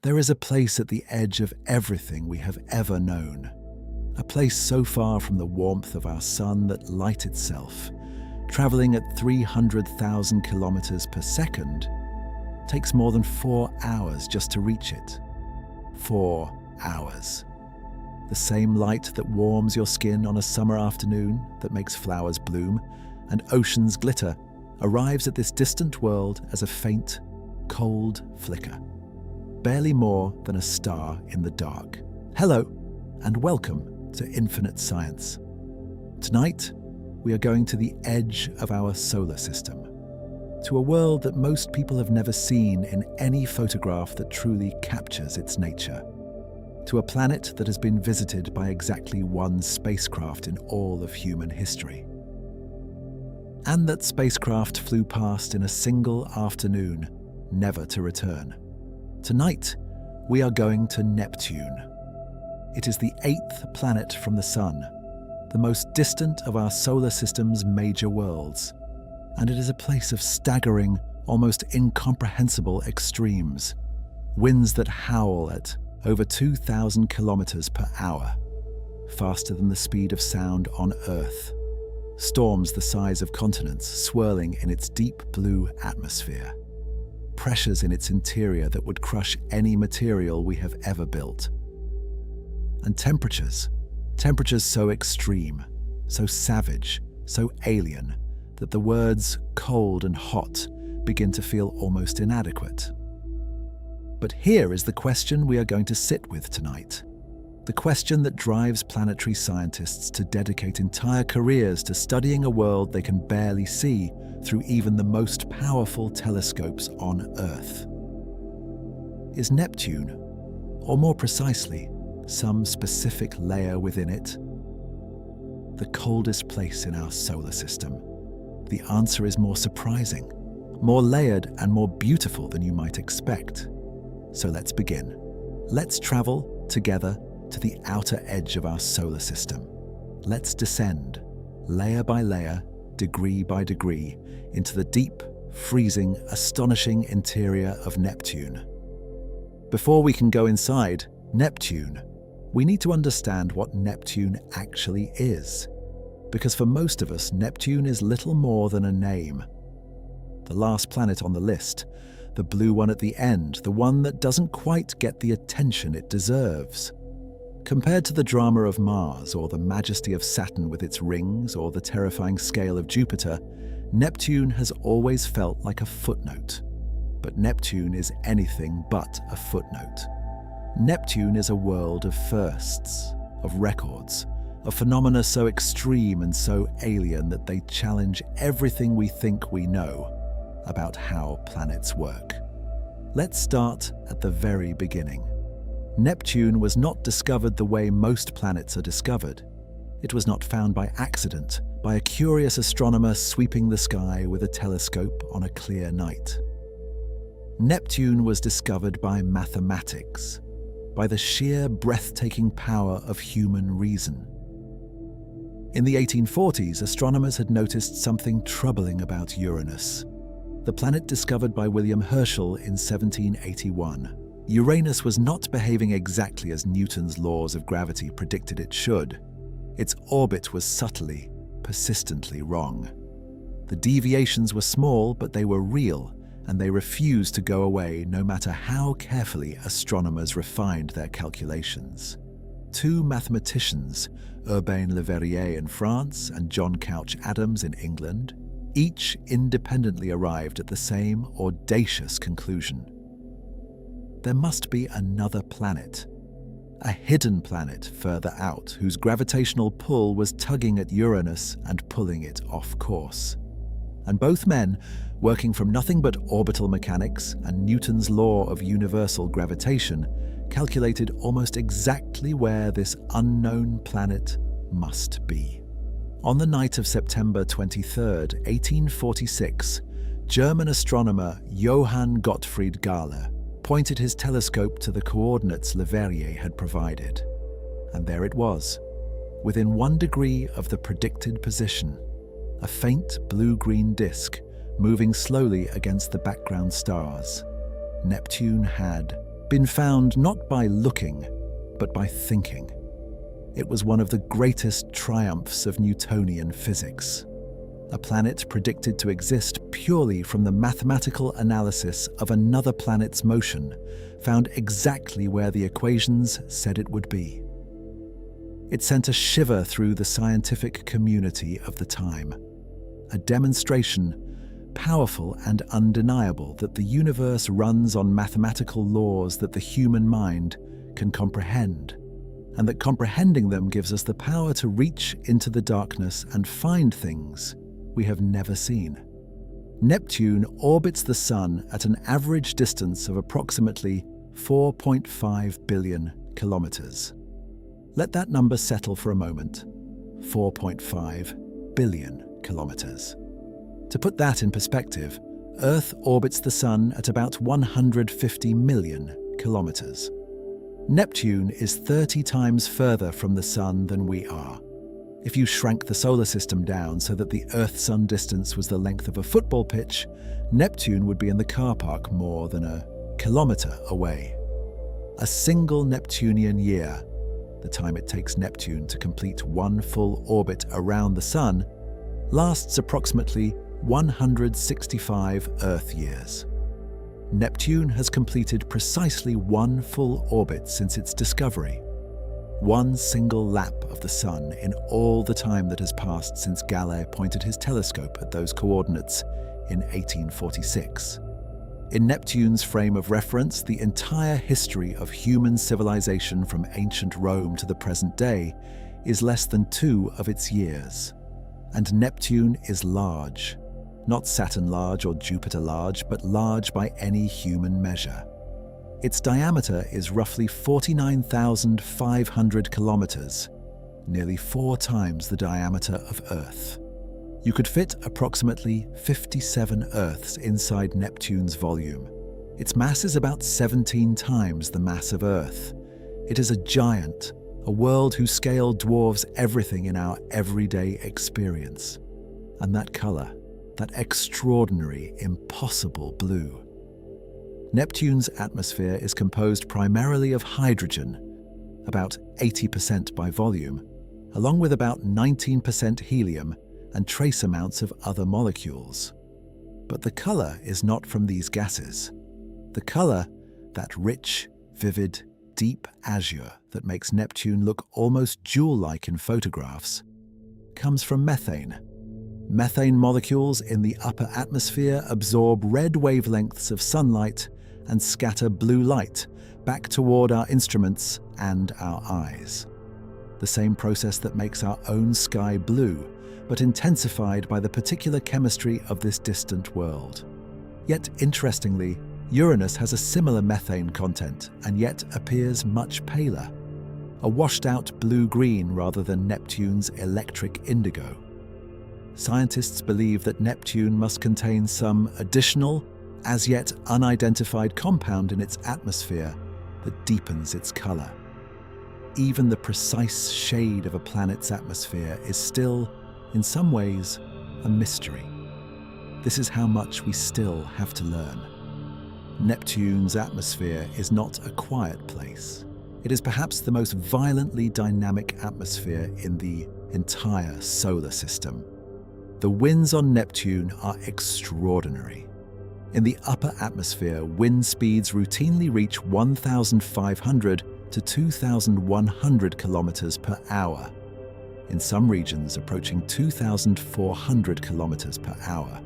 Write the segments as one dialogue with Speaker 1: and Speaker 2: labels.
Speaker 1: There is a place at the edge of everything we have ever known. A place so far from the warmth of our sun that light itself, traveling at 300,000 kilometers per second, takes more than 4 hours just to reach it. 4 hours. The same light that warms your skin on a summer afternoon, that makes flowers bloom and oceans glitter, arrives at this distant world as a faint, cold flicker. Barely more than a star in the dark. Hello, and welcome to Infinite Science. Tonight, we are going to the edge of our solar system, to a world that most people have never seen in any photograph that truly captures its nature, to a planet that has been visited by exactly one spacecraft in all of human history. And that spacecraft flew past in a single afternoon, never to return. Tonight, we are going to Neptune. It is the 8th planet from the Sun, the most distant of our solar system's major worlds, and it is a place of staggering, almost incomprehensible extremes. Winds that howl at over 2,000 kilometers per hour, faster than the speed of sound on Earth. Storms the size of continents swirling in its deep blue atmosphere. Pressures in its interior that would crush any material we have ever built. And temperatures so extreme, so savage, so alien, that the words cold and hot begin to feel almost inadequate. But here is the question we are going to sit with tonight. The question that drives planetary scientists to dedicate entire careers to studying a world they can barely see through even the most powerful telescopes on Earth. Is Neptune, or more precisely, some specific layer within it, the coldest place in our solar system? The answer is more surprising, more layered and more beautiful than you might expect. So let's begin. Let's travel together to the outer edge of our solar system. Let's descend, layer by layer, degree by degree, into the deep, freezing, astonishing interior of Neptune. Before we can go inside Neptune, we need to understand what Neptune actually is. Because for most of us, Neptune is little more than a name. The last planet on the list, the blue one at the end, the one that doesn't quite get the attention it deserves. Compared to the drama of Mars, or the majesty of Saturn with its rings, or the terrifying scale of Jupiter, Neptune has always felt like a footnote. But Neptune is anything but a footnote. Neptune is a world of firsts, of records, of phenomena so extreme and so alien that they challenge everything we think we know about how planets work. Let's start at the very beginning. Neptune was not discovered the way most planets are discovered. It was not found by accident, by a curious astronomer sweeping the sky with a telescope on a clear night. Neptune was discovered by mathematics, by the sheer breathtaking power of human reason. In the 1840s, astronomers had noticed something troubling about Uranus, the planet discovered by William Herschel in 1781. Uranus was not behaving exactly as Newton's laws of gravity predicted it should. Its orbit was subtly, persistently wrong. The deviations were small, but they were real, and they refused to go away no matter how carefully astronomers refined their calculations. Two mathematicians, Urbain Le Verrier in France and John Couch Adams in England, each independently arrived at the same audacious conclusion. There must be another planet, a hidden planet further out, whose gravitational pull was tugging at Uranus and pulling it off course. And both men, working from nothing but orbital mechanics and Newton's law of universal gravitation, calculated almost exactly where this unknown planet must be. On the night of September 23, 1846, German astronomer Johann Gottfried Galle pointed his telescope to the coordinates Le Verrier had provided. And there it was, within 1 degree of the predicted position, a faint blue-green disk moving slowly against the background stars. Neptune had been found not by looking, but by thinking. It was one of the greatest triumphs of Newtonian physics. A planet predicted to exist purely from the mathematical analysis of another planet's motion, found exactly where the equations said it would be. It sent a shiver through the scientific community of the time. A demonstration, powerful and undeniable, that the universe runs on mathematical laws that the human mind can comprehend, and that comprehending them gives us the power to reach into the darkness and find things we have never seen. Neptune orbits the Sun at an average distance of approximately 4.5 billion kilometers. Let that number settle for a moment. 4.5 billion kilometers. To put that in perspective, Earth orbits the Sun at about 150 million kilometers. Neptune is 30 times further from the Sun than we are. If you shrank the solar system down so that the Earth-Sun distance was the length of a football pitch, Neptune would be in the car park more than a kilometer away. A single Neptunian year, the time it takes Neptune to complete one full orbit around the Sun, lasts approximately 165 Earth years. Neptune has completed precisely one full orbit since its discovery. One single lap of the Sun in all the time that has passed since Galilei pointed his telescope at those coordinates in 1846. In Neptune's frame of reference, the entire history of human civilization from ancient Rome to the present day is less than 2 of its years. And Neptune is large. Not Saturn large or Jupiter large, but large by any human measure. Its diameter is roughly 49,500 kilometers, nearly 4 times the diameter of Earth. You could fit approximately 57 Earths inside Neptune's volume. Its mass is about 17 times the mass of Earth. It is a giant, a world whose scale dwarfs everything in our everyday experience. And that color, that extraordinary, impossible blue. Neptune's atmosphere is composed primarily of hydrogen, about 80% by volume, along with about 19% helium and trace amounts of other molecules. But the color is not from these gases. The color, that rich, vivid, deep azure that makes Neptune look almost jewel-like in photographs, comes from methane. Methane molecules in the upper atmosphere absorb red wavelengths of sunlight and scatter blue light back toward our instruments and our eyes. The same process that makes our own sky blue, but intensified by the particular chemistry of this distant world. Yet, interestingly, Uranus has a similar methane content and yet appears much paler, a washed-out blue-green rather than Neptune's electric indigo. Scientists believe that Neptune must contain some additional, as yet unidentified compound in its atmosphere that deepens its color. Even the precise shade of a planet's atmosphere is still, in some ways, a mystery. This is how much we still have to learn. Neptune's atmosphere is not a quiet place. It is perhaps the most violently dynamic atmosphere in the entire solar system. The winds on Neptune are extraordinary. In the upper atmosphere, wind speeds routinely reach 1,500 to 2,100 kilometers per hour. In some regions, approaching 2,400 kilometers per hour.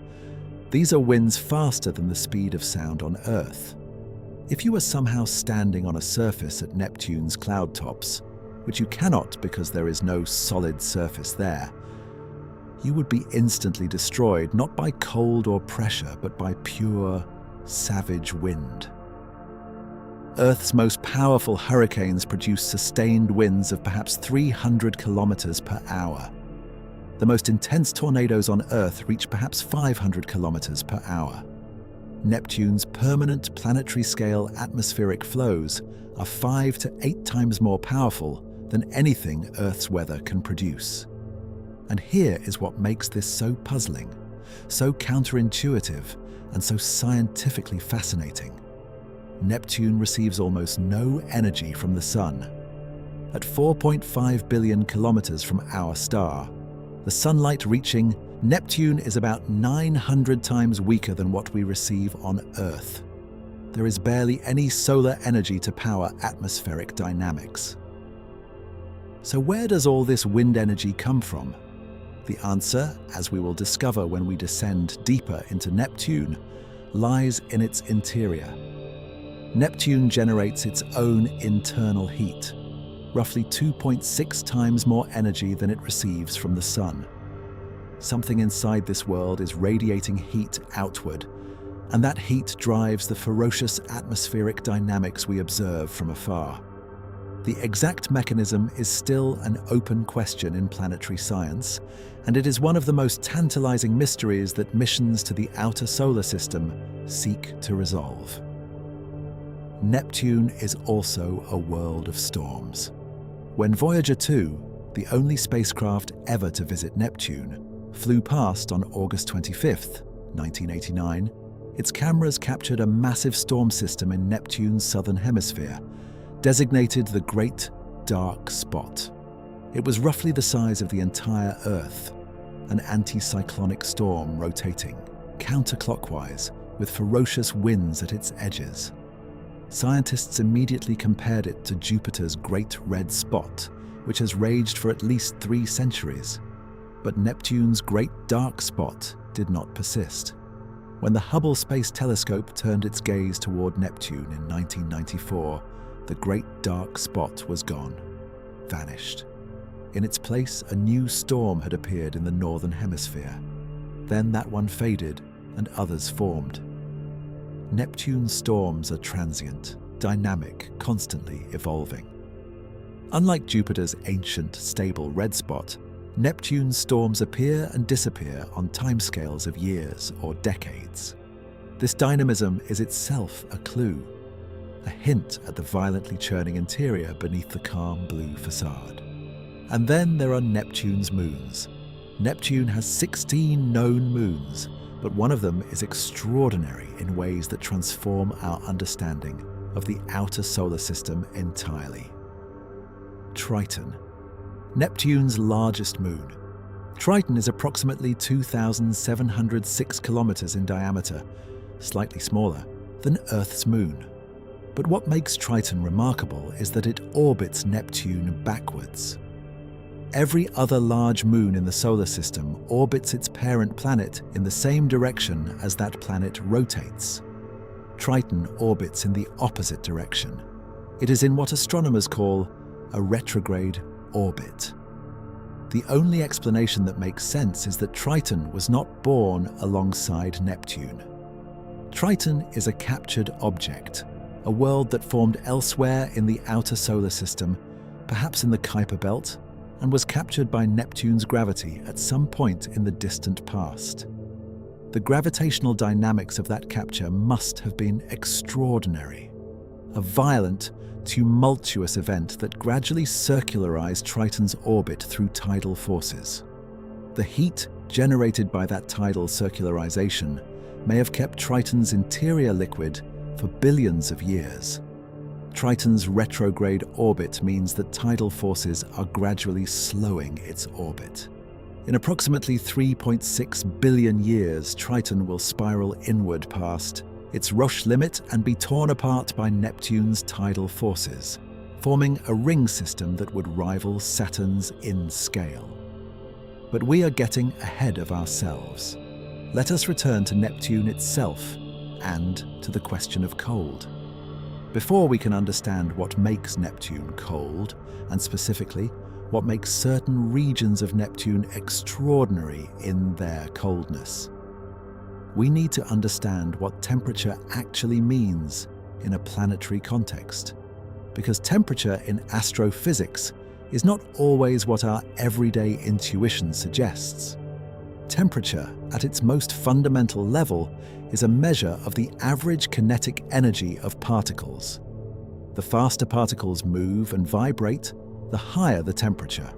Speaker 1: These are winds faster than the speed of sound on Earth. If you were somehow standing on a surface at Neptune's cloud tops, which you cannot because there is no solid surface there, you would be instantly destroyed not by cold or pressure, but by pure, savage wind. Earth's most powerful hurricanes produce sustained winds of perhaps 300 kilometers per hour. The most intense tornadoes on Earth reach perhaps 500 kilometers per hour. Neptune's permanent planetary-scale atmospheric flows are 5 to 8 times more powerful than anything Earth's weather can produce. And here is what makes this so puzzling, so counterintuitive, and so scientifically fascinating. Neptune receives almost no energy from the Sun. At 4.5 billion kilometers from our star, the sunlight reaching Neptune is about 900 times weaker than what we receive on Earth. There is barely any solar energy to power atmospheric dynamics. So where does all this wind energy come from? The answer, as we will discover when we descend deeper into Neptune, lies in its interior. Neptune generates its own internal heat, roughly 2.6 times more energy than it receives from the Sun. Something inside this world is radiating heat outward, and that heat drives the ferocious atmospheric dynamics we observe from afar. The exact mechanism is still an open question in planetary science, and it is one of the most tantalizing mysteries that missions to the outer solar system seek to resolve. Neptune is also a world of storms. When Voyager 2, the only spacecraft ever to visit Neptune, flew past on August 25, 1989, its cameras captured a massive storm system in Neptune's southern hemisphere, designated the Great Dark Spot. It was roughly the size of the entire Earth, an anticyclonic storm rotating counterclockwise with ferocious winds at its edges. Scientists immediately compared it to Jupiter's Great Red Spot, which has raged for at least 3 centuries. But Neptune's Great Dark Spot did not persist. When the Hubble Space Telescope turned its gaze toward Neptune in 1994, the Great Dark Spot was gone, vanished. In its place, a new storm had appeared in the northern hemisphere. Then that one faded and others formed. Neptune's storms are transient, dynamic, constantly evolving. Unlike Jupiter's ancient, stable red spot, Neptune's storms appear and disappear on timescales of years or decades. This dynamism is itself a clue, a hint at the violently churning interior beneath the calm blue facade. And then there are Neptune's moons. Neptune has 16 known moons, but one of them is extraordinary in ways that transform our understanding of the outer solar system entirely. Triton, Neptune's largest moon. Triton is approximately 2,706 kilometers in diameter, slightly smaller than Earth's moon. But what makes Triton remarkable is that it orbits Neptune backwards. Every other large moon in the solar system orbits its parent planet in the same direction as that planet rotates. Triton orbits in the opposite direction. It is in what astronomers call a retrograde orbit. The only explanation that makes sense is that Triton was not born alongside Neptune. Triton is a captured object, a world that formed elsewhere in the outer solar system, perhaps in the Kuiper Belt, and was captured by Neptune's gravity at some point in the distant past. The gravitational dynamics of that capture must have been extraordinary. A violent, tumultuous event that gradually circularized Triton's orbit through tidal forces. The heat generated by that tidal circularization may have kept Triton's interior liquid for billions of years. Triton's retrograde orbit means that tidal forces are gradually slowing its orbit. In approximately 3.6 billion years, Triton will spiral inward past its Roche limit and be torn apart by Neptune's tidal forces, forming a ring system that would rival Saturn's in scale. But we are getting ahead of ourselves. Let us return to Neptune itself and to the question of cold. Before we can understand what makes Neptune cold, and specifically what makes certain regions of Neptune extraordinary in their coldness, we need to understand what temperature actually means in a planetary context. Because temperature in astrophysics is not always what our everyday intuition suggests. Temperature, at its most fundamental level, is a measure of the average kinetic energy of particles. The faster particles move and vibrate, the higher the temperature.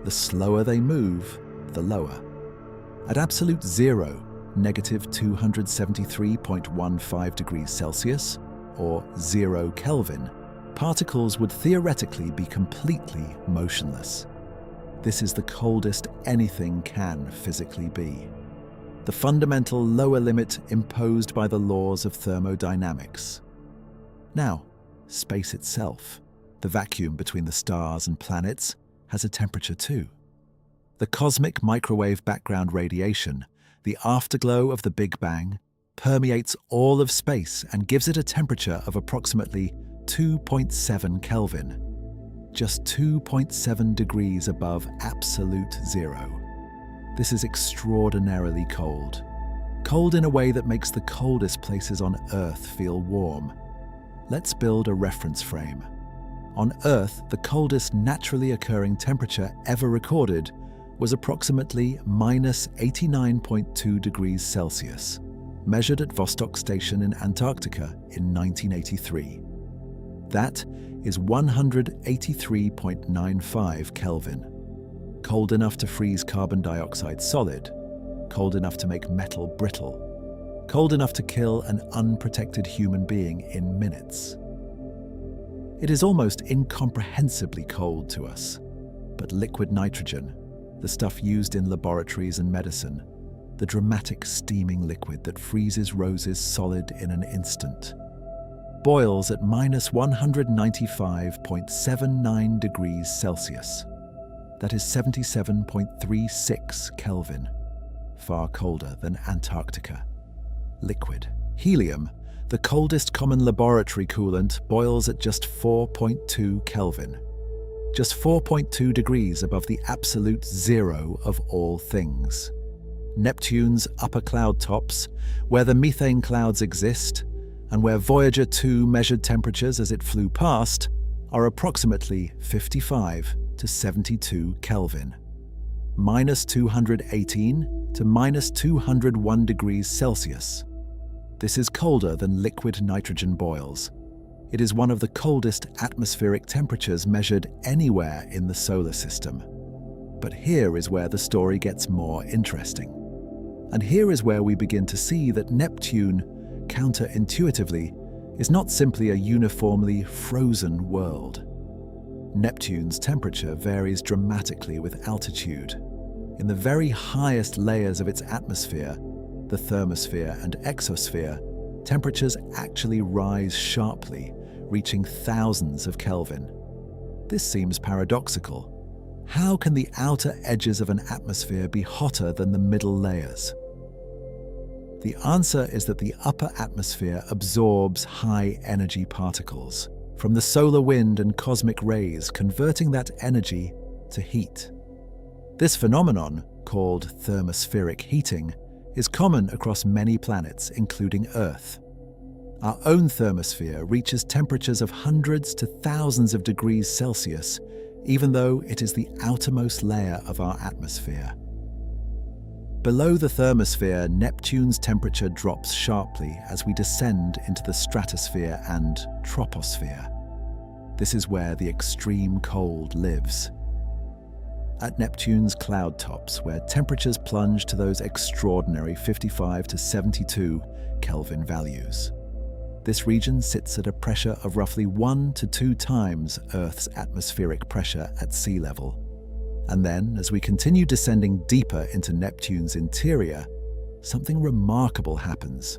Speaker 1: The slower they move, the lower. At absolute zero, negative 273.15 degrees Celsius, or 0 Kelvin, particles would theoretically be completely motionless. This is the coldest anything can physically be. The fundamental lower limit imposed by the laws of thermodynamics. Now, space itself, the vacuum between the stars and planets, has a temperature too. The cosmic microwave background radiation, the afterglow of the Big Bang, permeates all of space and gives it a temperature of approximately 2.7 Kelvin, just 2.7 degrees above absolute zero. This is extraordinarily cold. Cold in a way that makes the coldest places on Earth feel warm. Let's build a reference frame. On Earth, the coldest naturally occurring temperature ever recorded was approximately -89.2 degrees Celsius, measured at Vostok Station in Antarctica in 1983. That is 183.95 Kelvin. Cold enough to freeze carbon dioxide solid, cold enough to make metal brittle, cold enough to kill an unprotected human being in minutes. It is almost incomprehensibly cold to us, but liquid nitrogen, the stuff used in laboratories and medicine, the dramatic steaming liquid that freezes roses solid in an instant, boils at -195.79 degrees Celsius. That is 77.36 Kelvin, far colder than Antarctica. Liquid helium, the coldest common laboratory coolant, boils at just 4.2 Kelvin, just 4.2 degrees above the absolute zero of all things. Neptune's upper cloud tops, where the methane clouds exist, and where Voyager 2 measured temperatures as it flew past, are approximately 55 to 72 Kelvin, -218 to -201 degrees Celsius. This is colder than liquid nitrogen boils. It is one of the coldest atmospheric temperatures measured anywhere in the solar system. But here is where the story gets more interesting. And here is where we begin to see that Neptune, counterintuitively, is not simply a uniformly frozen world. Neptune's temperature varies dramatically with altitude. In the very highest layers of its atmosphere, the thermosphere and exosphere, temperatures actually rise sharply, reaching thousands of Kelvin. This seems paradoxical. How can the outer edges of an atmosphere be hotter than the middle layers? The answer is that the upper atmosphere absorbs high-energy particles from the solar wind and cosmic rays, converting that energy to heat. This phenomenon, called thermospheric heating, is common across many planets, including Earth. Our own thermosphere reaches temperatures of hundreds to thousands of degrees Celsius, even though it is the outermost layer of our atmosphere. Below the thermosphere, Neptune's temperature drops sharply as we descend into the stratosphere and troposphere. This is where the extreme cold lives. At Neptune's cloud tops, where temperatures plunge to those extraordinary 55 to 72 Kelvin values. This region sits at a pressure of roughly 1 to 2 times Earth's atmospheric pressure at sea level. And then, as we continue descending deeper into Neptune's interior, something remarkable happens.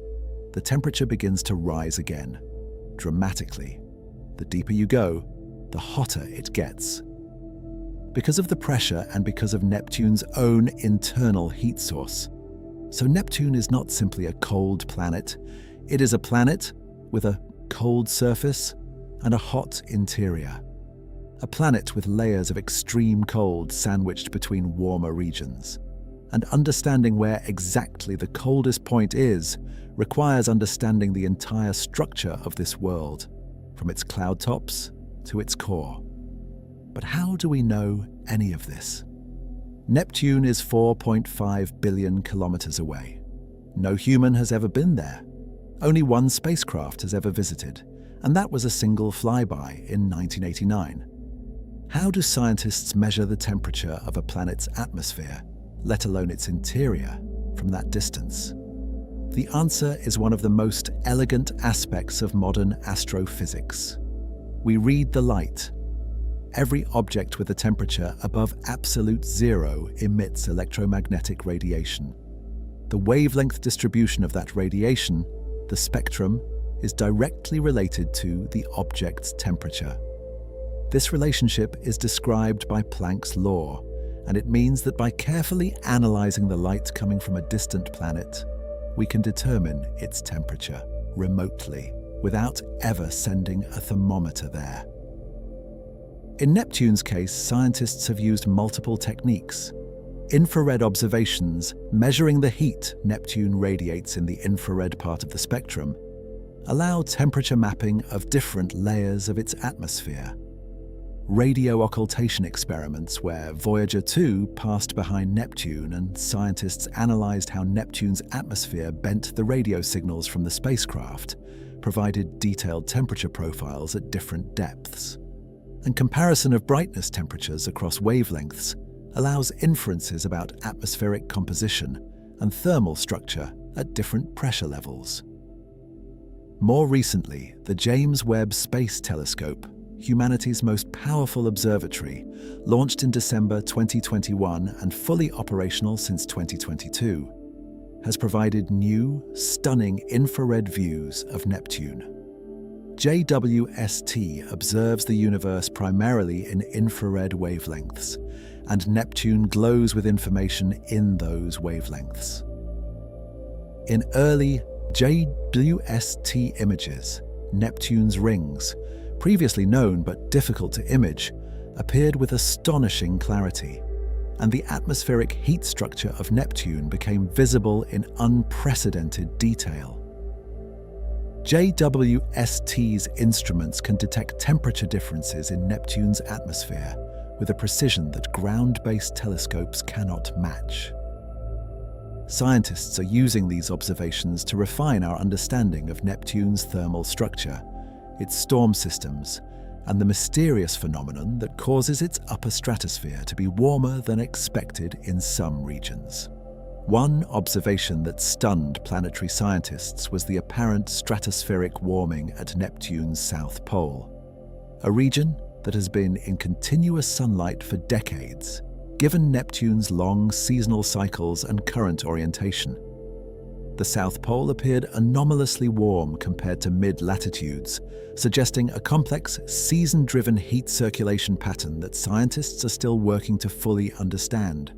Speaker 1: The temperature begins to rise again, dramatically. The deeper you go, the hotter it gets. Because of the pressure and because of Neptune's own internal heat source. So Neptune is not simply a cold planet. It is a planet with a cold surface and a hot interior. A planet with layers of extreme cold sandwiched between warmer regions. And understanding where exactly the coldest point is requires understanding the entire structure of this world, from its cloud tops to its core. But how do we know any of this? Neptune is 4.5 billion kilometers away. No human has ever been there. Only one spacecraft has ever visited, and that was a single flyby in 1989. How do scientists measure the temperature of a planet's atmosphere, let alone its interior, from that distance? The answer is one of the most elegant aspects of modern astrophysics. We read the light. Every object with a temperature above absolute zero emits electromagnetic radiation. The wavelength distribution of that radiation, the spectrum, is directly related to the object's temperature. This relationship is described by Planck's law, and it means that by carefully analyzing the light coming from a distant planet, we can determine its temperature remotely, without ever sending a thermometer there. In Neptune's case, scientists have used multiple techniques. Infrared observations, measuring the heat Neptune radiates in the infrared part of the spectrum, allow temperature mapping of different layers of its atmosphere. Radio occultation experiments where Voyager 2 passed behind Neptune and scientists analyzed how Neptune's atmosphere bent the radio signals from the spacecraft, provided detailed temperature profiles at different depths. And comparison of brightness temperatures across wavelengths allows inferences about atmospheric composition and thermal structure at different pressure levels. More recently, the James Webb Space Telescope, humanity's most powerful observatory, launched in December 2021 and fully operational since 2022, has provided new, stunning infrared views of Neptune. JWST observes the universe primarily in infrared wavelengths, and Neptune glows with information in those wavelengths. In early JWST images, Neptune's rings, previously known but difficult to image, appeared with astonishing clarity, and the atmospheric heat structure of Neptune became visible in unprecedented detail. JWST's instruments can detect temperature differences in Neptune's atmosphere with a precision that ground-based telescopes cannot match. Scientists are using these observations to refine our understanding of Neptune's thermal structure, its storm systems, and the mysterious phenomenon that causes its upper stratosphere to be warmer than expected in some regions. One observation that stunned planetary scientists was the apparent stratospheric warming at Neptune's south pole, a region that has been in continuous sunlight for decades, given Neptune's long seasonal cycles and current orientation. The South Pole appeared anomalously warm compared to mid-latitudes, suggesting a complex, season-driven heat circulation pattern that scientists are still working to fully understand.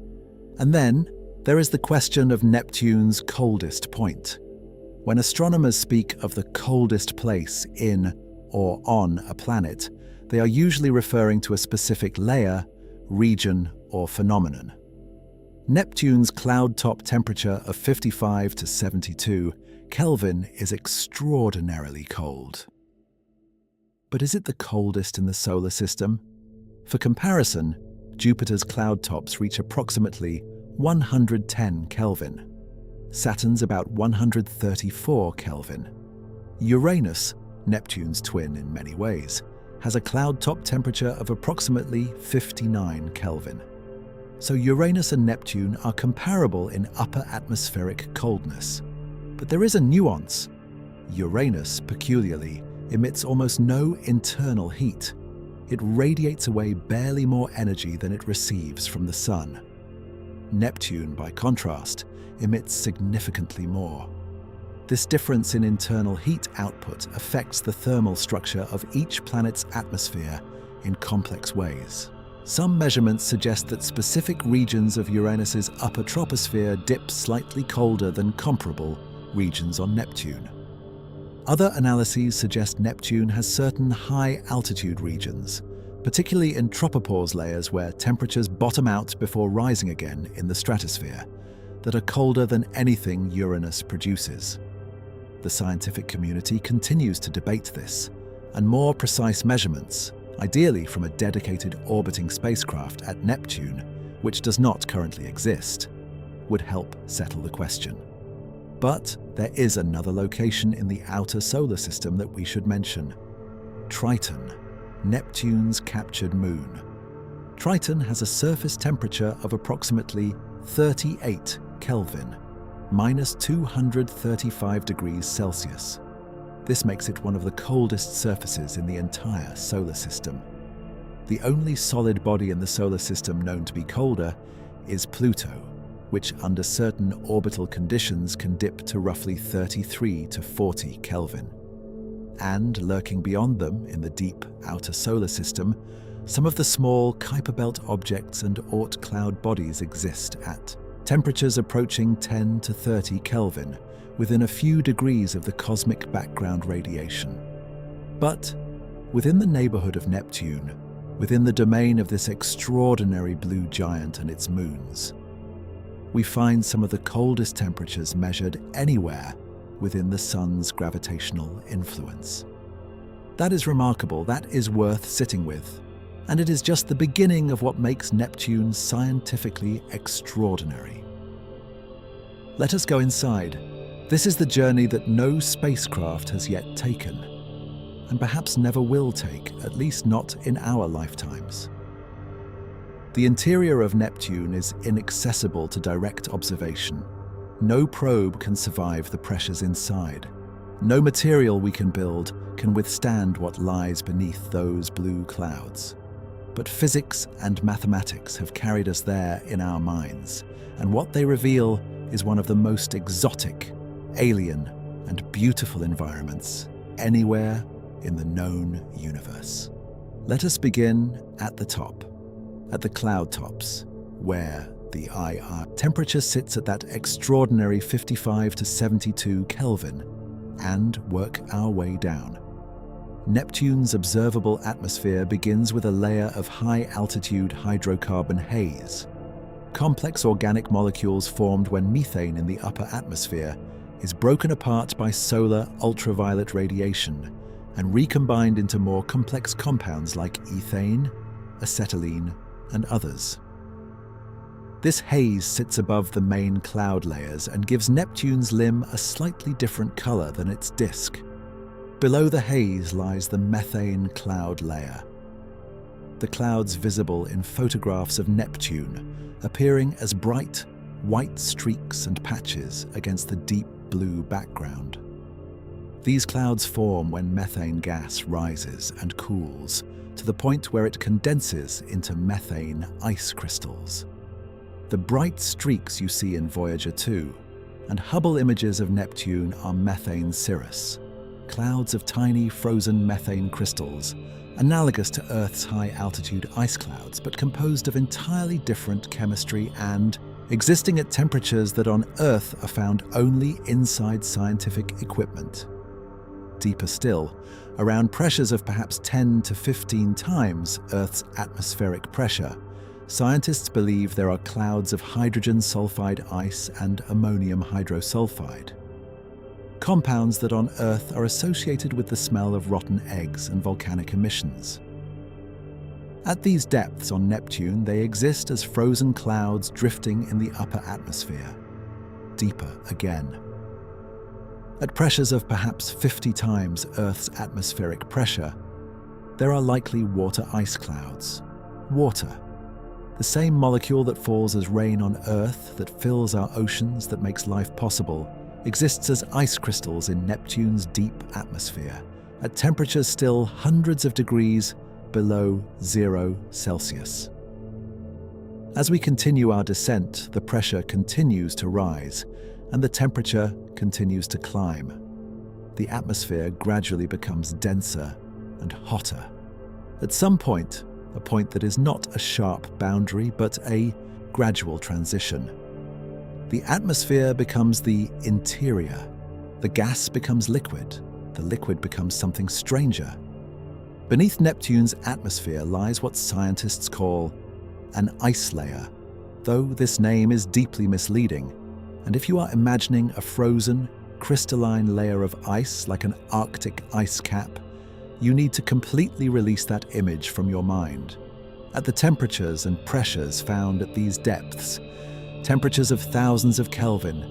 Speaker 1: And then, there is the question of Neptune's coldest point. When astronomers speak of the coldest place in or on a planet, they are usually referring to a specific layer, region, or phenomenon. Neptune's cloud top temperature of 55 to 72 Kelvin is extraordinarily cold. But is it the coldest in the solar system? For comparison, Jupiter's cloud tops reach approximately 110 Kelvin. Saturn's about 134 Kelvin. Uranus, Neptune's twin in many ways, has a cloud top temperature of approximately 59 Kelvin. So Uranus and Neptune are comparable in upper atmospheric coldness. But there is a nuance. Uranus, peculiarly, emits almost no internal heat. It radiates away barely more energy than it receives from the sun. Neptune, by contrast, emits significantly more. This difference in internal heat output affects the thermal structure of each planet's atmosphere in complex ways. Some measurements suggest that specific regions of Uranus's upper troposphere dip slightly colder than comparable regions on Neptune. Other analyses suggest Neptune has certain high-altitude regions, particularly in tropopause layers where temperatures bottom out before rising again in the stratosphere, that are colder than anything Uranus produces. The scientific community continues to debate this, and more precise measurements, ideally from a dedicated orbiting spacecraft at Neptune, which does not currently exist, would help settle the question. But there is another location in the outer solar system that we should mention: Triton, Neptune's captured moon. Triton has a surface temperature of approximately 38 Kelvin, minus 235 degrees Celsius. This makes it one of the coldest surfaces in the entire solar system. The only solid body in the solar system known to be colder is Pluto, which under certain orbital conditions can dip to roughly 33 to 40 Kelvin. And lurking beyond them in the deep outer solar system, some of the small Kuiper Belt objects and Oort cloud bodies exist at temperatures approaching 10 to 30 Kelvin, within a few degrees of the cosmic background radiation. But within the neighborhood of Neptune, within the domain of this extraordinary blue giant and its moons, we find some of the coldest temperatures measured anywhere within the Sun's gravitational influence. That is remarkable, that is worth sitting with, and it is just the beginning of what makes Neptune scientifically extraordinary. Let us go inside. This is the journey that no spacecraft has yet taken, and perhaps never will take, at least not in our lifetimes. The interior of Neptune is inaccessible to direct observation. No probe can survive the pressures inside. No material we can build can withstand what lies beneath those blue clouds. But physics and mathematics have carried us there in our minds, and what they reveal is one of the most exotic, alien, and beautiful environments anywhere in the known universe. Let us begin at the top, at the cloud tops, where the IR temperature sits at that extraordinary 55 to 72 Kelvin, and work our way down. Neptune's observable atmosphere begins with a layer of high-altitude hydrocarbon haze. Complex organic molecules formed when methane in the upper atmosphere is broken apart by solar ultraviolet radiation and recombined into more complex compounds like ethane, acetylene, and others. This haze sits above the main cloud layers and gives Neptune's limb a slightly different color than its disk. Below the haze lies the methane cloud layer. The clouds visible in photographs of Neptune, appearing as bright, white streaks and patches against the deep blue background. These clouds form when methane gas rises and cools to the point where it condenses into methane ice crystals. The bright streaks you see in Voyager 2 and Hubble images of Neptune are methane cirrus, clouds of tiny frozen methane crystals, analogous to Earth's high-altitude ice clouds, but composed of entirely different chemistry and existing at temperatures that on Earth are found only inside scientific equipment. Deeper still, around pressures of perhaps 10 to 15 times Earth's atmospheric pressure, scientists believe there are clouds of hydrogen sulfide ice and ammonium hydrosulfide, compounds that on Earth are associated with the smell of rotten eggs and volcanic emissions. At these depths on Neptune, they exist as frozen clouds drifting in the upper atmosphere. Deeper again. At pressures of perhaps 50 times Earth's atmospheric pressure, there are likely water ice clouds. Water, the same molecule that falls as rain on Earth, that fills our oceans, that makes life possible, exists as ice crystals in Neptune's deep atmosphere, at temperatures still hundreds of degrees below 0 Celsius. As we continue our descent, the pressure continues to rise, and the temperature continues to climb. The atmosphere gradually becomes denser and hotter. At some point, a point that is not a sharp boundary, but a gradual transition, the atmosphere becomes the interior. The gas becomes liquid. The liquid becomes something stranger. Beneath Neptune's atmosphere lies what scientists call an ice layer, though this name is deeply misleading. And if you are imagining a frozen, crystalline layer of ice like an Arctic ice cap, you need to completely release that image from your mind. At the temperatures and pressures found at these depths, temperatures of thousands of Kelvin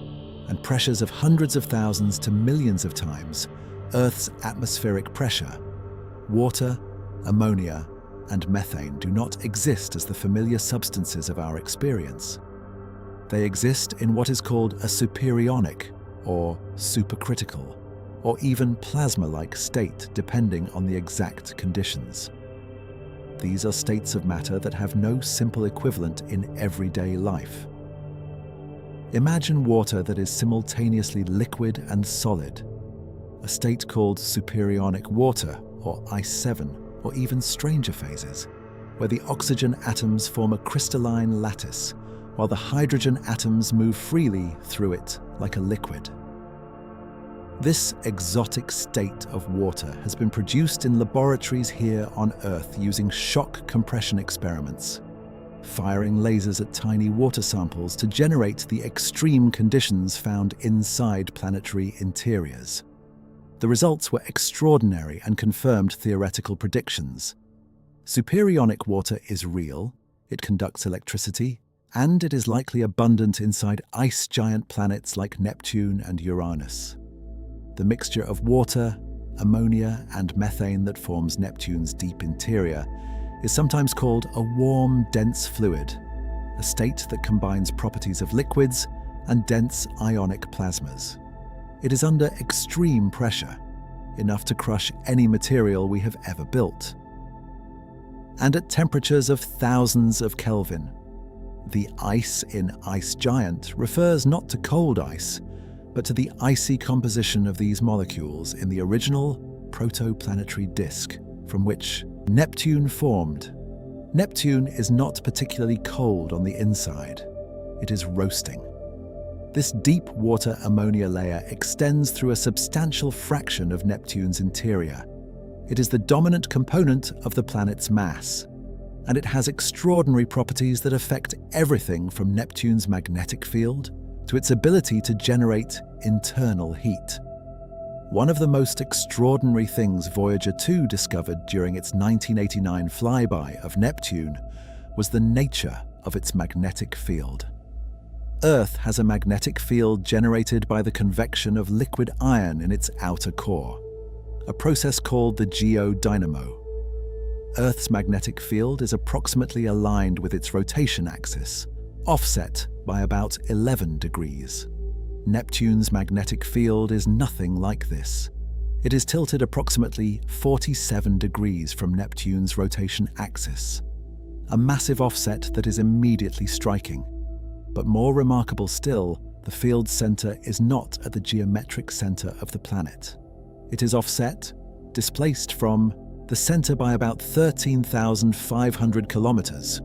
Speaker 1: and pressures of hundreds of thousands to millions of times Earth's atmospheric pressure, water, ammonia, and methane do not exist as the familiar substances of our experience. They exist in what is called a superionic, or supercritical, or even plasma-like state depending on the exact conditions. These are states of matter that have no simple equivalent in everyday life. Imagine water that is simultaneously liquid and solid, a state called superionic water, or ice 7, or even stranger phases, where the oxygen atoms form a crystalline lattice, while the hydrogen atoms move freely through it like a liquid. This exotic state of water has been produced in laboratories here on Earth using shock compression experiments, firing lasers at tiny water samples to generate the extreme conditions found inside planetary interiors. The results were extraordinary and confirmed theoretical predictions. Superionic water is real, it conducts electricity, and it is likely abundant inside ice giant planets like Neptune and Uranus. The mixture of water, ammonia, and methane that forms Neptune's deep interior is sometimes called a warm, dense fluid, a state that combines properties of liquids and dense ionic plasmas. It is under extreme pressure, enough to crush any material we have ever built. And at temperatures of thousands of Kelvin. The ice in ice giant refers not to cold ice, but to the icy composition of these molecules in the original protoplanetary disk from which Neptune formed. Neptune is not particularly cold on the inside. It is roasting. This deep water ammonia layer extends through a substantial fraction of Neptune's interior. It is the dominant component of the planet's mass, and it has extraordinary properties that affect everything from Neptune's magnetic field to its ability to generate internal heat. One of the most extraordinary things Voyager 2 discovered during its 1989 flyby of Neptune was the nature of its magnetic field. Earth has a magnetic field generated by the convection of liquid iron in its outer core, a process called the geodynamo. Earth's magnetic field is approximately aligned with its rotation axis, offset by about 11 degrees. Neptune's magnetic field is nothing like this. It is tilted approximately 47 degrees from Neptune's rotation axis, a massive offset that is immediately striking. But more remarkable still, the field's center is not at the geometric center of the planet. It is offset, displaced from the center by about 13,500 kilometers,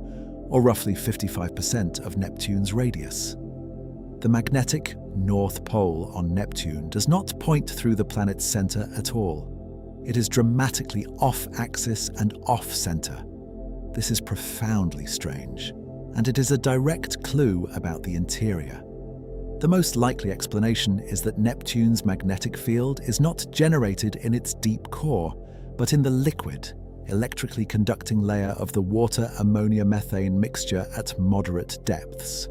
Speaker 1: or roughly 55% of Neptune's radius. The magnetic North Pole on Neptune does not point through the planet's center at all. It is dramatically off-axis and off-center. This is profoundly strange, and it is a direct clue about the interior. The most likely explanation is that Neptune's magnetic field is not generated in its deep core, but in the liquid, electrically conducting layer of the water-ammonia-methane mixture at moderate depths.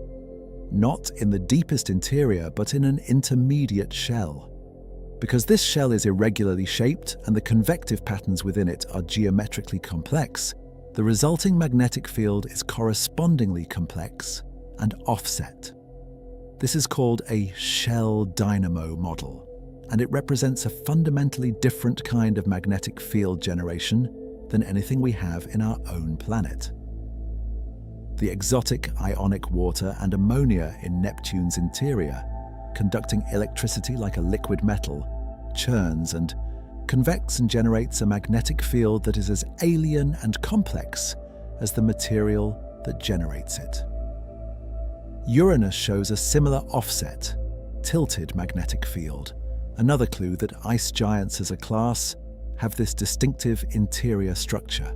Speaker 1: Not in the deepest interior, but in an intermediate shell. Because this shell is irregularly shaped and the convective patterns within it are geometrically complex, the resulting magnetic field is correspondingly complex and offset. This is called a shell dynamo model, and it represents a fundamentally different kind of magnetic field generation than anything we have in our own planet. The exotic ionic water and ammonia in Neptune's interior, conducting electricity like a liquid metal, churns and convects and generates a magnetic field that is as alien and complex as the material that generates it. Uranus shows a similar offset, tilted magnetic field, another clue that ice giants as a class have this distinctive interior structure.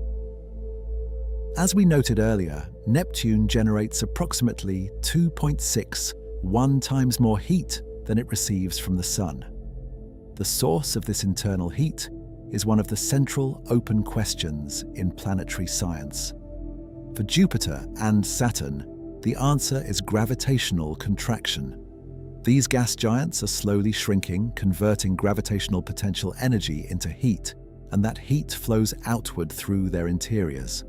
Speaker 1: As we noted earlier, Neptune generates approximately 2.61 times more heat than it receives from the Sun. The source of this internal heat is one of the central open questions in planetary science. For Jupiter and Saturn, the answer is gravitational contraction. These gas giants are slowly shrinking, converting gravitational potential energy into heat, and that heat flows outward through their interiors.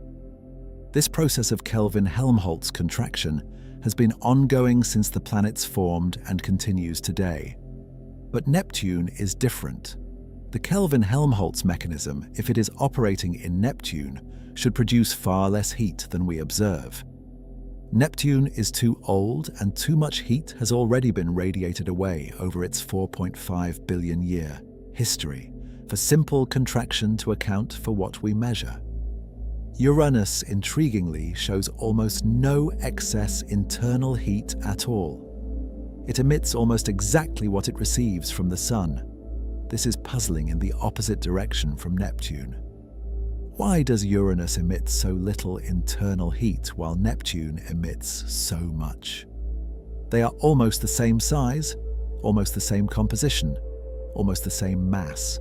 Speaker 1: This process of Kelvin-Helmholtz contraction has been ongoing since the planets formed and continues today. But Neptune is different. The Kelvin-Helmholtz mechanism, if it is operating in Neptune, should produce far less heat than we observe. Neptune is too old, and too much heat has already been radiated away over its 4.5 billion year history for simple contraction to account for what we measure. Uranus, intriguingly, shows almost no excess internal heat at all. It emits almost exactly what it receives from the Sun. This is puzzling in the opposite direction from Neptune. Why does Uranus emit so little internal heat while Neptune emits so much? They are almost the same size, almost the same composition, almost the same mass.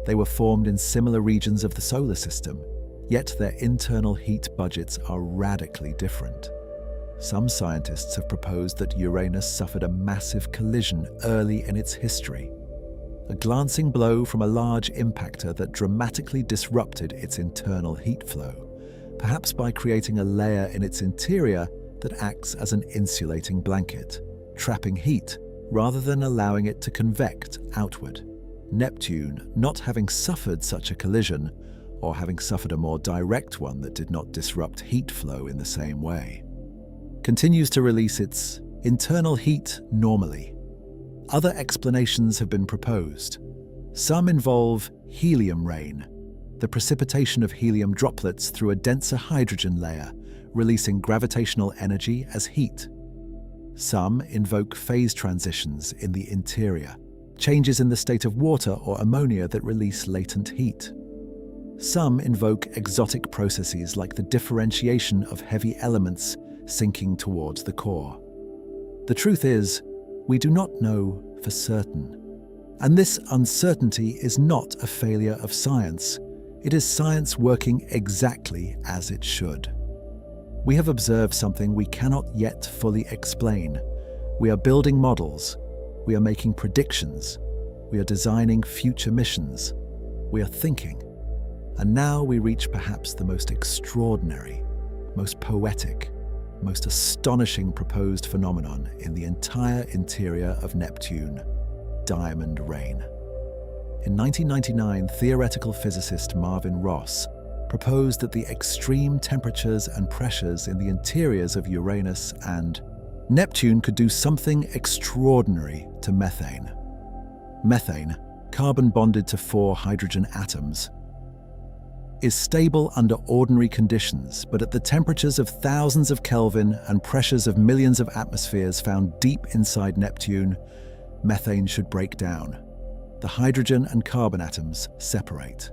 Speaker 1: They were formed in similar regions of the solar system, yet their internal heat budgets are radically different. Some scientists have proposed that Uranus suffered a massive collision early in its history, a glancing blow from a large impactor that dramatically disrupted its internal heat flow, perhaps by creating a layer in its interior that acts as an insulating blanket, trapping heat rather than allowing it to convect outward. Neptune, not having suffered such a collision, or having suffered a more direct one that did not disrupt heat flow in the same way, continues to release its internal heat normally. Other explanations have been proposed. Some involve helium rain, the precipitation of helium droplets through a denser hydrogen layer, releasing gravitational energy as heat. Some invoke phase transitions in the interior, changes in the state of water or ammonia that release latent heat. Some invoke exotic processes like the differentiation of heavy elements sinking towards the core. The truth is, we do not know for certain. And this uncertainty is not a failure of science. It is science working exactly as it should. We have observed something we cannot yet fully explain. We are building models. We are making predictions. We are designing future missions. We are thinking. And now we reach perhaps the most extraordinary, most poetic, most astonishing proposed phenomenon in the entire interior of Neptune: diamond rain. In 1999, theoretical physicist Marvin Ross proposed that the extreme temperatures and pressures in the interiors of Uranus and Neptune could do something extraordinary to methane. Methane, carbon bonded to 4 hydrogen atoms, is stable under ordinary conditions, but at the temperatures of thousands of Kelvin and pressures of millions of atmospheres found deep inside Neptune, methane should break down. The hydrogen and carbon atoms separate.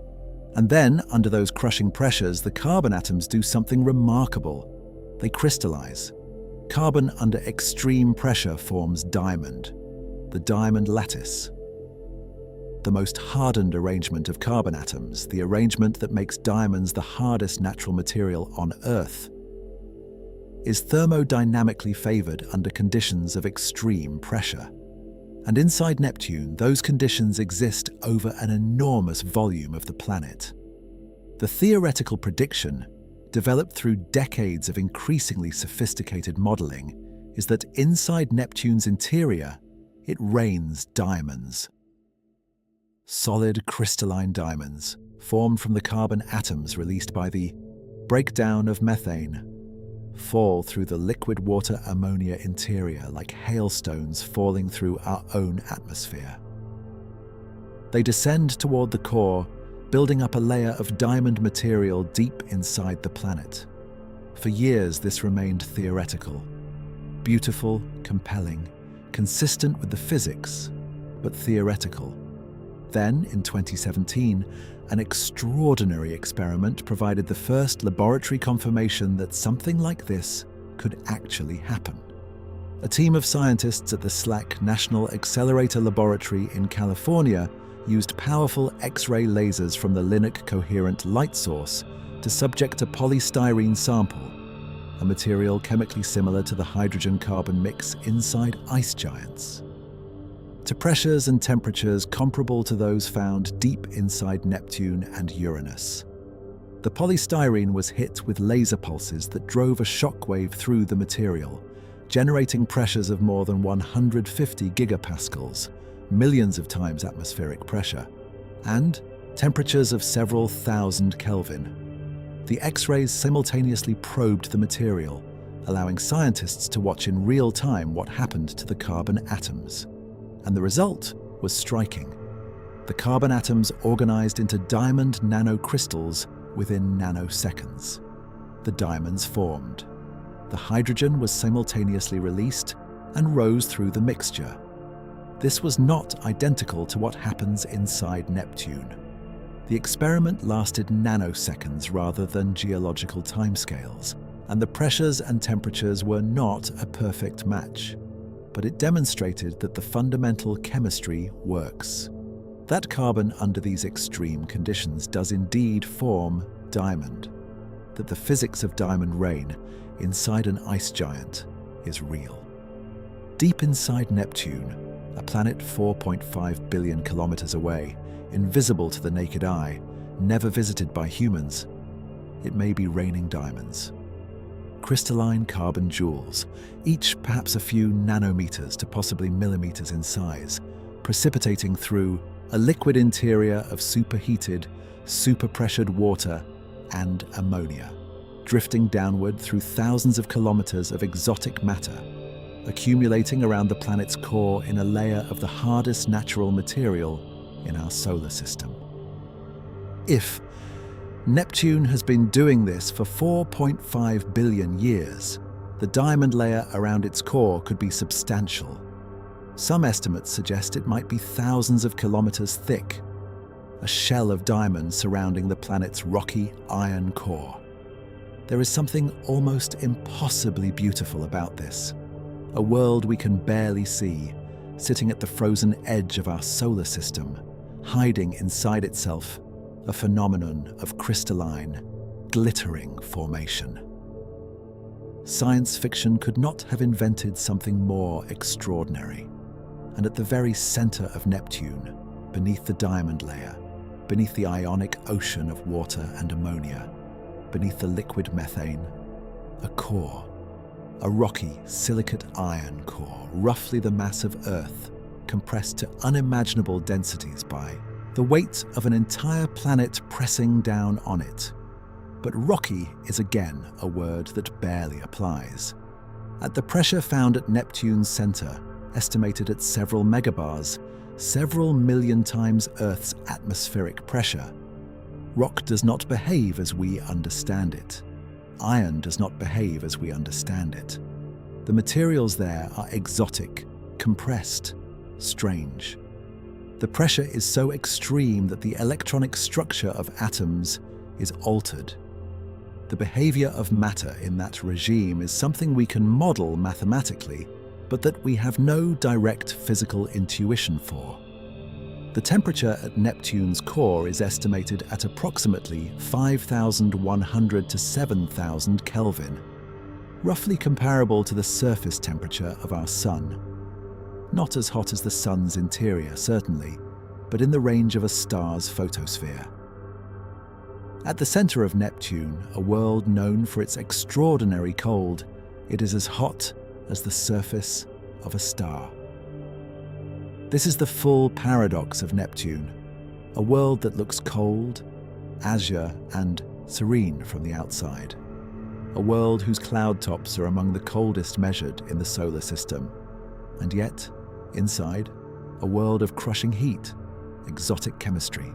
Speaker 1: And then, under those crushing pressures, the carbon atoms do something remarkable. They crystallize. Carbon under extreme pressure forms diamond, the diamond lattice. The most hardened arrangement of carbon atoms, the arrangement that makes diamonds the hardest natural material on Earth, is thermodynamically favored under conditions of extreme pressure. And inside Neptune, those conditions exist over an enormous volume of the planet. The theoretical prediction, developed through decades of increasingly sophisticated modeling, is that inside Neptune's interior, it rains diamonds. Solid crystalline diamonds, formed from the carbon atoms released by the breakdown of methane, fall through the liquid water ammonia interior like hailstones falling through our own atmosphere. They descend toward the core, building up a layer of diamond material deep inside the planet. For years, this remained theoretical. Beautiful, compelling, consistent with the physics, but theoretical. Then, in 2017, an extraordinary experiment provided the first laboratory confirmation that something like this could actually happen. A team of scientists at the SLAC National Accelerator Laboratory in California used powerful X-ray lasers from the Linac coherent light source to subject a polystyrene sample, a material chemically similar to the hydrogen-carbon mix inside ice giants, to pressures and temperatures comparable to those found deep inside Neptune and Uranus. The polystyrene was hit with laser pulses that drove a shockwave through the material, generating pressures of more than 150 gigapascals, millions of times atmospheric pressure, and temperatures of several thousand Kelvin. The X-rays simultaneously probed the material, allowing scientists to watch in real time what happened to the carbon atoms. And the result was striking. The carbon atoms organized into diamond nanocrystals within nanoseconds. The diamonds formed. The hydrogen was simultaneously released and rose through the mixture. This was not identical to what happens inside Neptune. The experiment lasted nanoseconds rather than geological timescales, and the pressures and temperatures were not a perfect match. But it demonstrated that the fundamental chemistry works. That carbon under these extreme conditions does indeed form diamond. That the physics of diamond rain inside an ice giant is real. Deep inside Neptune, a planet 4.5 billion kilometers away, invisible to the naked eye, never visited by humans, it may be raining diamonds. Crystalline carbon jewels, each perhaps a few nanometers to possibly millimeters in size, precipitating through a liquid interior of superheated, superpressured water and ammonia, drifting downward through thousands of kilometers of exotic matter, accumulating around the planet's core in a layer of the hardest natural material in our solar system. If Neptune has been doing this for 4.5 billion years, the diamond layer around its core could be substantial. Some estimates suggest it might be thousands of kilometers thick, a shell of diamond surrounding the planet's rocky iron core. There is something almost impossibly beautiful about this, a world we can barely see, sitting at the frozen edge of our solar system, hiding inside itself, a phenomenon of crystalline, glittering formation. Science fiction could not have invented something more extraordinary. And at the very center of Neptune, beneath the diamond layer, beneath the ionic ocean of water and ammonia, beneath the liquid methane, a core, a rocky silicate iron core, roughly the mass of Earth, compressed to unimaginable densities by the weight of an entire planet pressing down on it. But rocky is again a word that barely applies. At the pressure found at Neptune's center, estimated at several megabars, several million times Earth's atmospheric pressure, rock does not behave as we understand it. Iron does not behave as we understand it. The materials there are exotic, compressed, strange. The pressure is so extreme that the electronic structure of atoms is altered. The behavior of matter in that regime is something we can model mathematically, but that we have no direct physical intuition for. The temperature at Neptune's core is estimated at approximately 5,100 to 7,000 Kelvin, roughly comparable to the surface temperature of our Sun. Not as hot as the Sun's interior, certainly, but in the range of a star's photosphere. At the center of Neptune, a world known for its extraordinary cold, it is as hot as the surface of a star. This is the full paradox of Neptune, a world that looks cold, azure, and serene from the outside. A world whose cloud tops are among the coldest measured in the solar system, and yet, inside, a world of crushing heat, exotic chemistry,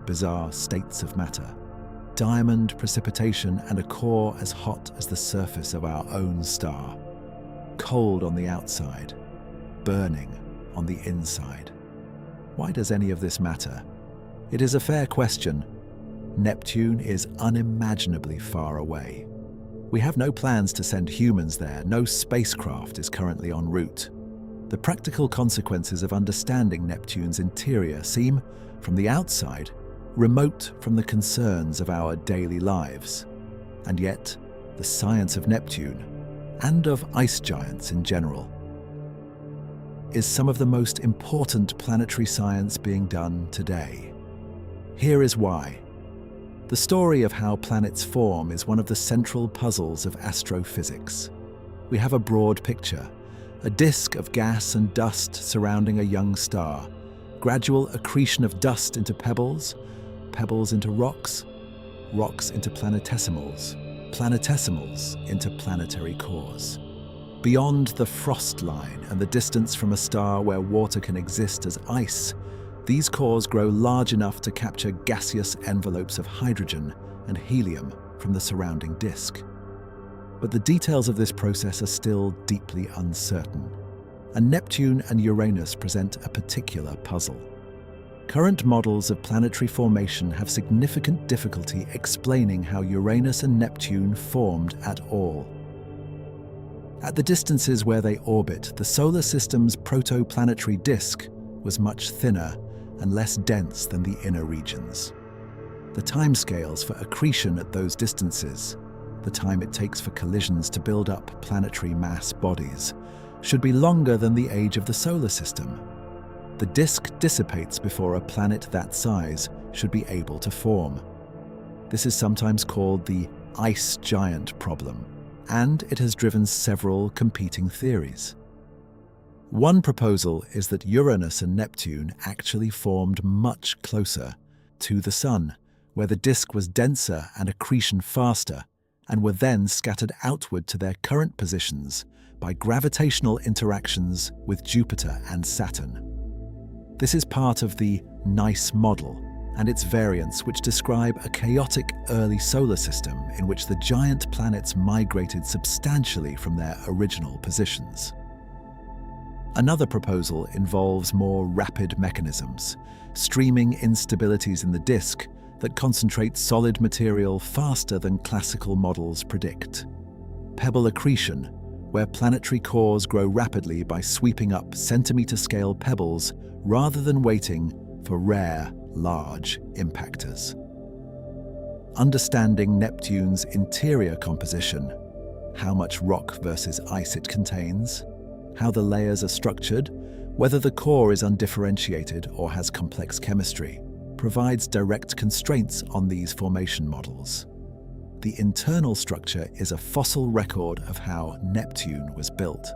Speaker 1: bizarre states of matter, diamond precipitation, and a core as hot as the surface of our own star. Cold on the outside, burning on the inside. Why does any of this matter? It is a fair question. Neptune is unimaginably far away. We have no plans to send humans there. No spacecraft is currently en route. The practical consequences of understanding Neptune's interior seem, from the outside, remote from the concerns of our daily lives. And yet, the science of Neptune, and of ice giants in general, is some of the most important planetary science being done today. Here is why. The story of how planets form is one of the central puzzles of astrophysics. we have a broad picture, a disk of gas and dust surrounding a young star, gradual accretion of dust into pebbles, pebbles into rocks, rocks into planetesimals, planetesimals into planetary cores. Beyond the frost line and the distance from a star where water can exist as ice, these cores grow large enough to capture gaseous envelopes of hydrogen and helium from the surrounding disk. But the details of this process are still deeply uncertain, and Neptune and Uranus present a particular puzzle. Current models of planetary formation have significant difficulty explaining how Uranus and Neptune formed at all. At the distances where they orbit, the solar system's protoplanetary disk was much thinner and less dense than the inner regions. The timescales for accretion at those distances, the time it takes for collisions to build up planetary mass bodies, should be longer than the age of the solar system. The disk dissipates before a planet that size should be able to form. This is sometimes called the ice giant problem, and it has driven several competing theories. One proposal is that Uranus and Neptune actually formed much closer to the Sun, where the disk was denser and accretion faster, and were then scattered outward to their current positions by gravitational interactions with Jupiter and Saturn. This is part of the NICE model and its variants, which describe a chaotic early solar system in which the giant planets migrated substantially from their original positions. Another proposal involves more rapid mechanisms, streaming instabilities in the disk that concentrate solid material faster than classical models predict. Pebble accretion, where planetary cores grow rapidly by sweeping up centimeter-scale pebbles rather than waiting for rare, large impactors. Understanding Neptune's interior composition, how much rock versus ice it contains, how the layers are structured, whether the core is undifferentiated or has complex chemistry, provides direct constraints on these formation models. The internal structure is a fossil record of how Neptune was built.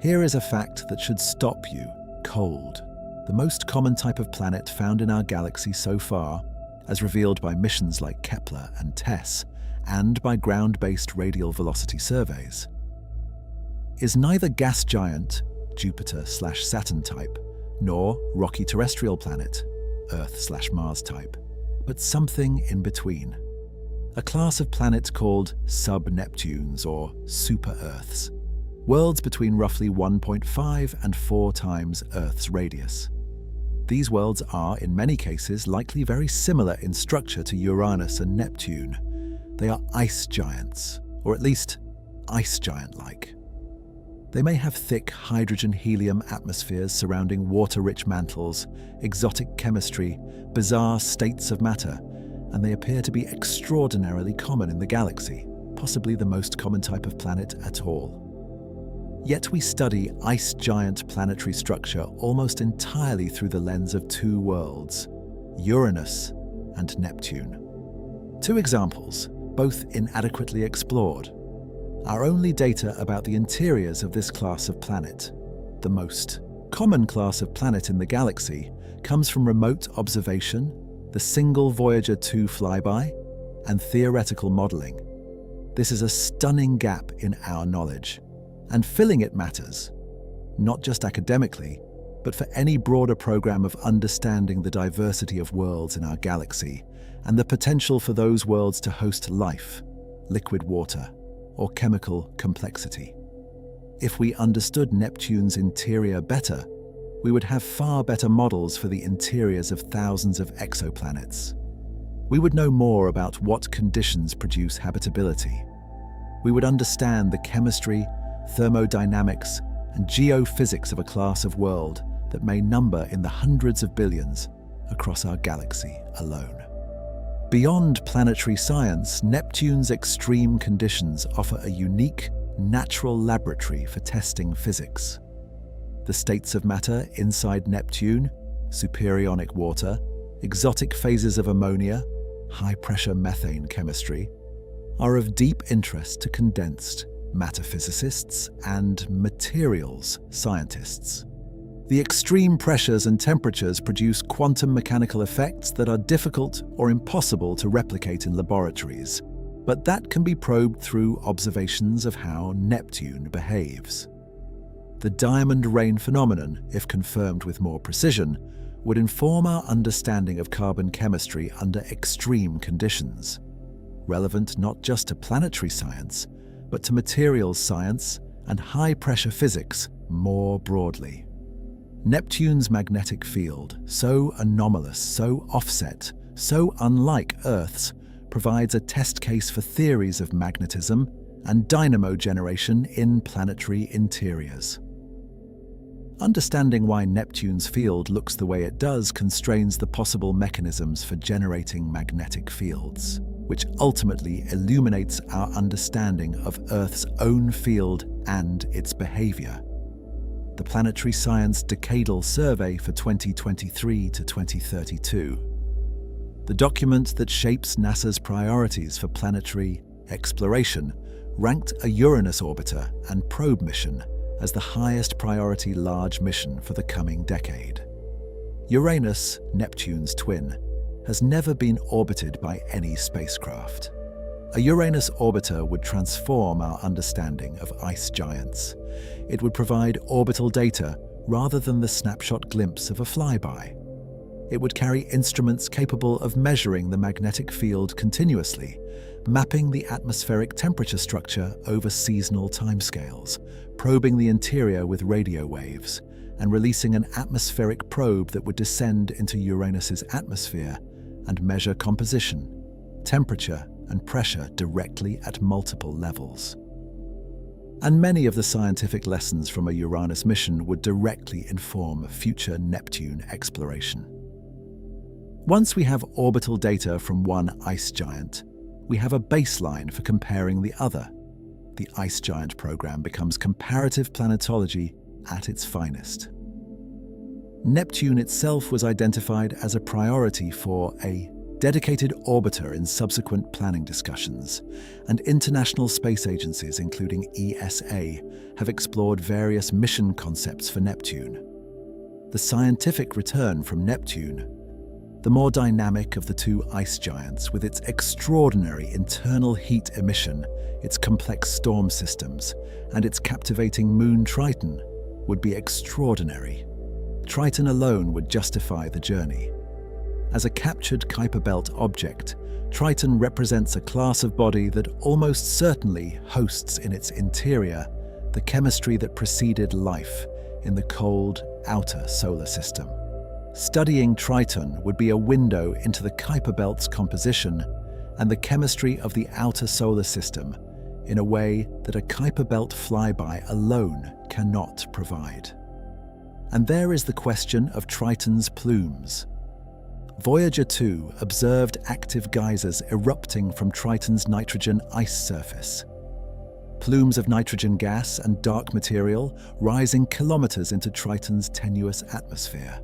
Speaker 1: Here is a fact that should stop you cold. The most common type of planet found in our galaxy so far, as revealed by missions like Kepler and TESS, and by ground-based radial velocity surveys, is neither gas giant, Jupiter/Saturn type, nor rocky terrestrial planet, Earth/Mars type, but something in between. A class of planets called sub-Neptunes or super-Earths, worlds between roughly 1.5 and 4 times Earth's radius. These worlds are, in many cases, likely very similar in structure to Uranus and Neptune. They are ice giants, or at least ice giant-like. They may have thick hydrogen-helium atmospheres surrounding water-rich mantles, exotic chemistry, bizarre states of matter, and they appear to be extraordinarily common in the galaxy, possibly the most common type of planet at all. Yet we study ice giant planetary structure almost entirely through the lens of 2 worlds, Uranus and Neptune. 2 examples, both inadequately explored. Our only data about the interiors of this class of planet, the most common class of planet in the galaxy, comes from remote observation, the single Voyager 2 flyby, and theoretical modeling. This is a stunning gap in our knowledge, and filling it matters, not just academically, but for any broader program of understanding the diversity of worlds in our galaxy and the potential for those worlds to host life, liquid water, or chemical complexity. If we understood Neptune's interior better, we would have far better models for the interiors of thousands of exoplanets. We would know more about what conditions produce habitability. We would understand the chemistry, thermodynamics, and geophysics of a class of world that may number in the hundreds of billions across our galaxy alone. Beyond planetary science, Neptune's extreme conditions offer a unique, natural laboratory for testing physics. The states of matter inside Neptune, superionic water, exotic phases of ammonia, high-pressure methane chemistry, are of deep interest to condensed, matter physicists, and materials scientists. The extreme pressures and temperatures produce quantum mechanical effects that are difficult or impossible to replicate in laboratories, but that can be probed through observations of how Neptune behaves. The diamond rain phenomenon, if confirmed with more precision, would inform our understanding of carbon chemistry under extreme conditions, relevant not just to planetary science, but to materials science and high-pressure physics more broadly. Neptune's magnetic field, so anomalous, so offset, so unlike Earth's, provides a test case for theories of magnetism and dynamo generation in planetary interiors. Understanding why Neptune's field looks the way it does constrains the possible mechanisms for generating magnetic fields, which ultimately illuminates our understanding of Earth's own field and its behavior. The Planetary Science Decadal Survey for 2023 to 2032. The document that shapes NASA's priorities for planetary exploration ranked a Uranus orbiter and probe mission as the highest priority large mission for the coming decade. Uranus, Neptune's twin, has never been orbited by any spacecraft. A Uranus orbiter would transform our understanding of ice giants. It would provide orbital data rather than the snapshot glimpse of a flyby. It would carry instruments capable of measuring the magnetic field continuously, mapping the atmospheric temperature structure over seasonal timescales, probing the interior with radio waves, and releasing an atmospheric probe that would descend into Uranus's atmosphere and measure composition, temperature, and pressure directly at multiple levels. And many of the scientific lessons from a Uranus mission would directly inform future Neptune exploration. Once we have orbital data from one ice giant, we have a baseline for comparing the other. The ice giant program becomes comparative planetology at its finest. Neptune itself was identified as a priority for a dedicated orbiter in subsequent planning discussions, and international space agencies, including ESA, have explored various mission concepts for Neptune. The scientific return from Neptune, the more dynamic of the two ice giants with its extraordinary internal heat emission, its complex storm systems, and its captivating moon Triton, would be extraordinary. Triton alone would justify the journey. As a captured Kuiper Belt object, Triton represents a class of body that almost certainly hosts in its interior the chemistry that preceded life in the cold outer solar system. Studying Triton would be a window into the Kuiper Belt's composition and the chemistry of the outer solar system in a way that a Kuiper Belt flyby alone cannot provide. And there is the question of Triton's plumes. Voyager 2 observed active geysers erupting from Triton's nitrogen ice surface. Plumes of nitrogen gas and dark material rising kilometers into Triton's tenuous atmosphere.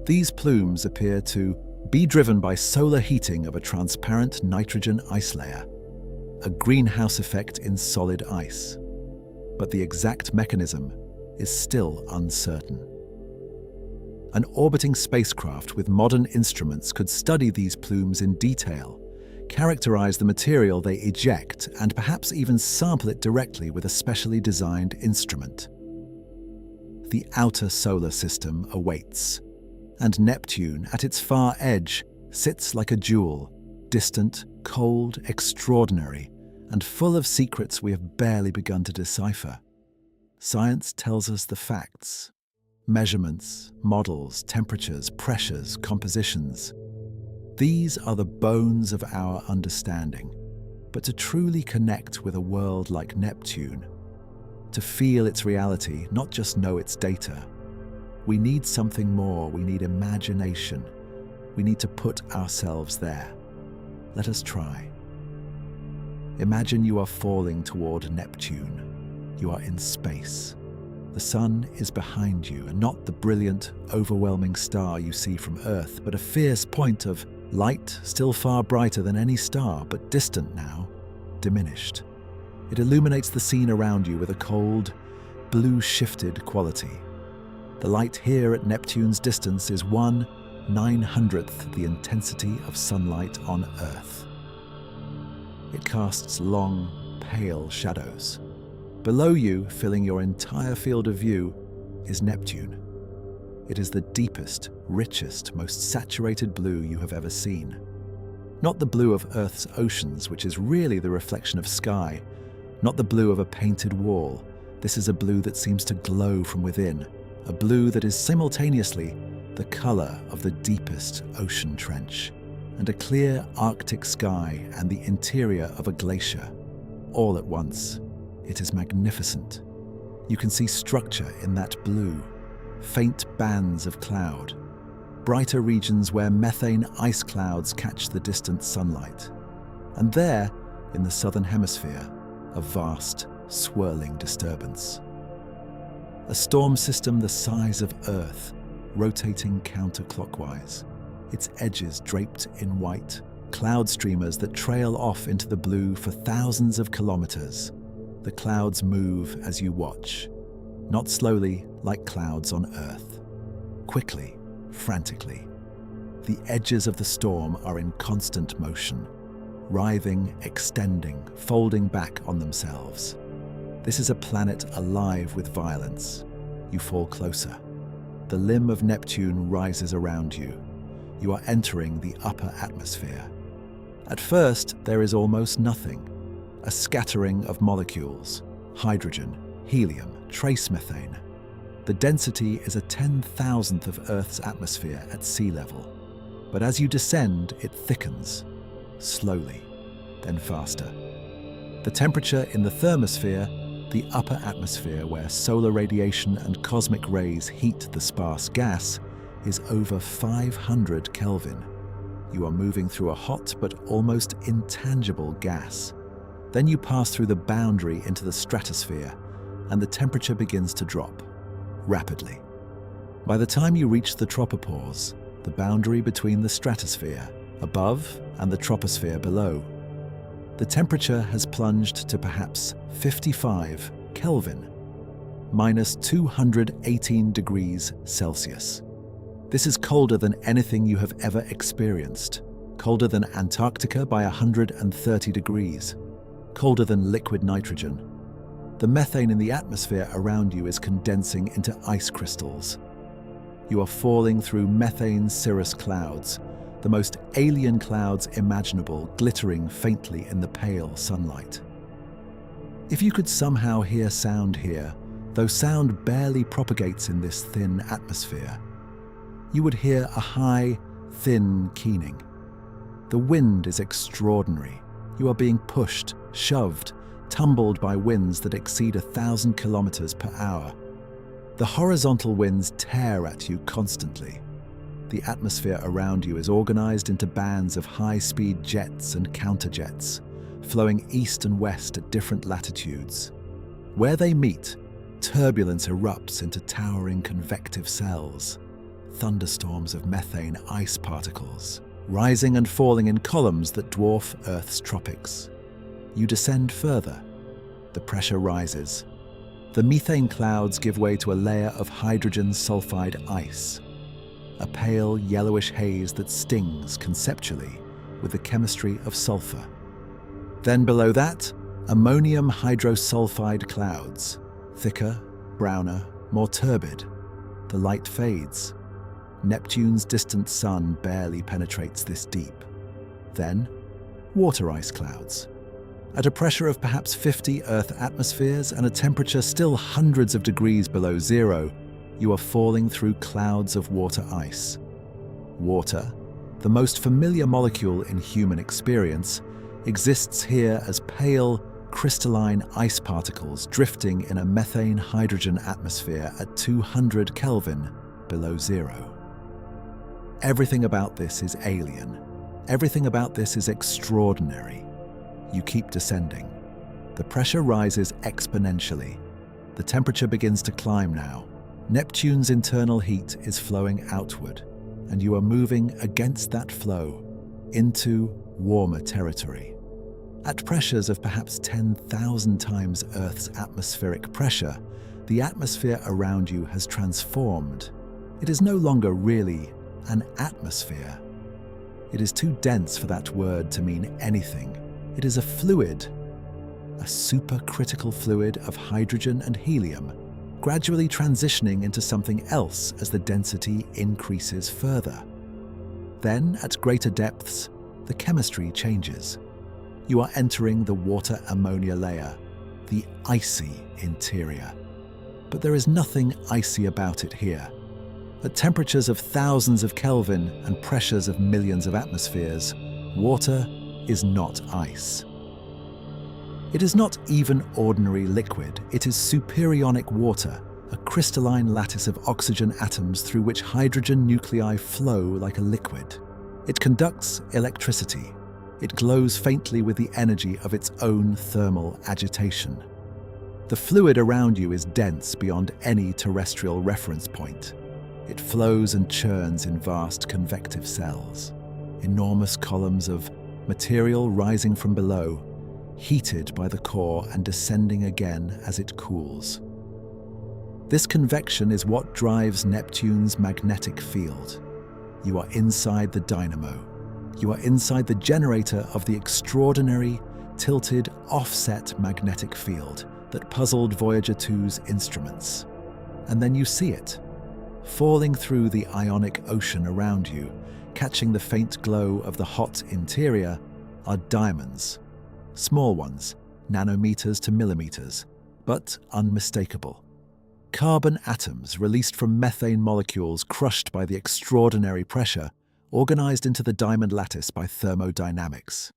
Speaker 1: These plumes appear to be driven by solar heating of a transparent nitrogen ice layer, a greenhouse effect in solid ice. But the exact mechanism is still uncertain. An orbiting spacecraft with modern instruments could study these plumes in detail, characterize the material they eject, and perhaps even sample it directly with a specially designed instrument. The outer solar system awaits, and Neptune, at its far edge, sits like a jewel, distant, cold, extraordinary, and full of secrets we have barely begun to decipher. Science tells us the facts. Measurements, models, temperatures, pressures, compositions. These are the bones of our understanding. But to truly connect with a world like Neptune, to feel its reality, not just know its data, we need something more. We need imagination. We need to put ourselves there. Let us try. Imagine you are falling toward Neptune. You are in space. The sun is behind you, and not the brilliant, overwhelming star you see from Earth, but a fierce point of light, still far brighter than any star, but distant now, diminished. It illuminates the scene around you with a cold, blue-shifted quality. The light here at Neptune's distance is 1/900th the intensity of sunlight on Earth. It casts long, pale shadows. Below you, filling your entire field of view, is Neptune. It is the deepest, richest, most saturated blue you have ever seen. Not the blue of Earth's oceans, which is really the reflection of sky. Not the blue of a painted wall. This is a blue that seems to glow from within. A blue that is simultaneously the color of the deepest ocean trench, and a clear Arctic sky and the interior of a glacier, all at once. It is magnificent. You can see structure in that blue, faint bands of cloud, brighter regions where methane ice clouds catch the distant sunlight. And there, in the southern hemisphere, a vast, swirling disturbance. A storm system the size of Earth, rotating counterclockwise, its edges draped in white, cloud streamers that trail off into the blue for thousands of kilometers. The clouds move as you watch, not slowly like clouds on Earth. Quickly, frantically. The edges of the storm are in constant motion, writhing, extending, folding back on themselves. This is a planet alive with violence. You fall closer. The limb of Neptune rises around you. You are entering the upper atmosphere. At first, there is almost nothing. A scattering of molecules, hydrogen, helium, trace methane. The density is a 10,000th of Earth's atmosphere at sea level. But as you descend, it thickens, slowly, then faster. The temperature in the thermosphere, the upper atmosphere where solar radiation and cosmic rays heat the sparse gas, is over 500 Kelvin. You are moving through a hot but almost intangible gas. Then you pass through the boundary into the stratosphere, and the temperature begins to drop, rapidly. By the time you reach the tropopause, the boundary between the stratosphere above and the troposphere below, the temperature has plunged to perhaps 55 Kelvin, minus 218 degrees Celsius. This is colder than anything you have ever experienced, colder than Antarctica by 130 degrees, colder than liquid nitrogen. The methane in the atmosphere around you is condensing into ice crystals. You are falling through methane cirrus clouds, the most alien clouds imaginable, glittering faintly in the pale sunlight. If you could somehow hear sound here, though sound barely propagates in this thin atmosphere, you would hear a high, thin keening. The wind is extraordinary. You are being pushed, shoved, tumbled by winds that exceed 1,000 kilometers per hour. The horizontal winds tear at you constantly. The atmosphere around you is organized into bands of high-speed jets and counterjets, flowing east and west at different latitudes. Where they meet, turbulence erupts into towering convective cells, thunderstorms of methane ice particles, rising and falling in columns that dwarf Earth's tropics. You descend further. The pressure rises. The methane clouds give way to a layer of hydrogen sulfide ice, a pale yellowish haze that stings conceptually with the chemistry of sulfur. Then below that, ammonium hydrosulfide clouds, thicker, browner, more turbid. The light fades. Neptune's distant sun barely penetrates this deep. Then, water ice clouds. At a pressure of perhaps 50 Earth atmospheres and a temperature still hundreds of degrees below zero, you are falling through clouds of water ice. Water, the most familiar molecule in human experience, exists here as pale, crystalline ice particles drifting in a methane-hydrogen atmosphere at 200 Kelvin below zero. Everything about this is alien. Everything about this is extraordinary. You keep descending. The pressure rises exponentially. The temperature begins to climb now. Neptune's internal heat is flowing outward, and you are moving against that flow into warmer territory. At pressures of perhaps 10,000 times Earth's atmospheric pressure, the atmosphere around you has transformed. It is no longer really an atmosphere. It is too dense for that word to mean anything. It is a fluid, a supercritical fluid of hydrogen and helium, gradually transitioning into something else as the density increases further. Then, at greater depths, the chemistry changes. You are entering the water-ammonia layer, the icy interior. But there is nothing icy about it here. At temperatures of thousands of Kelvin and pressures of millions of atmospheres, water is not ice. It is not even ordinary liquid. It is supersonic water, a crystalline lattice of oxygen atoms through which hydrogen nuclei flow like a liquid. It conducts electricity. It glows faintly with the energy of its own thermal agitation. The fluid around you is dense beyond any terrestrial reference point. It flows and churns in vast convective cells, enormous columns of material rising from below, heated by the core and descending again as it cools. This convection is what drives Neptune's magnetic field. You are inside the dynamo. You are inside the generator of the extraordinary, tilted, offset magnetic field that puzzled Voyager 2's instruments. And then you see it, falling through the ionic ocean around you, catching the faint glow of the hot interior, are diamonds. Small ones, nanometers to millimeters, but unmistakable. Carbon atoms released from methane molecules crushed by the extraordinary pressure, organized into the diamond lattice by thermodynamics.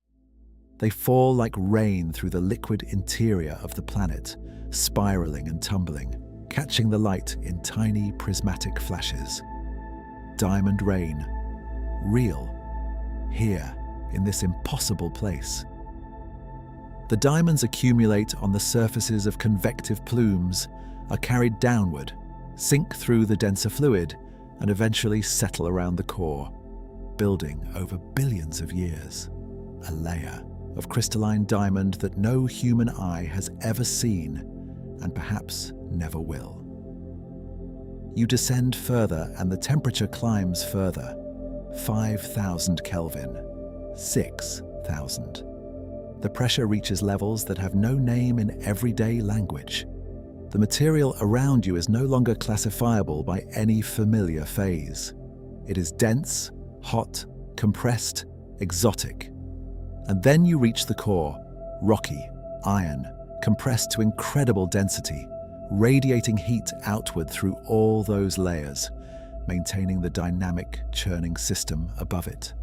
Speaker 1: They fall like rain through the liquid interior of the planet, spiraling and tumbling, catching the light in tiny prismatic flashes. Diamond rain, real, here, in this impossible place. The diamonds accumulate on the surfaces of convective plumes, are carried downward, sink through the denser fluid, and eventually settle around the core, building over billions of years, a layer of crystalline diamond that no human eye has ever seen and perhaps never will. You descend further and the temperature climbs further, 5,000 Kelvin, 6,000. The pressure reaches levels that have no name in everyday language. The material around you is no longer classifiable by any familiar phase. It is dense, hot, compressed, exotic. And then you reach the core, rocky, iron, compressed to incredible density, radiating heat outward through all those layers, maintaining the dynamic, churning system above it.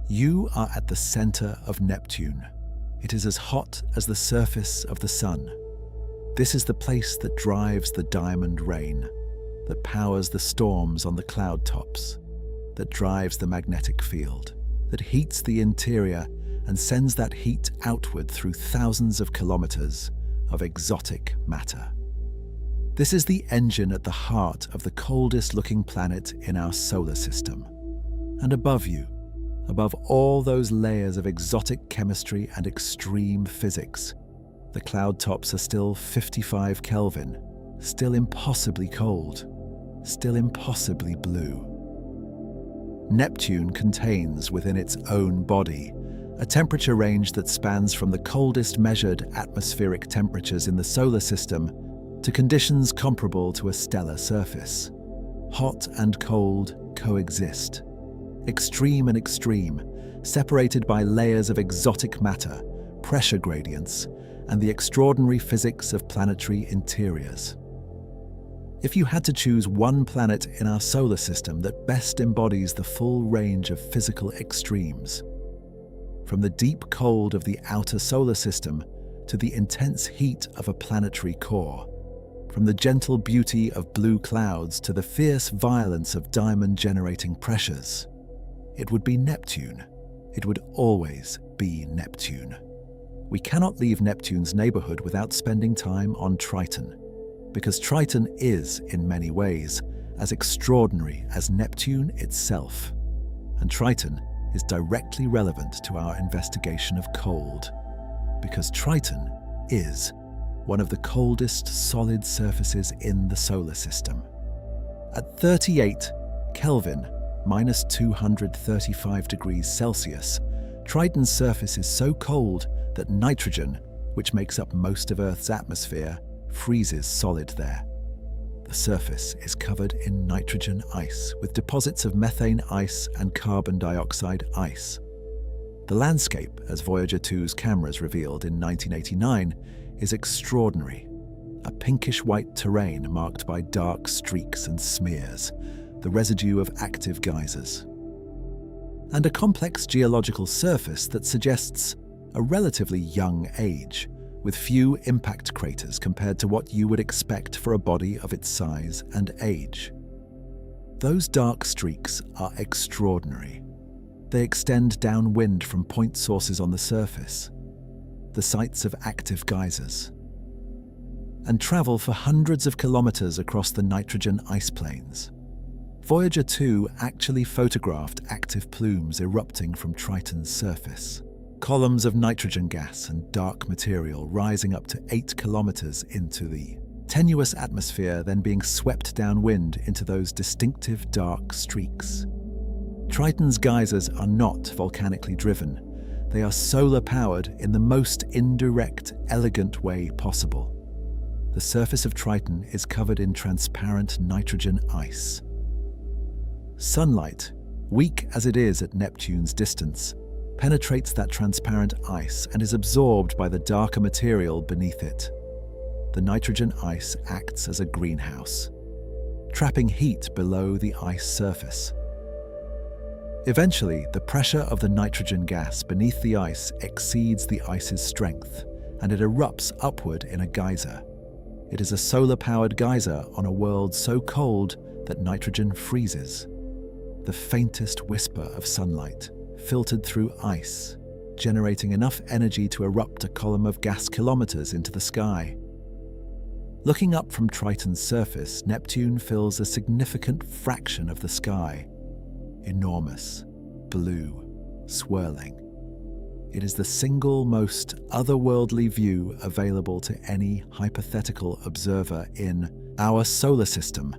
Speaker 1: You are at the center of Neptune. It is as hot as the surface of the sun. This is the place that drives the diamond rain, that powers the storms on the cloud tops, that drives the magnetic field, that heats the interior and sends that heat outward through thousands of kilometers of exotic matter. This is the engine at the heart of the coldest-looking planet in our solar system. And above you, above all those layers of exotic chemistry and extreme physics, the cloud tops are still 55 Kelvin, still impossibly cold, still impossibly blue. Neptune contains within its own body a temperature range that spans from the coldest measured atmospheric temperatures in the solar system to conditions comparable to a stellar surface. Hot and cold coexist. Extreme and extreme, separated by layers of exotic matter, pressure gradients, and the extraordinary physics of planetary interiors. If you had to choose one planet in our solar system that best embodies the full range of physical extremes, from the deep cold of the outer solar system to the intense heat of a planetary core, from the gentle beauty of blue clouds to the fierce violence of diamond-generating pressures, it would be Neptune. It would always be Neptune. We cannot leave Neptune's neighborhood without spending time on Triton, because Triton is, in many ways, as extraordinary as Neptune itself. And Triton is directly relevant to our investigation of cold, because Triton is one of the coldest solid surfaces in the solar system. At 38 Kelvin, minus 235 degrees Celsius, Triton's surface is so cold that nitrogen, which makes up most of Earth's atmosphere, freezes solid there. The surface is covered in nitrogen ice, with deposits of methane ice and carbon dioxide ice. The landscape, as Voyager 2's cameras revealed in 1989, is extraordinary. A pinkish-white terrain marked by dark streaks and smears, the residue of active geysers. And a complex geological surface that suggests a relatively young age, with few impact craters compared to what you would expect for a body of its size and age. Those dark streaks are extraordinary. They extend downwind from point sources on the surface, the sites of active geysers, and travel for hundreds of kilometers across the nitrogen ice plains. Voyager 2 actually photographed active plumes erupting from Triton's surface, columns of nitrogen gas and dark material rising up to 8 kilometers into the tenuous atmosphere, then being swept downwind into those distinctive dark streaks. Triton's geysers are not volcanically driven. They are solar-powered in the most indirect, elegant way possible. The surface of Triton is covered in transparent nitrogen ice. Sunlight, weak as it is at Neptune's distance, penetrates that transparent ice and is absorbed by the darker material beneath it. The nitrogen ice acts as a greenhouse, trapping heat below the ice surface. Eventually, the pressure of the nitrogen gas beneath the ice exceeds the ice's strength, and it erupts upward in a geyser. It is a solar-powered geyser on a world so cold that nitrogen freezes. The faintest whisper of sunlight, filtered through ice, generating enough energy to erupt a column of gas kilometers into the sky. Looking up from Triton's surface, Neptune fills a significant fraction of the sky. Enormous, blue, swirling. It is the single most otherworldly view available to any hypothetical observer in our solar system,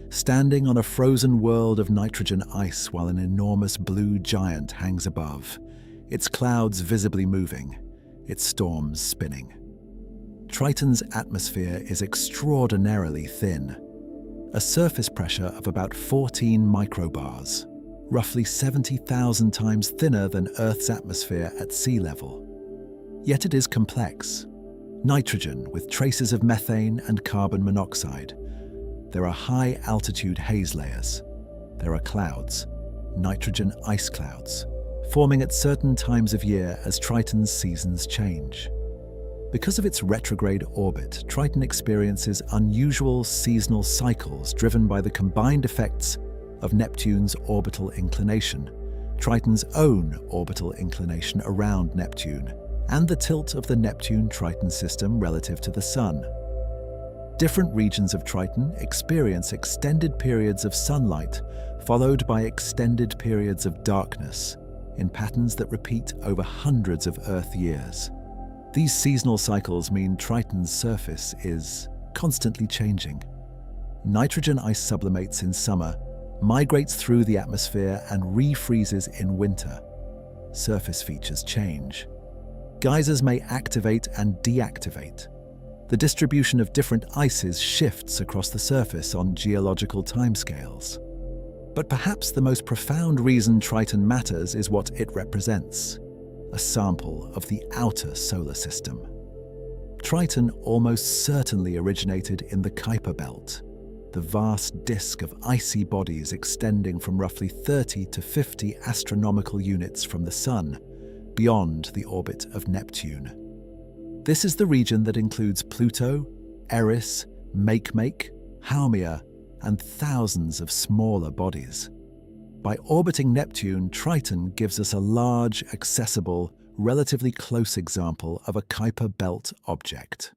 Speaker 1: standing on a frozen world of nitrogen ice while an enormous blue giant hangs above, its clouds visibly moving, its storms spinning. Triton's atmosphere is extraordinarily thin, a surface pressure of about 14 microbars, roughly 70,000 times thinner than Earth's atmosphere at sea level. Yet it is complex. Nitrogen with traces of methane and carbon monoxide. There are high-altitude haze layers. There are clouds, nitrogen ice clouds, forming at certain times of year as Triton's seasons change. Because of its retrograde orbit, Triton experiences unusual seasonal cycles driven by the combined effects of Neptune's orbital inclination, Triton's own orbital inclination around Neptune, and the tilt of the Neptune-Triton system relative to the Sun. Different regions of Triton experience extended periods of sunlight, followed by extended periods of darkness, in patterns that repeat over hundreds of Earth years. These seasonal cycles mean Triton's surface is constantly changing. Nitrogen ice sublimates in summer, migrates through the atmosphere, and refreezes in winter. Surface features change. Geysers may activate and deactivate. The distribution of different ices shifts across the surface on geological timescales. But perhaps the most profound reason Triton matters is what it represents: a sample of the outer solar system. Triton almost certainly originated in the Kuiper Belt, the vast disk of icy bodies extending from roughly 30 to 50 astronomical units from the Sun, beyond the orbit of Neptune. This is the region that includes Pluto, Eris, Makemake, Haumea, and thousands of smaller bodies. By orbiting Neptune, Triton gives us a large, accessible, relatively close example of a Kuiper Belt object.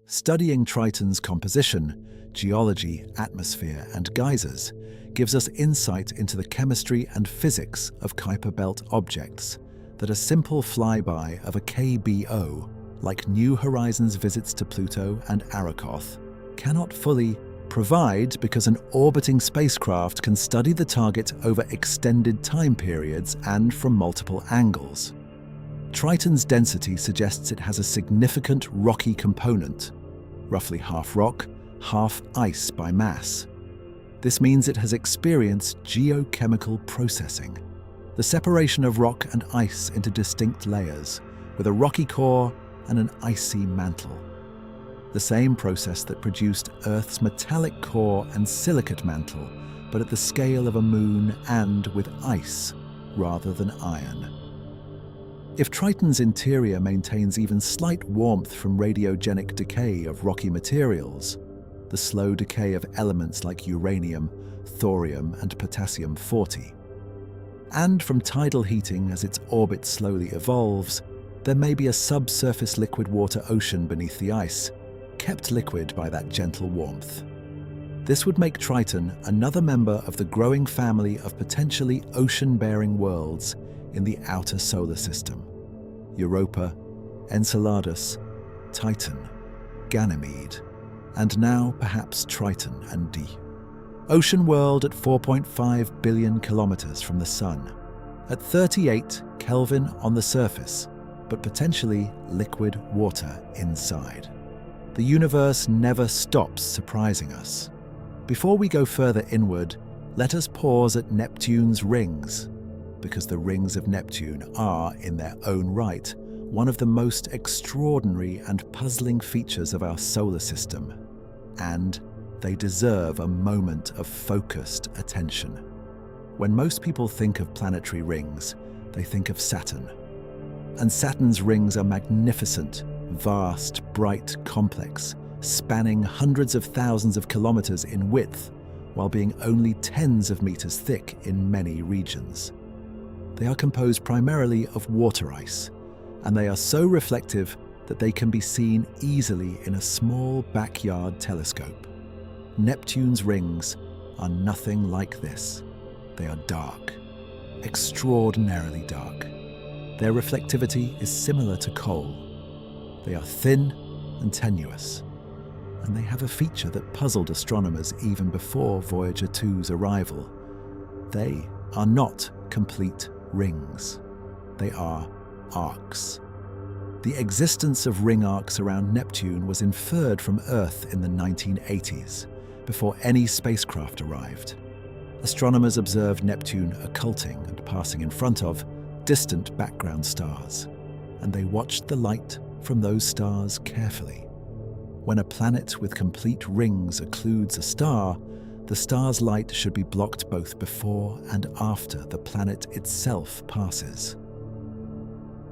Speaker 1: Studying Triton's composition, geology, atmosphere, and geysers gives us insight into the chemistry and physics of Kuiper Belt objects that a simple flyby of a KBO, like New Horizons visits to Pluto and Arrokoth, cannot fully provide, because an orbiting spacecraft can study the target over extended time periods and from multiple angles. Triton's density suggests it has a significant rocky component, roughly half rock, half ice by mass. This means it has experienced geochemical processing, the separation of rock and ice into distinct layers, with a rocky core and an icy mantle. The same process that produced Earth's metallic core and silicate mantle, but at the scale of a moon and with ice rather than iron. If Triton's interior maintains even slight warmth from radiogenic decay of rocky materials, the slow decay of elements like uranium, thorium, and potassium-40, and from tidal heating as its orbit slowly evolves, there may be a subsurface liquid water ocean beneath the ice, kept liquid by that gentle warmth. This would make Triton another member of the growing family of potentially ocean-bearing worlds in the outer solar system: Europa, Enceladus, Titan, Ganymede, and now perhaps Triton and D. Ocean world at 4.5 billion kilometers from the Sun, at 38 Kelvin on the surface, but potentially liquid water inside. The universe never stops surprising us. Before we go further inward, let us pause at Neptune's rings, because the rings of Neptune are, in their own right, one of the most extraordinary and puzzling features of our solar system, and they deserve a moment of focused attention. When most people think of planetary rings, they think of Saturn. And Saturn's rings are magnificent, vast, bright, complex, spanning hundreds of thousands of kilometers in width, while being only tens of meters thick in many regions. They are composed primarily of water ice, and they are so reflective that they can be seen easily in a small backyard telescope. Neptune's rings are nothing like this. They are dark, extraordinarily dark. Their reflectivity is similar to coal. They are thin and tenuous, and they have a feature that puzzled astronomers even before Voyager 2's arrival. They are not complete rings. They are arcs. The existence of ring arcs around Neptune was inferred from Earth in the 1980s, before any spacecraft arrived. Astronomers observed Neptune occulting and passing in front of distant background stars, and they watched the light from those stars carefully. When a planet with complete rings occludes a star, the star's light should be blocked both before and after the planet itself passes.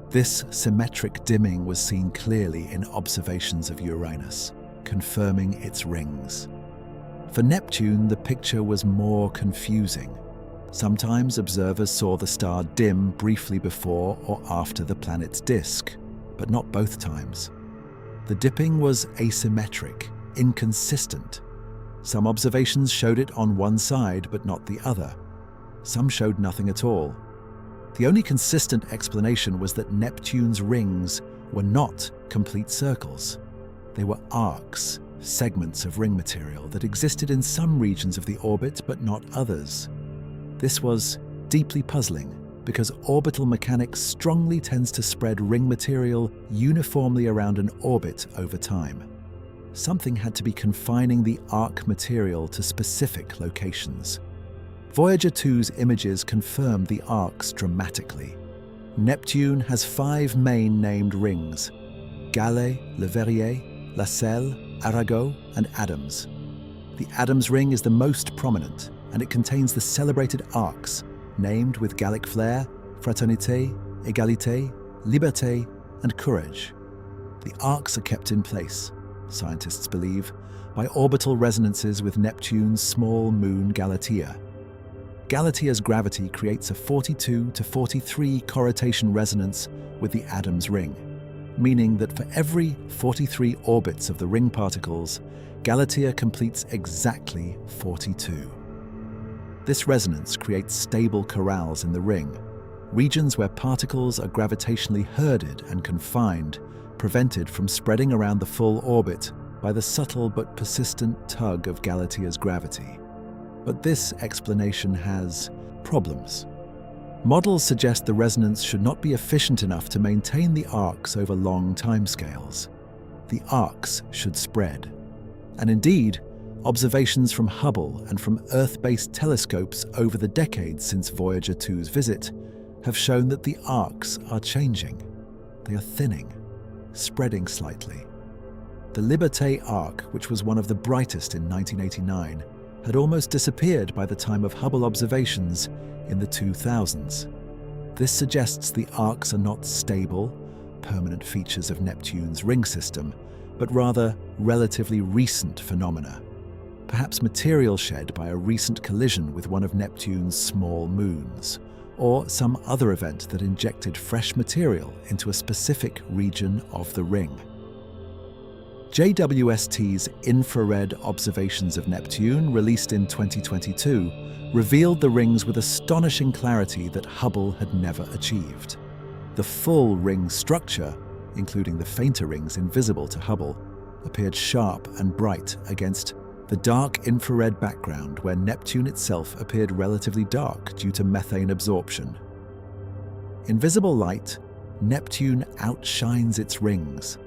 Speaker 1: This symmetric dimming was seen clearly in observations of Uranus, confirming its rings. For Neptune, the picture was more confusing. Sometimes observers saw the star dim briefly before or after the planet's disk, but not both times. The dipping was asymmetric, inconsistent. Some observations showed it on one side but not the other. Some showed nothing at all. The only consistent explanation was that Neptune's rings were not complete circles. They were arcs, segments of ring material that existed in some regions of the orbit but not others. This was deeply puzzling because orbital mechanics strongly tends to spread ring material uniformly around an orbit over time. Something had to be confining the arc material to specific locations. Voyager 2's images confirmed the arcs dramatically. Neptune has 5 main named rings: Gale, Leverrier, Lassell, Arago, and Adams. The Adams ring is the most prominent, and it contains the celebrated arcs, named with Gallic flair, Fraternité, Égalité, Liberté, and Courage. The arcs are kept in place, scientists believe, by orbital resonances with Neptune's small moon Galatea. Galatea's gravity creates a 42 to 43 corrotation resonance with the Adams ring, meaning that for every 43 orbits of the ring particles, Galatea completes exactly 42. This resonance creates stable corrals in the ring, regions where particles are gravitationally herded and confined, prevented from spreading around the full orbit by the subtle but persistent tug of Galatea's gravity. But this explanation has problems. Models suggest the resonance should not be efficient enough to maintain the arcs over long timescales. The arcs should spread. And indeed, observations from Hubble and from Earth-based telescopes over the decades since Voyager 2's visit have shown that the arcs are changing. They are thinning, spreading slightly. The Liberté arc, which was one of the brightest in 1989, had almost disappeared by the time of Hubble observations in the 2000s. This suggests the arcs are not stable, permanent features of Neptune's ring system, but rather relatively recent phenomena, perhaps material shed by a recent collision with one of Neptune's small moons, or some other event that injected fresh material into a specific region of the ring. JWST's infrared observations of Neptune, released in 2022, revealed the rings with astonishing clarity that Hubble had never achieved. The full ring structure, including the fainter rings invisible to Hubble, appeared sharp and bright against the dark infrared background where Neptune itself appeared relatively dark due to methane absorption. In visible light, Neptune outshines its rings.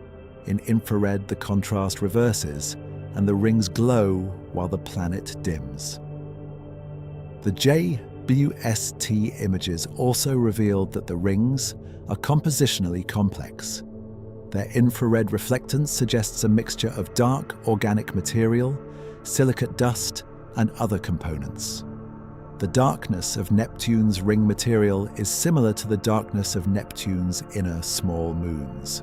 Speaker 1: In infrared, the contrast reverses, and the rings glow while the planet dims. The JWST images also revealed that the rings are compositionally complex. Their infrared reflectance suggests a mixture of dark organic material, silicate dust, and other components. The darkness of Neptune's ring material is similar to the darkness of Neptune's inner small moons,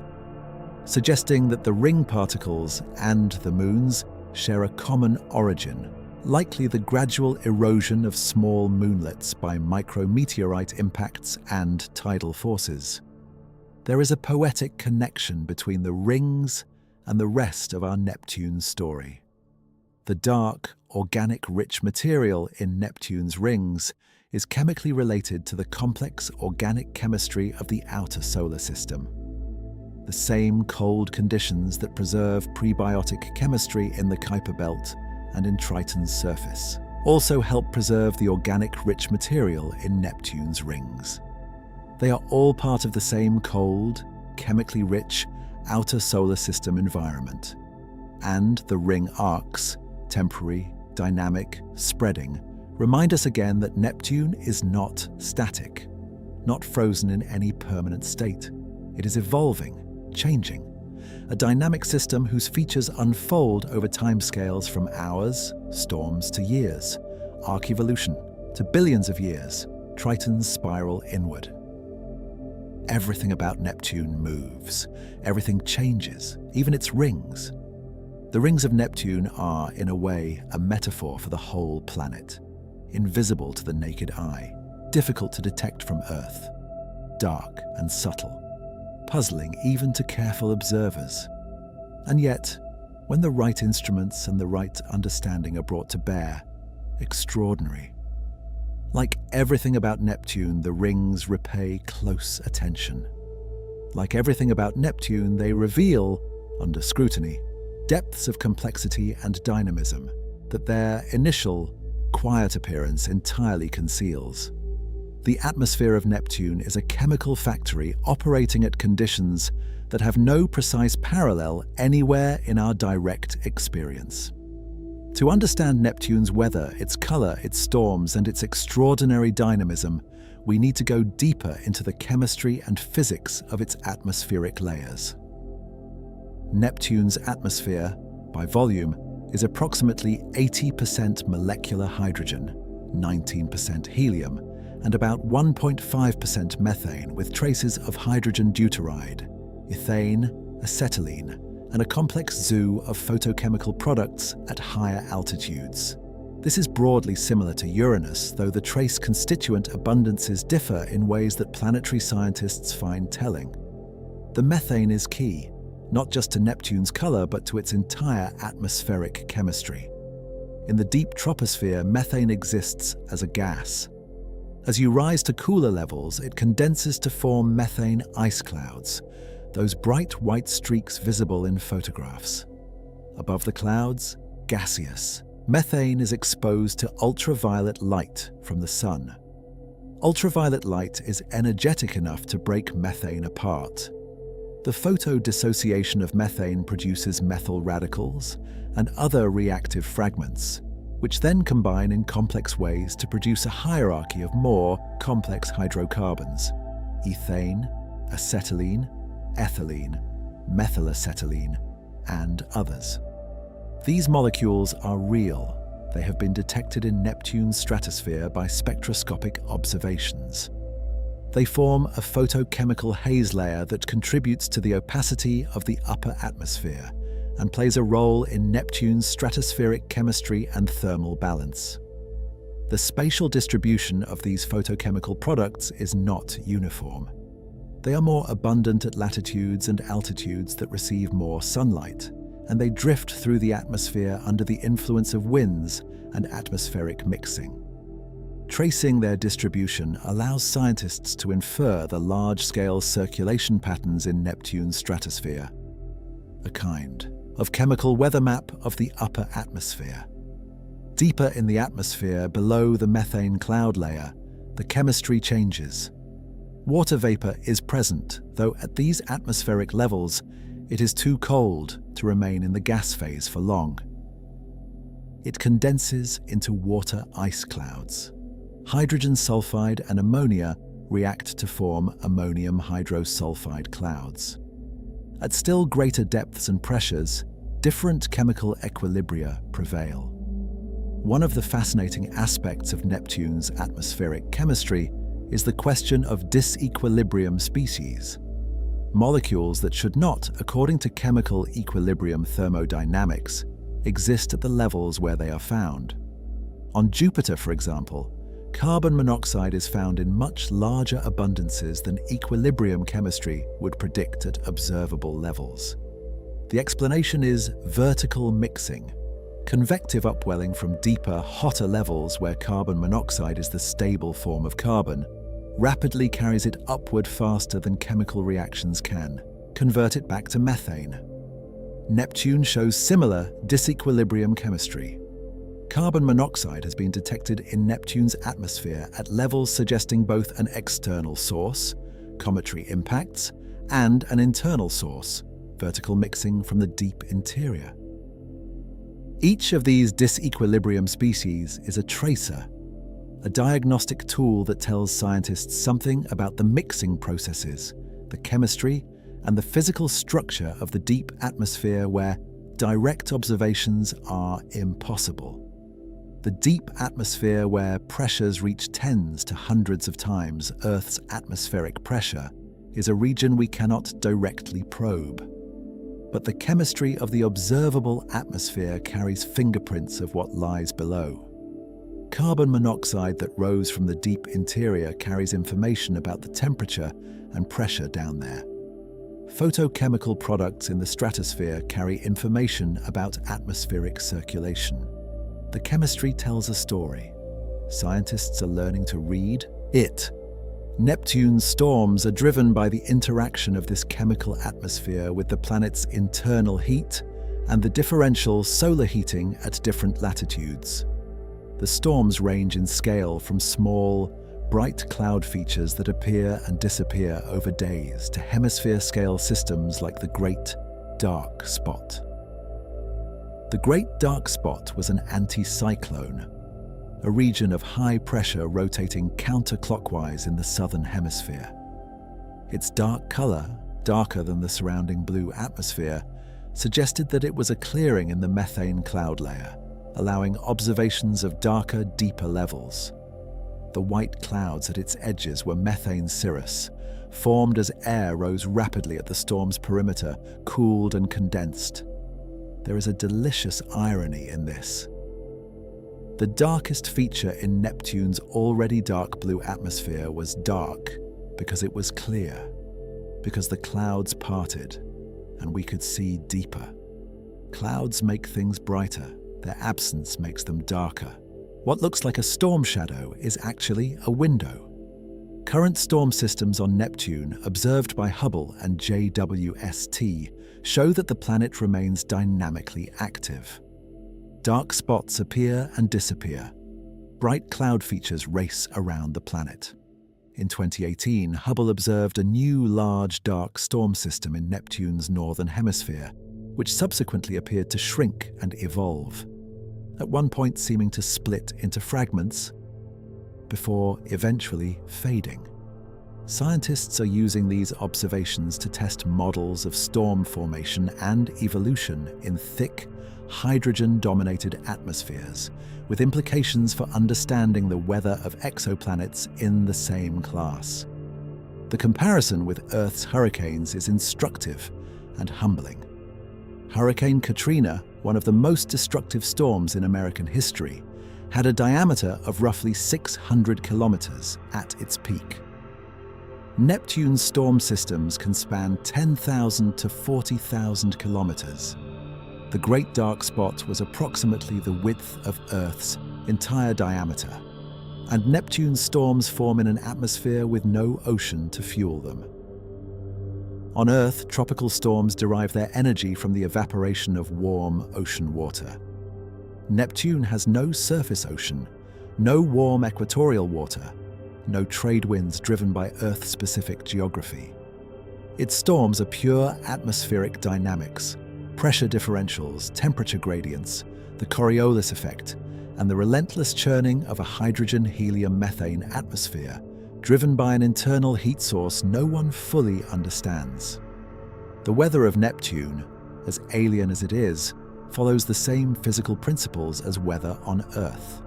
Speaker 1: suggesting that the ring particles and the moons share a common origin, likely the gradual erosion of small moonlets by micrometeorite impacts and tidal forces. There is a poetic connection between the rings and the rest of our Neptune story. The dark, organic-rich material in Neptune's rings is chemically related to the complex organic chemistry of the outer solar system. The same cold conditions that preserve prebiotic chemistry in the Kuiper Belt and in Triton's surface also help preserve the organic-rich material in Neptune's rings. They are all part of the same cold, chemically rich outer solar system environment. And the ring arcs, temporary, dynamic, spreading, remind us again that Neptune is not static, not frozen in any permanent state. It is evolving, changing, a dynamic system whose features unfold over timescales from hours, storms to years, arc evolution to billions of years, Tritons spiral inward. Everything about Neptune moves, everything changes, even its rings. The rings of Neptune are, in a way, a metaphor for the whole planet, invisible to the naked eye, difficult to detect from Earth, dark and subtle, puzzling even to careful observers. And yet, when the right instruments and the right understanding are brought to bear, extraordinary. Like everything about Neptune, the rings repay close attention. Like everything about Neptune, they reveal, under scrutiny, depths of complexity and dynamism that their initial, quiet appearance entirely conceals. The atmosphere of Neptune is a chemical factory operating at conditions that have no precise parallel anywhere in our direct experience. To understand Neptune's weather, its color, its storms, and its extraordinary dynamism, we need to go deeper into the chemistry and physics of its atmospheric layers. Neptune's atmosphere, by volume, is approximately 80% molecular hydrogen, 19% helium, and about 1.5% methane with traces of hydrogen deuteride, ethane, acetylene, and a complex zoo of photochemical products at higher altitudes. This is broadly similar to Uranus, though the trace constituent abundances differ in ways that planetary scientists find telling. The methane is key, not just to Neptune's color, but to its entire atmospheric chemistry. In the deep troposphere, methane exists as a gas. As you rise to cooler levels, it condenses to form methane ice clouds, those bright white streaks visible in photographs. Above the clouds, gaseous. Methane is exposed to ultraviolet light from the sun. Ultraviolet light is energetic enough to break methane apart. The photodissociation of methane produces methyl radicals and other reactive fragments, which then combine in complex ways to produce a hierarchy of more complex hydrocarbons: ethane, acetylene, ethylene, methylacetylene, and others. These molecules are real. They have been detected in Neptune's stratosphere by spectroscopic observations. They form a photochemical haze layer that contributes to the opacity of the upper atmosphere and plays a role in Neptune's stratospheric chemistry and thermal balance. The spatial distribution of these photochemical products is not uniform. They are more abundant at latitudes and altitudes that receive more sunlight, and they drift through the atmosphere under the influence of winds and atmospheric mixing. Tracing their distribution allows scientists to infer the large-scale circulation patterns in Neptune's stratosphere, a kind of chemical weather map of the upper atmosphere. Deeper in the atmosphere, below the methane cloud layer, the chemistry changes. Water vapor is present, though at these atmospheric levels, it is too cold to remain in the gas phase for long. It condenses into water ice clouds. Hydrogen sulfide and ammonia react to form ammonium hydrosulfide clouds. At still greater depths and pressures, different chemical equilibria prevail. One of the fascinating aspects of Neptune's atmospheric chemistry is the question of disequilibrium species. Molecules that should not, according to chemical equilibrium thermodynamics, exist at the levels where they are found. On Jupiter, for example, carbon monoxide is found in much larger abundances than equilibrium chemistry would predict at observable levels. The explanation is vertical mixing. Convective upwelling from deeper, hotter levels where carbon monoxide is the stable form of carbon rapidly carries it upward faster than chemical reactions can convert it back to methane. Neptune shows similar disequilibrium chemistry. Carbon monoxide has been detected in Neptune's atmosphere at levels suggesting both an external source, cometary impacts, and an internal source, vertical mixing from the deep interior. Each of these disequilibrium species is a tracer, a diagnostic tool that tells scientists something about the mixing processes, the chemistry, and the physical structure of the deep atmosphere where direct observations are impossible. The deep atmosphere where pressures reach tens to hundreds of times Earth's atmospheric pressure is a region we cannot directly probe. But the chemistry of the observable atmosphere carries fingerprints of what lies below. Carbon monoxide that rose from the deep interior carries information about the temperature and pressure down there. Photochemical products in the stratosphere carry information about atmospheric circulation. The chemistry tells a story. Scientists are learning to read it. Neptune's storms are driven by the interaction of this chemical atmosphere with the planet's internal heat and the differential solar heating at different latitudes. The storms range in scale from small, bright cloud features that appear and disappear over days to hemisphere-scale systems like the Great Dark Spot. The Great Dark Spot was an anticyclone, a region of high pressure rotating counterclockwise in the southern hemisphere. Its dark color, darker than the surrounding blue atmosphere, suggested that it was a clearing in the methane cloud layer, allowing observations of darker, deeper levels. The white clouds at its edges were methane cirrus, formed as air rose rapidly at the storm's perimeter, cooled and condensed. There is a delicious irony in this. The darkest feature in Neptune's already dark blue atmosphere was dark because it was clear, because the clouds parted and we could see deeper. Clouds make things brighter, Their absence makes them darker. What looks like a storm shadow is actually a window. Current storm systems on Neptune, observed by Hubble and JWST, show that the planet remains dynamically active. Dark spots appear and disappear. Bright cloud features race around the planet. In 2018, Hubble observed a new large dark storm system in Neptune's northern hemisphere, which subsequently appeared to shrink and evolve, at one point seeming to split into fragments, before eventually fading. Scientists are using these observations to test models of storm formation and evolution in thick, hydrogen-dominated atmospheres, with implications for understanding the weather of exoplanets in the same class. The comparison with Earth's hurricanes is instructive and humbling. Hurricane Katrina, one of the most destructive storms in American history, had a diameter of roughly 600 kilometers at its peak. Neptune's storm systems can span 10,000 to 40,000 kilometers. The Great Dark Spot was approximately the width of Earth's entire diameter, and Neptune's storms form in an atmosphere with no ocean to fuel them. On Earth, tropical storms derive their energy from the evaporation of warm ocean water. Neptune has no surface ocean, no warm equatorial water, no trade winds driven by Earth-specific geography. Its storms are pure atmospheric dynamics, pressure differentials, temperature gradients, the Coriolis effect, and the relentless churning of a hydrogen-helium-methane atmosphere, driven by an internal heat source no one fully understands. The weather of Neptune, as alien as it is, follows the same physical principles as weather on Earth.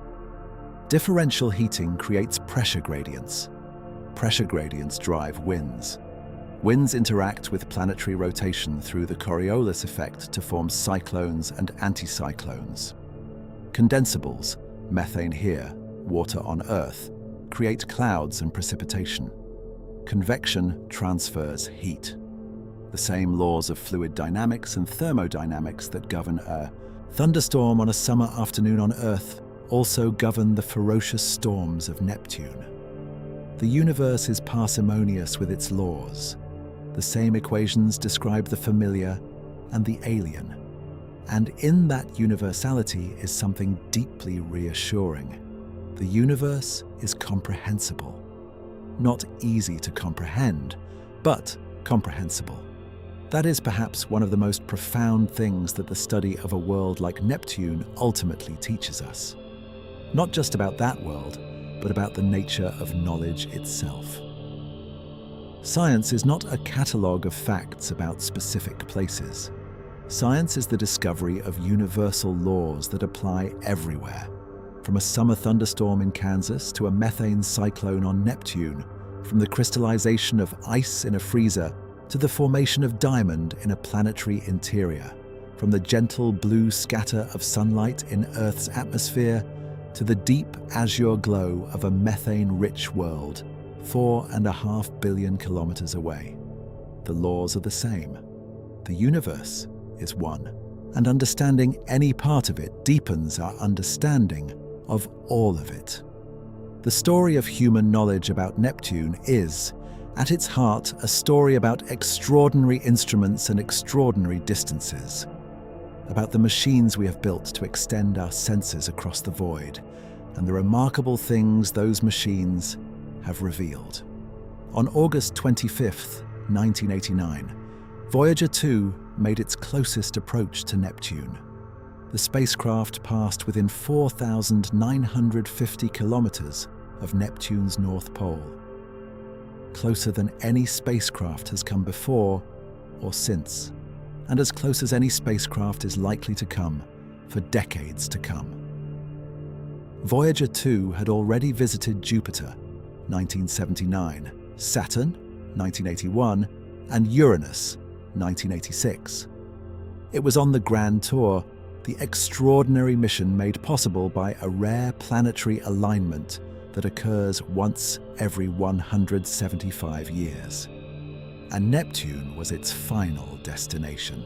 Speaker 1: Differential heating creates pressure gradients. Pressure gradients drive winds. Winds interact with planetary rotation through the Coriolis effect to form cyclones and anticyclones. Condensables, methane here, water on Earth, create clouds and precipitation. Convection transfers heat. The same laws of fluid dynamics and thermodynamics that govern a thunderstorm on a summer afternoon on Earth also govern the ferocious storms of Neptune. The universe is parsimonious with its laws. The same equations describe the familiar and the alien. And in that universality is something deeply reassuring. The universe is comprehensible. Not easy to comprehend, but comprehensible. That is perhaps one of the most profound things that the study of a world like Neptune ultimately teaches us. Not just about that world, but about the nature of knowledge itself. Science is not a catalogue of facts about specific places. Science is the discovery of universal laws that apply everywhere, from a summer thunderstorm in Kansas to a methane cyclone on Neptune, from the crystallization of ice in a freezer to the formation of diamond in a planetary interior, from the gentle blue scatter of sunlight in Earth's atmosphere to the deep azure glow of a methane-rich world 4.5 billion kilometers away. The laws are the same. The universe is one, and understanding any part of it deepens our understanding of all of it. The story of human knowledge about Neptune is, at its heart, a story about extraordinary instruments and extraordinary distances, about the machines we have built to extend our senses across the void, and the remarkable things those machines have revealed. On August 25th, 1989, Voyager 2 made its closest approach to Neptune. The spacecraft passed within 4,950 kilometers of Neptune's North Pole, closer than any spacecraft has come before or since, and as close as any spacecraft is likely to come for decades to come. Voyager 2 had already visited Jupiter, 1979, Saturn, 1981, and Uranus, 1986. It was on the Grand Tour, the extraordinary mission made possible by a rare planetary alignment that occurs once every 175 years. And Neptune was its final destination.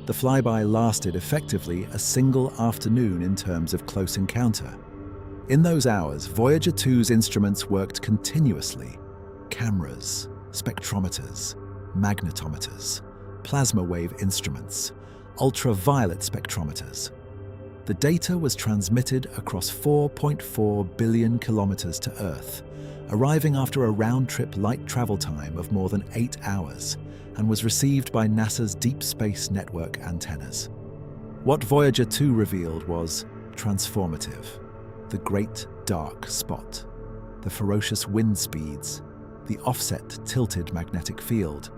Speaker 1: The flyby lasted effectively a single afternoon in terms of close encounter. In those hours, Voyager 2's instruments worked continuously. Cameras, spectrometers, magnetometers, plasma wave instruments, ultraviolet spectrometers. The data was transmitted across 4.4 billion kilometers to Earth, arriving after a round-trip light travel time of more than 8 hours, and was received by NASA's Deep Space Network antennas. What Voyager 2 revealed was transformative. The Great Dark Spot, the ferocious wind speeds, the offset tilted magnetic field,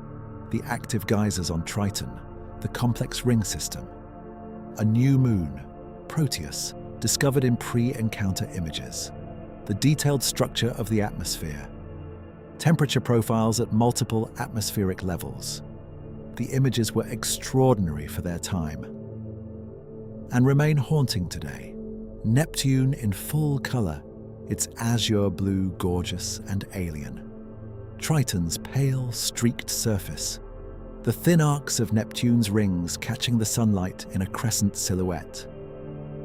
Speaker 1: the active geysers on Triton, the complex ring system. A new moon, Proteus, discovered in pre-encounter images. The detailed structure of the atmosphere. Temperature profiles at multiple atmospheric levels. The images were extraordinary for their time and remain haunting today. Neptune in full color, its azure blue gorgeous and alien. Triton's pale, streaked surface. The thin arcs of Neptune's rings catching the sunlight in a crescent silhouette.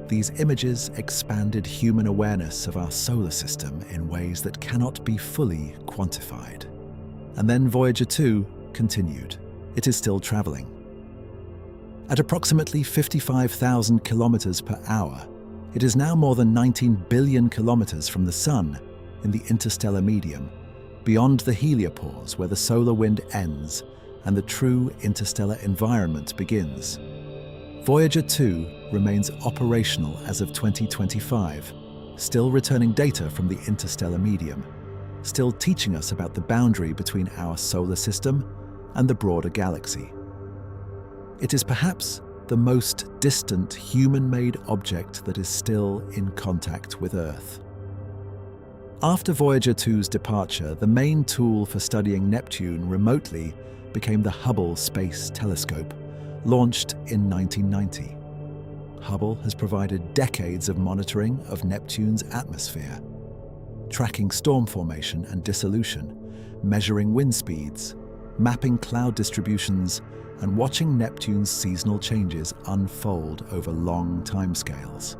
Speaker 1: These images expanded human awareness of our solar system in ways that cannot be fully quantified. And then Voyager 2 continued. It is still traveling. At approximately 55,000 kilometers per hour, it is now more than 19 billion kilometers from the Sun in the interstellar medium, beyond the heliopause where the solar wind ends and the true interstellar environment begins. Voyager 2 remains operational as of 2025, still returning data from the interstellar medium, still teaching us about the boundary between our solar system and the broader galaxy. It is perhaps the most distant human-made object that is still in contact with Earth. After Voyager 2's departure, the main tool for studying Neptune remotely became the Hubble Space Telescope, launched in 1990. Hubble has provided decades of monitoring of Neptune's atmosphere, tracking storm formation and dissolution, measuring wind speeds, mapping cloud distributions, and watching Neptune's seasonal changes unfold over long timescales.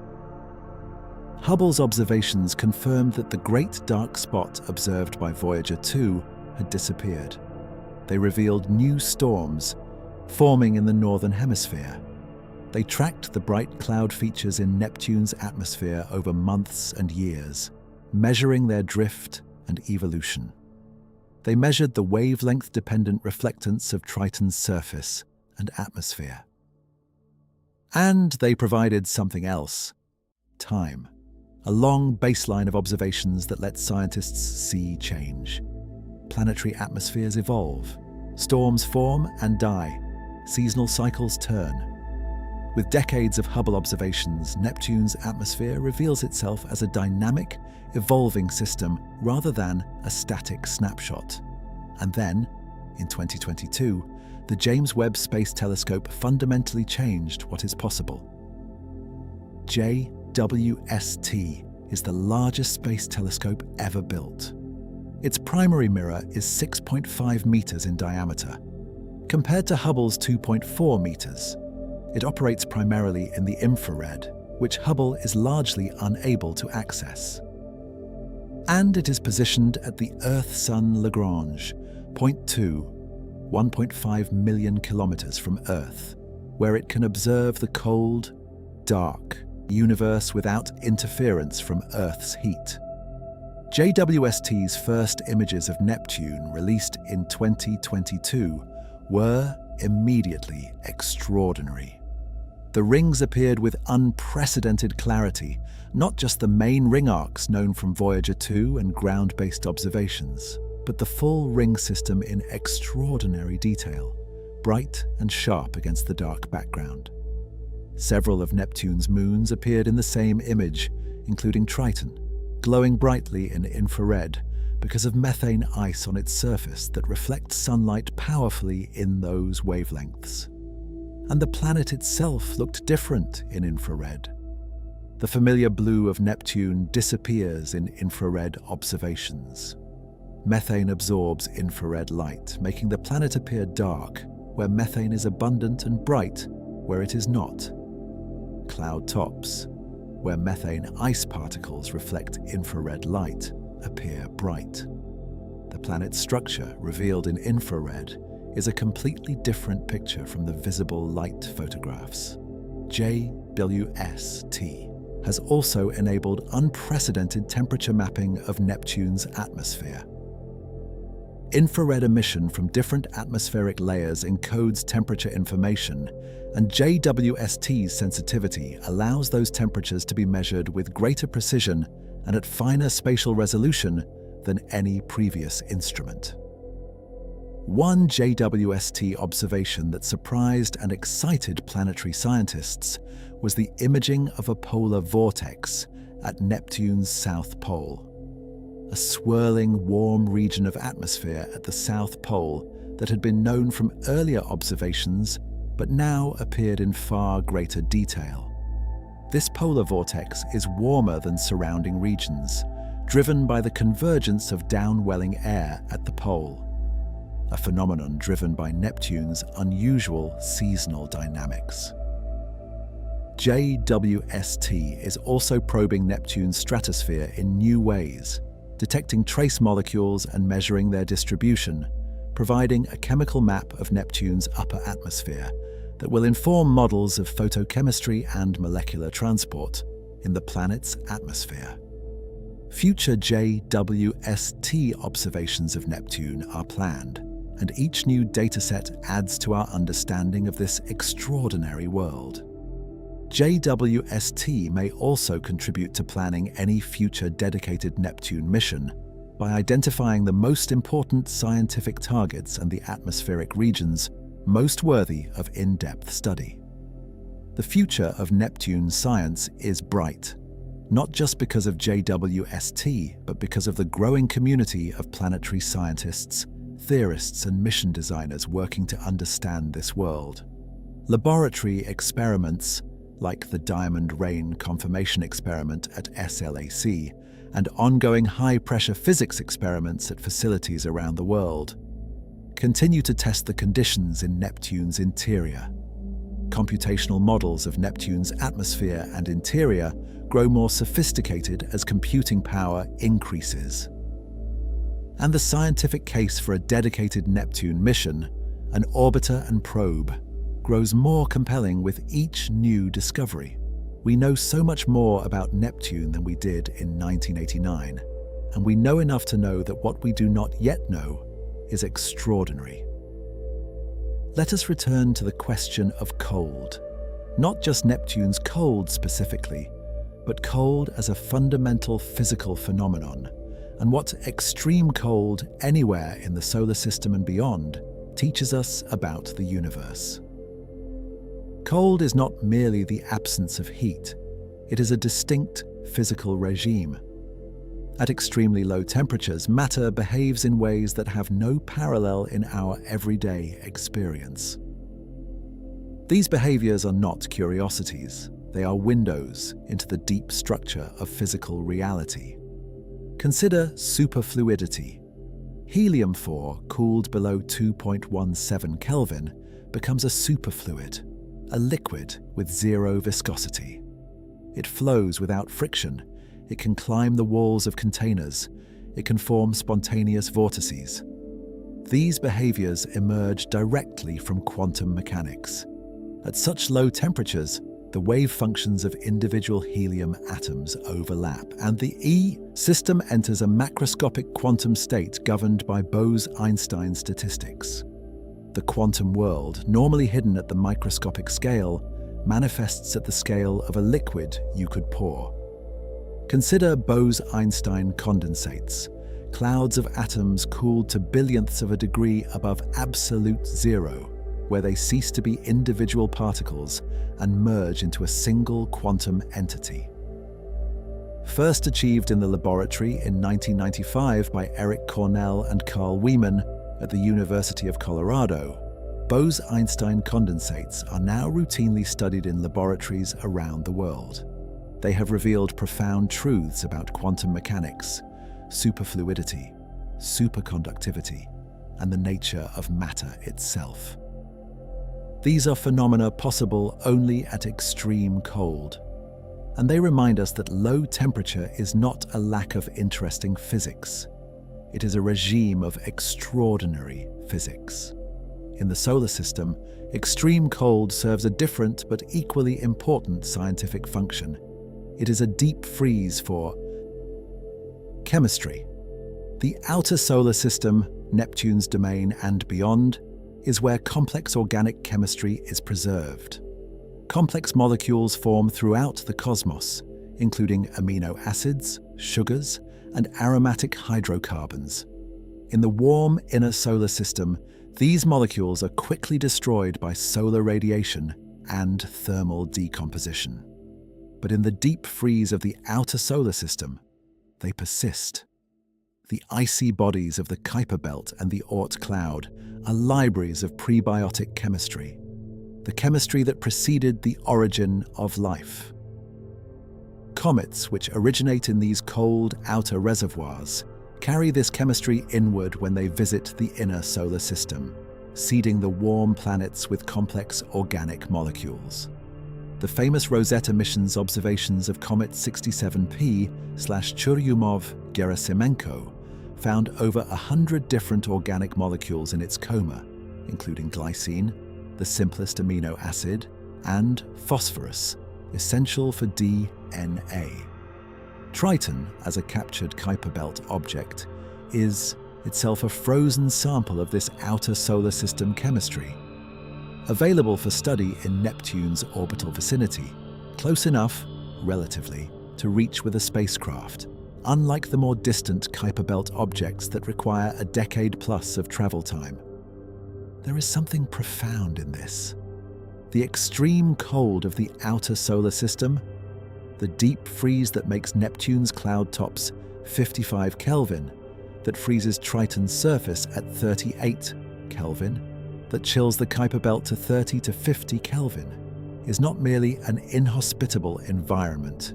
Speaker 1: Hubble's observations confirmed that the Great Dark Spot observed by Voyager 2 had disappeared. They revealed new storms forming in the northern hemisphere. They tracked the bright cloud features in Neptune's atmosphere over months and years, measuring their drift and evolution. They measured the wavelength-dependent reflectance of Triton's surface and atmosphere. And they provided something else: time. A long baseline of observations that let scientists see change. Planetary atmospheres evolve, storms form and die, seasonal cycles turn. With decades of Hubble observations, Neptune's atmosphere reveals itself as a dynamic, evolving system rather than a static snapshot. And then, in 2022, the James Webb Space Telescope fundamentally changed what is possible. JWST is the largest space telescope ever built. Its primary mirror is 6.5 meters in diameter. Compared to Hubble's 2.4 meters, it operates primarily in the infrared, which Hubble is largely unable to access. And it is positioned at the Earth-Sun Lagrange, point 2, 1.5 million kilometers from Earth, where it can observe the cold, dark universe without interference from Earth's heat. JWST's first images of Neptune, released in 2022, were immediately extraordinary. The rings appeared with unprecedented clarity, not just the main ring arcs known from Voyager 2 and ground-based observations, but the full ring system in extraordinary detail, bright and sharp against the dark background. Several of Neptune's moons appeared in the same image, including Triton, glowing brightly in infrared because of methane ice on its surface that reflects sunlight powerfully in those wavelengths. And the planet itself looked different in infrared. The familiar blue of Neptune disappears in infrared observations. Methane absorbs infrared light, making the planet appear dark, where methane is abundant and bright, where it is not. Cloud tops, where methane ice particles reflect infrared light, appear bright. The planet's structure, revealed in infrared, is a completely different picture from the visible light photographs. JWST has also enabled unprecedented temperature mapping of Neptune's atmosphere. Infrared emission from different atmospheric layers encodes temperature information, and JWST's sensitivity allows those temperatures to be measured with greater precision and at finer spatial resolution than any previous instrument. One JWST observation that surprised and excited planetary scientists was the imaging of a polar vortex at Neptune's south pole. A swirling, warm region of atmosphere at the South Pole that had been known from earlier observations but now appeared in far greater detail. This polar vortex is warmer than surrounding regions, driven by the convergence of downwelling air at the pole, a phenomenon driven by Neptune's unusual seasonal dynamics. JWST is also probing Neptune's stratosphere in new ways, detecting trace molecules and measuring their distribution, providing a chemical map of Neptune's upper atmosphere that will inform models of photochemistry and molecular transport in the planet's atmosphere. Future JWST observations of Neptune are planned, and each new dataset adds to our understanding of this extraordinary world. JWST may also contribute to planning any future dedicated Neptune mission by identifying the most important scientific targets and the atmospheric regions most worthy of in-depth study. The future of Neptune science is bright, not just because of JWST, but because of the growing community of planetary scientists, theorists, and mission designers working to understand this world. Laboratory experiments, like the Diamond Rain Confirmation Experiment at SLAC, and ongoing high-pressure physics experiments at facilities around the world, continue to test the conditions in Neptune's interior. Computational models of Neptune's atmosphere and interior grow more sophisticated as computing power increases. And the scientific case for a dedicated Neptune mission, an orbiter and probe, grows more compelling with each new discovery. We know so much more about Neptune than we did in 1989, and we know enough to know that what we do not yet know is extraordinary. Let us return to the question of cold. Not just Neptune's cold specifically, but cold as a fundamental physical phenomenon, and what extreme cold anywhere in the solar system and beyond teaches us about the universe. Cold is not merely the absence of heat, it is a distinct physical regime. At extremely low temperatures, matter behaves in ways that have no parallel in our everyday experience. These behaviors are not curiosities, they are windows into the deep structure of physical reality. Consider superfluidity. Helium-4, cooled below 2.17 Kelvin, becomes a superfluid, a liquid with zero viscosity. It flows without friction. It can climb the walls of containers. It can form spontaneous vortices. These behaviors emerge directly from quantum mechanics. At such low temperatures, the wave functions of individual helium atoms overlap, and the E system enters a macroscopic quantum state governed by Bose-Einstein statistics. The quantum world, normally hidden at the microscopic scale, manifests at the scale of a liquid you could pour. Consider Bose-Einstein condensates, clouds of atoms cooled to billionths of a degree above absolute zero, where they cease to be individual particles and merge into a single quantum entity. First achieved in the laboratory in 1995 by Eric Cornell and Carl Wieman at the University of Colorado, Bose-Einstein condensates are now routinely studied in laboratories around the world. They have revealed profound truths about quantum mechanics, superfluidity, superconductivity, and the nature of matter itself. These are phenomena possible only at extreme cold. And they remind us that low temperature is not a lack of interesting physics. It is a regime of extraordinary physics. In the solar system, extreme cold serves a different but equally important scientific function. It is a deep freeze for chemistry. The outer solar system, Neptune's domain and beyond, is where complex organic chemistry is preserved. Complex molecules form throughout the cosmos, including amino acids, sugars, and aromatic hydrocarbons. In the warm inner solar system, these molecules are quickly destroyed by solar radiation and thermal decomposition. But in the deep freeze of the outer solar system, they persist. The icy bodies of the Kuiper Belt and the Oort cloud are libraries of prebiotic chemistry, the chemistry that preceded the origin of life. Comets, which originate in these cold outer reservoirs, carry this chemistry inward when they visit the inner solar system, seeding the warm planets with complex organic molecules. The famous Rosetta mission's observations of Comet 67P/Churyumov-Gerasimenko found over 100 different organic molecules in its coma, including glycine, the simplest amino acid, and phosphorus, essential for DNA. Triton, as a captured Kuiper Belt object, is itself a frozen sample of this outer solar system chemistry. Available for study in Neptune's orbital vicinity, close enough, relatively, to reach with a spacecraft, unlike the more distant Kuiper Belt objects that require a decade plus of travel time. There is something profound in this. The extreme cold of the outer solar system, the deep freeze that makes Neptune's cloud tops 55 Kelvin, that freezes Triton's surface at 38 Kelvin, that chills the Kuiper Belt to 30 to 50 Kelvin, is not merely an inhospitable environment.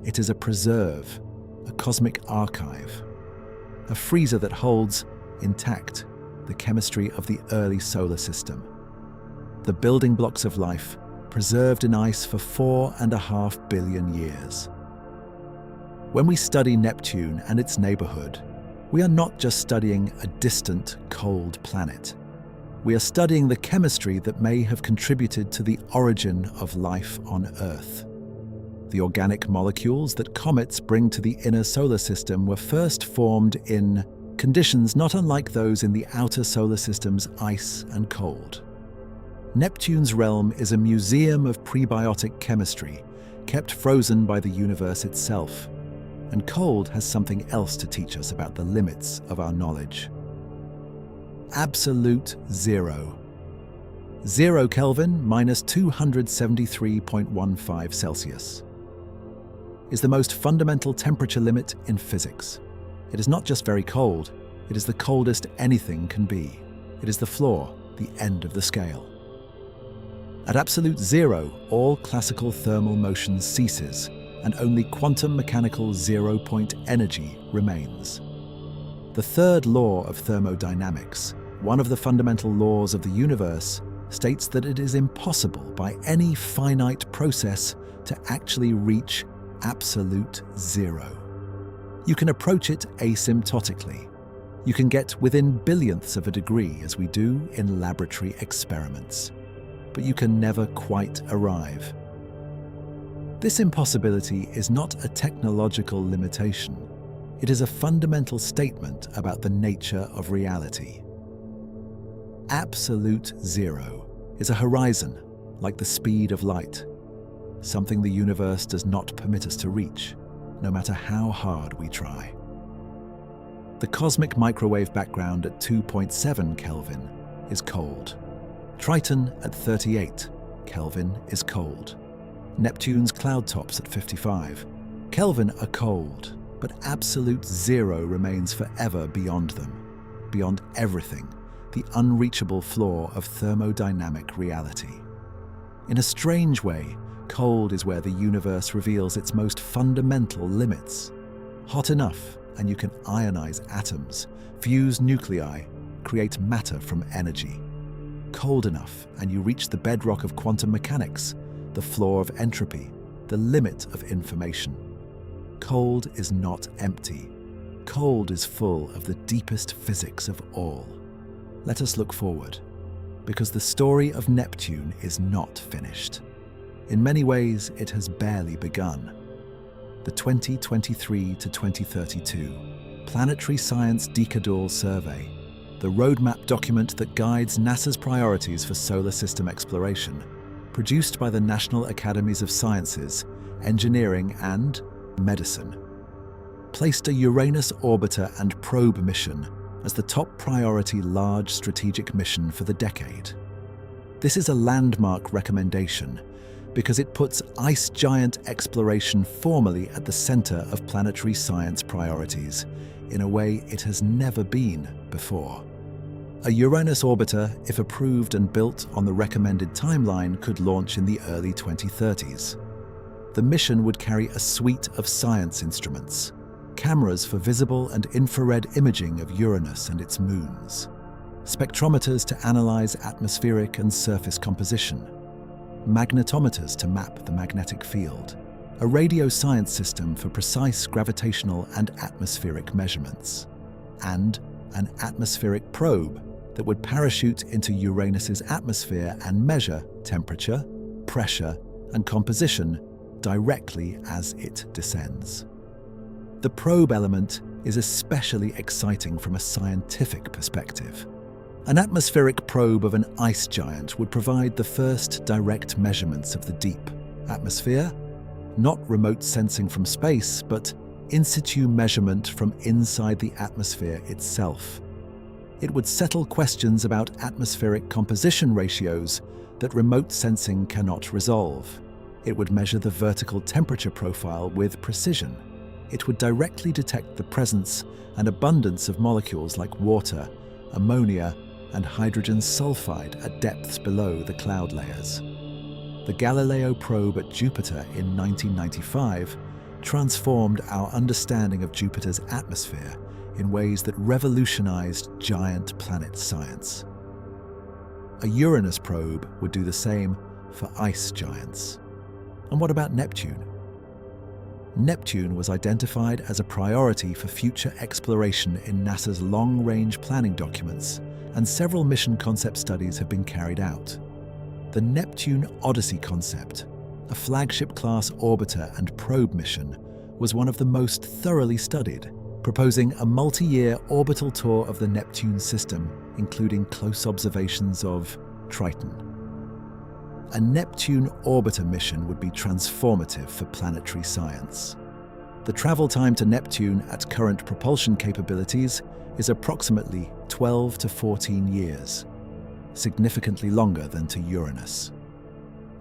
Speaker 1: It is a preserve, a cosmic archive, a freezer that holds, intact, the chemistry of the early solar system. The building blocks of life, preserved in ice for 4.5 billion years. When we study Neptune and its neighborhood, we are not just studying a distant, cold planet. We are studying the chemistry that may have contributed to the origin of life on Earth. The organic molecules that comets bring to the inner solar system were first formed in conditions not unlike those in the outer solar system's ice and cold. Neptune's realm is a museum of prebiotic chemistry, kept frozen by the universe itself. And cold has something else to teach us about the limits of our knowledge. Absolute zero. 0 Kelvin minus 273.15 Celsius is the most fundamental temperature limit in physics. It is not just very cold, it is the coldest anything can be. It is the floor, the end of the scale. At absolute zero, all classical thermal motion ceases, and only quantum mechanical zero-point energy remains. The third law of thermodynamics, one of the fundamental laws of the universe, states that it is impossible by any finite process to actually reach absolute zero. You can approach it asymptotically. You can get within billionths of a degree, as we do in laboratory experiments. But you can never quite arrive. This impossibility is not a technological limitation. It is a fundamental statement about the nature of reality. Absolute zero is a horizon, like the speed of light, something the universe does not permit us to reach, no matter how hard we try. The cosmic microwave background at 2.7 Kelvin is cold. Triton at 38 Kelvin is cold. Neptune's cloud tops at 55 Kelvin are cold, but absolute zero remains forever beyond them, beyond everything, the unreachable floor of thermodynamic reality. In a strange way, cold is where the universe reveals its most fundamental limits. Hot enough, and you can ionize atoms, fuse nuclei, create matter from energy. Cold enough, and you reach the bedrock of quantum mechanics, the floor of entropy, the limit of information. Cold is not empty. Cold is full of the deepest physics of all. Let us look forward, because the story of Neptune is not finished. In many ways, it has barely begun. The 2023 to 2032 Planetary Science Decadal Survey, the roadmap document that guides NASA's priorities for solar system exploration, produced by the National Academies of Sciences, Engineering and Medicine, placed a Uranus orbiter and probe mission as the top priority large strategic mission for the decade. This is a landmark recommendation because it puts ice giant exploration formally at the center of planetary science priorities in a way it has never been before. A Uranus orbiter, if approved and built on the recommended timeline, could launch in the early 2030s. The mission would carry a suite of science instruments, cameras for visible and infrared imaging of Uranus and its moons, spectrometers to analyze atmospheric and surface composition, magnetometers to map the magnetic field, a radio science system for precise gravitational and atmospheric measurements, and an atmospheric probe that would parachute into Uranus's atmosphere and measure temperature, pressure, and composition directly as it descends. The probe element is especially exciting from a scientific perspective. An atmospheric probe of an ice giant would provide the first direct measurements of the deep atmosphere, not remote sensing from space, but in situ measurement from inside the atmosphere itself. It would settle questions about atmospheric composition ratios that remote sensing cannot resolve. It would measure the vertical temperature profile with precision. It would directly detect the presence and abundance of molecules like water, ammonia, and hydrogen sulfide at depths below the cloud layers. The Galileo probe at Jupiter in 1995 transformed our understanding of Jupiter's atmosphere in ways that revolutionized giant planet science. A Uranus probe would do the same for ice giants. And what about Neptune? Neptune was identified as a priority for future exploration in NASA's long-range planning documents, and several mission concept studies have been carried out. The Neptune Odyssey concept, a flagship-class orbiter and probe mission, was one of the most thoroughly studied, proposing a multi-year orbital tour of the Neptune system, including close observations of Triton. A Neptune orbiter mission would be transformative for planetary science. The travel time to Neptune at current propulsion capabilities is approximately 12 to 14 years, significantly longer than to Uranus.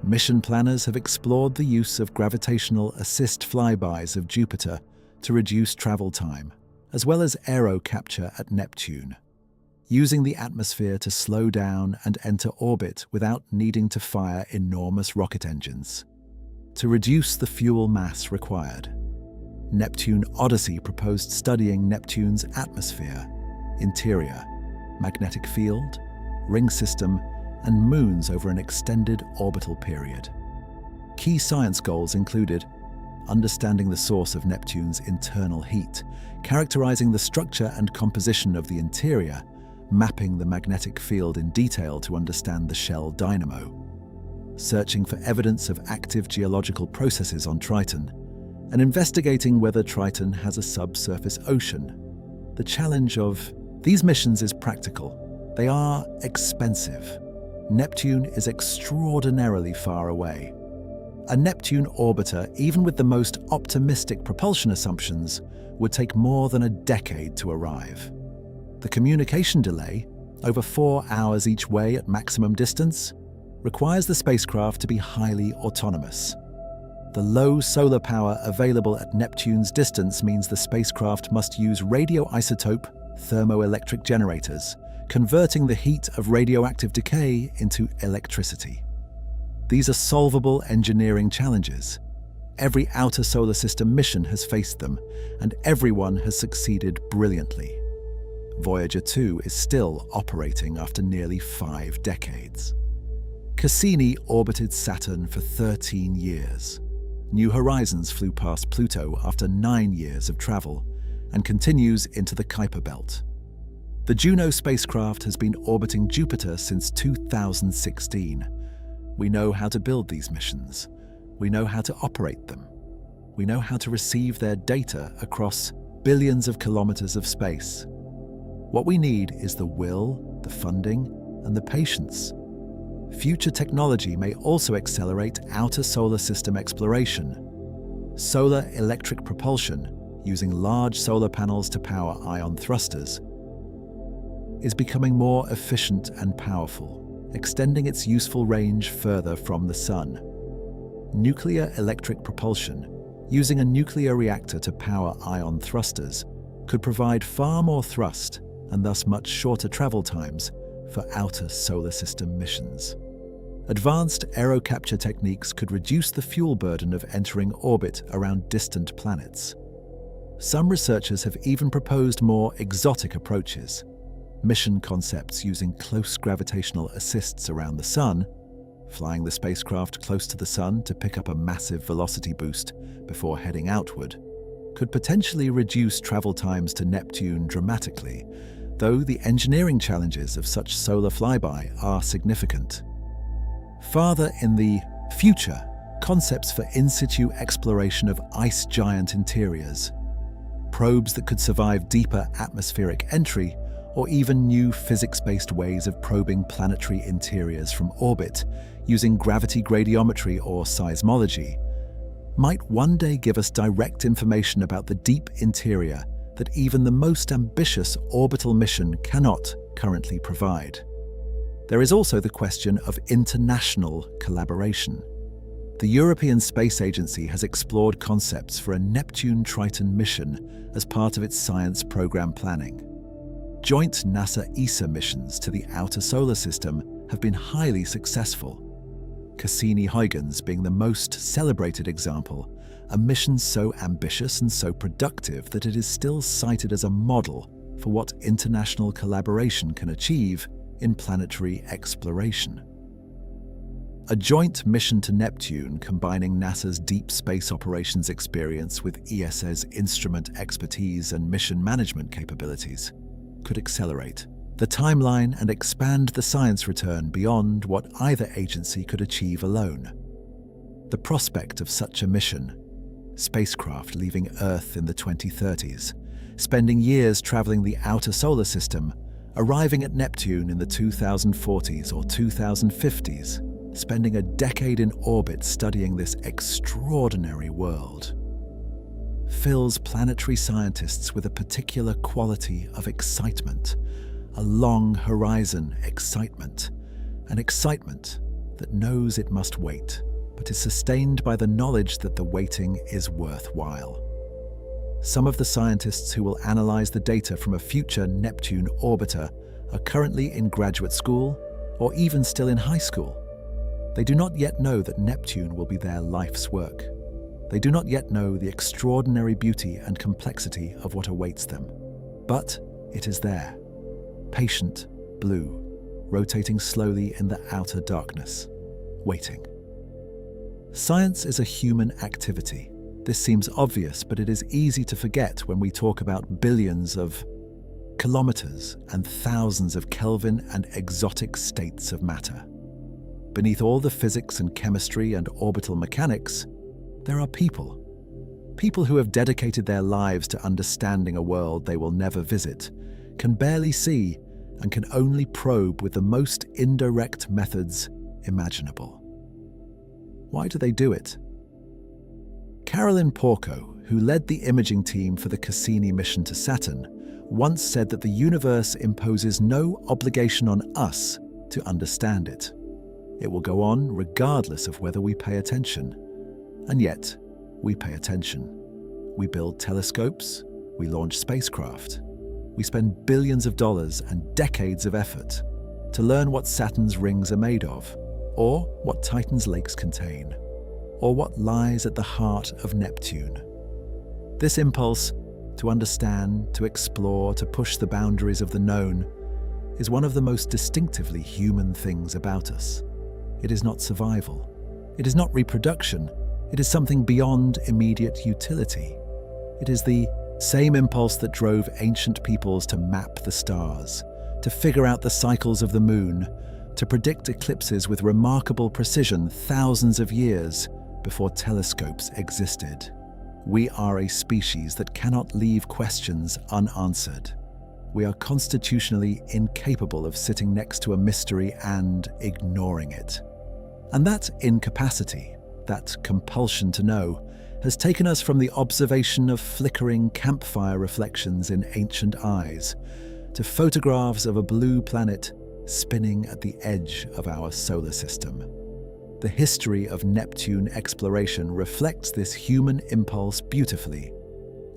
Speaker 1: Mission planners have explored the use of gravitational assist flybys of Jupiter to reduce travel time, as well as aero capture at Neptune, using the atmosphere to slow down and enter orbit without needing to fire enormous rocket engines. To reduce the fuel mass required, Neptune Odyssey proposed studying Neptune's atmosphere, interior, magnetic field, ring system, and moons over an extended orbital period. Key science goals included understanding the source of Neptune's internal heat, characterizing the structure and composition of the interior, mapping the magnetic field in detail to understand the shell dynamo, searching for evidence of active geological processes on Triton, and investigating whether Triton has a subsurface ocean. The challenge of these missions is practical. They are expensive. Neptune is extraordinarily far away. A Neptune orbiter, even with the most optimistic propulsion assumptions, would take more than a decade to arrive. The communication delay, over 4 hours each way at maximum distance, requires the spacecraft to be highly autonomous. The low solar power available at Neptune's distance means the spacecraft must use radioisotope thermoelectric generators, converting the heat of radioactive decay into electricity. These are solvable engineering challenges. Every outer solar system mission has faced them, and everyone has succeeded brilliantly. Voyager 2 is still operating after nearly 5 decades. Cassini orbited Saturn for 13 years. New Horizons flew past Pluto after 9 years of travel and continues into the Kuiper Belt. The Juno spacecraft has been orbiting Jupiter since 2016. We know how to build these missions. We know how to operate them. We know how to receive their data across billions of kilometers of space. What we need is the will, the funding, and the patience. Future technology may also accelerate outer solar system exploration. Solar electric propulsion, using large solar panels to power ion thrusters, is becoming more efficient and powerful, extending its useful range further from the Sun. Nuclear electric propulsion, using a nuclear reactor to power ion thrusters, could provide far more thrust and thus much shorter travel times for outer solar system missions. Advanced aerocapture techniques could reduce the fuel burden of entering orbit around distant planets. Some researchers have even proposed more exotic approaches, mission concepts using close gravitational assists around the Sun, flying the spacecraft close to the Sun to pick up a massive velocity boost before heading outward, could potentially reduce travel times to Neptune dramatically, though the engineering challenges of such solar flyby are significant. Farther in the future, concepts for in-situ exploration of ice giant interiors, probes that could survive deeper atmospheric entry, or even new physics-based ways of probing planetary interiors from orbit using gravity gradiometry or seismology, might one day give us direct information about the deep interior that even the most ambitious orbital mission cannot currently provide. There is also the question of international collaboration. The European Space Agency has explored concepts for a Neptune-Triton mission as part of its science program planning. Joint NASA-ESA missions to the outer solar system have been highly successful. Cassini-Huygens being the most celebrated example, a mission so ambitious and so productive that it is still cited as a model for what international collaboration can achieve in planetary exploration. A joint mission to Neptune combining NASA's deep space operations experience with ESA's instrument expertise and mission management capabilities could accelerate the timeline and expand the science return beyond what either agency could achieve alone. The prospect of such a mission, spacecraft leaving Earth in the 2030s, spending years traveling the outer solar system, arriving at Neptune in the 2040s or 2050s, spending a decade in orbit studying this extraordinary world, fills planetary scientists with a particular quality of excitement, a long horizon excitement, an excitement that knows it must wait, but is sustained by the knowledge that the waiting is worthwhile. Some of the scientists who will analyze the data from a future Neptune orbiter are currently in graduate school or even still in high school. They do not yet know that Neptune will be their life's work. They do not yet know the extraordinary beauty and complexity of what awaits them. But it is there, patient, blue, rotating slowly in the outer darkness, waiting. Science is a human activity. This seems obvious, but it is easy to forget when we talk about billions of kilometers and thousands of Kelvin and exotic states of matter. Beneath all the physics and chemistry and orbital mechanics, there are people. People who have dedicated their lives to understanding a world they will never visit, can barely see, and can only probe with the most indirect methods imaginable. Why do they do it? Carolyn Porco, who led the imaging team for the Cassini mission to Saturn, once said that the universe imposes no obligation on us to understand it. It will go on regardless of whether we pay attention. And yet, we pay attention. We build telescopes, we launch spacecraft. We spend billions of dollars and decades of effort to learn what Saturn's rings are made of, or what Titan's lakes contain, or what lies at the heart of Neptune. This impulse to understand, to explore, to push the boundaries of the known, is one of the most distinctively human things about us. It is not survival. It is not reproduction. It is something beyond immediate utility. It is the same impulse that drove ancient peoples to map the stars, to figure out the cycles of the moon, to predict eclipses with remarkable precision thousands of years before telescopes existed. We are a species that cannot leave questions unanswered. We are constitutionally incapable of sitting next to a mystery and ignoring it. And that incapacity, that compulsion to know, has taken us from the observation of flickering campfire reflections in ancient eyes to photographs of a blue planet spinning at the edge of our solar system. The history of Neptune exploration reflects this human impulse beautifully.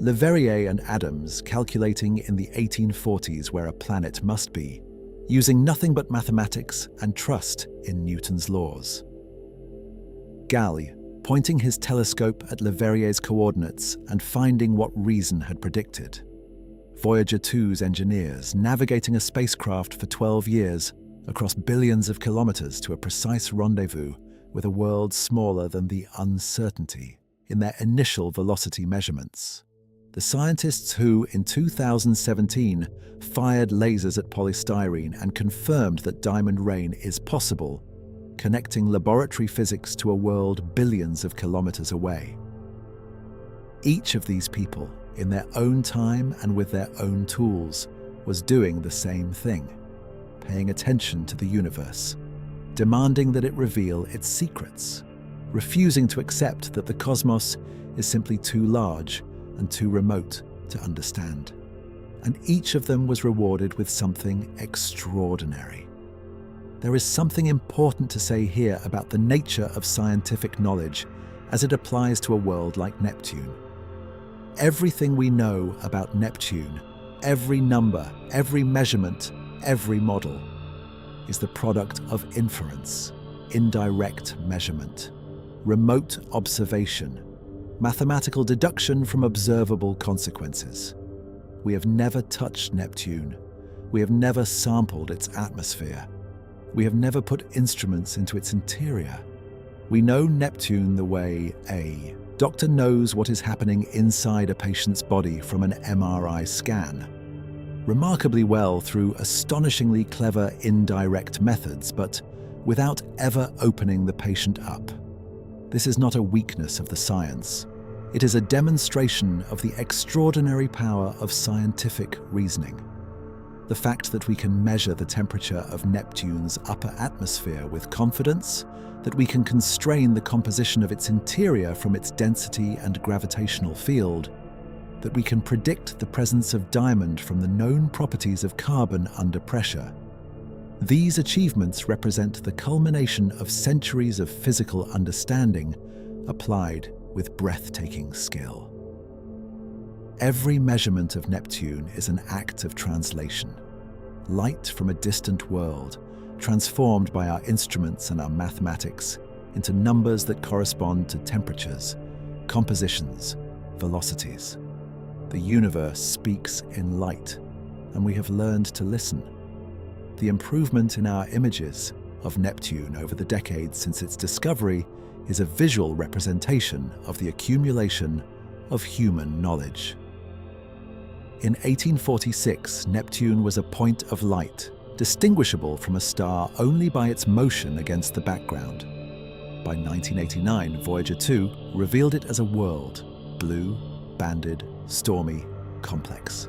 Speaker 1: Leverrier and Adams calculating in the 1840s where a planet must be, using nothing but mathematics and trust in Newton's laws. Gall pointing his telescope at Leverrier's coordinates and finding what reason had predicted. Voyager 2's engineers navigating a spacecraft for 12 years across billions of kilometers to a precise rendezvous with a world smaller than the uncertainty in their initial velocity measurements. The scientists who, in 2017, fired lasers at polystyrene and confirmed that diamond rain is possible, connecting laboratory physics to a world billions of kilometers away. Each of these people, in their own time and with their own tools, was doing the same thing, paying attention to the universe, demanding that it reveal its secrets, refusing to accept that the cosmos is simply too large and too remote to understand. And each of them was rewarded with something extraordinary. There is something important to say here about the nature of scientific knowledge as it applies to a world like Neptune. Everything we know about Neptune, every number, every measurement, every model, is the product of inference, indirect measurement, remote observation, mathematical deduction from observable consequences. We have never touched Neptune. We have never sampled its atmosphere. We have never put instruments into its interior. We know Neptune the way a doctor knows what is happening inside a patient's body from an MRI scan. Remarkably well through astonishingly clever indirect methods, but without ever opening the patient up. This is not a weakness of the science. It is a demonstration of the extraordinary power of scientific reasoning. The fact that we can measure the temperature of Neptune's upper atmosphere with confidence, that we can constrain the composition of its interior from its density and gravitational field, that we can predict the presence of diamond from the known properties of carbon under pressure. These achievements represent the culmination of centuries of physical understanding applied with breathtaking skill. Every measurement of Neptune is an act of translation. Light from a distant world, transformed by our instruments and our mathematics into numbers that correspond to temperatures, compositions, velocities. The universe speaks in light, and we have learned to listen. The improvement in our images of Neptune over the decades since its discovery is a visual representation of the accumulation of human knowledge. In 1846, Neptune was a point of light, distinguishable from a star only by its motion against the background. By 1989, Voyager 2 revealed it as a world, blue, banded, stormy, complex.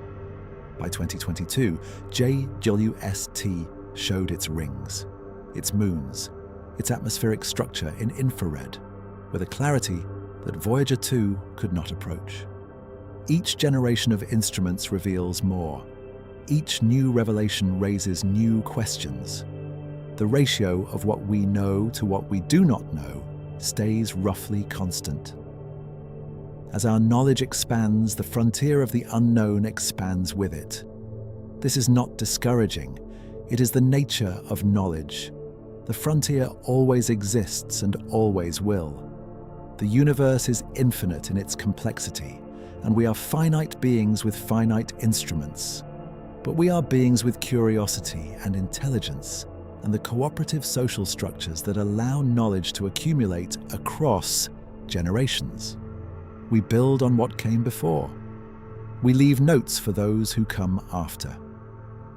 Speaker 1: By 2022, JWST showed its rings, its moons, its atmospheric structure in infrared, with a clarity that Voyager 2 could not approach. Each generation of instruments reveals more. Each new revelation raises new questions. The ratio of what we know to what we do not know stays roughly constant. As our knowledge expands, the frontier of the unknown expands with it. This is not discouraging. It is the nature of knowledge. The frontier always exists and always will. The universe is infinite in its complexity, and we are finite beings with finite instruments. But we are beings with curiosity and intelligence, and the cooperative social structures that allow knowledge to accumulate across generations. We build on what came before. We leave notes for those who come after.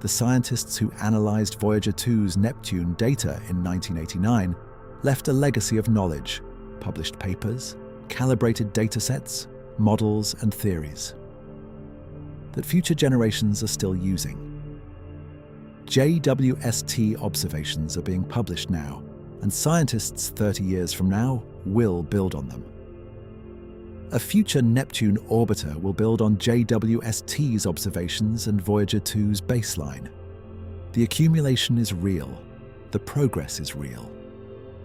Speaker 1: The scientists who analyzed Voyager 2's Neptune data in 1989 left a legacy of knowledge, published papers, calibrated datasets, models and theories that future generations are still using. JWST observations are being published now, and scientists 30 years from now will build on them. A future Neptune orbiter will build on JWST's observations and Voyager 2's baseline. The accumulation is real. The progress is real.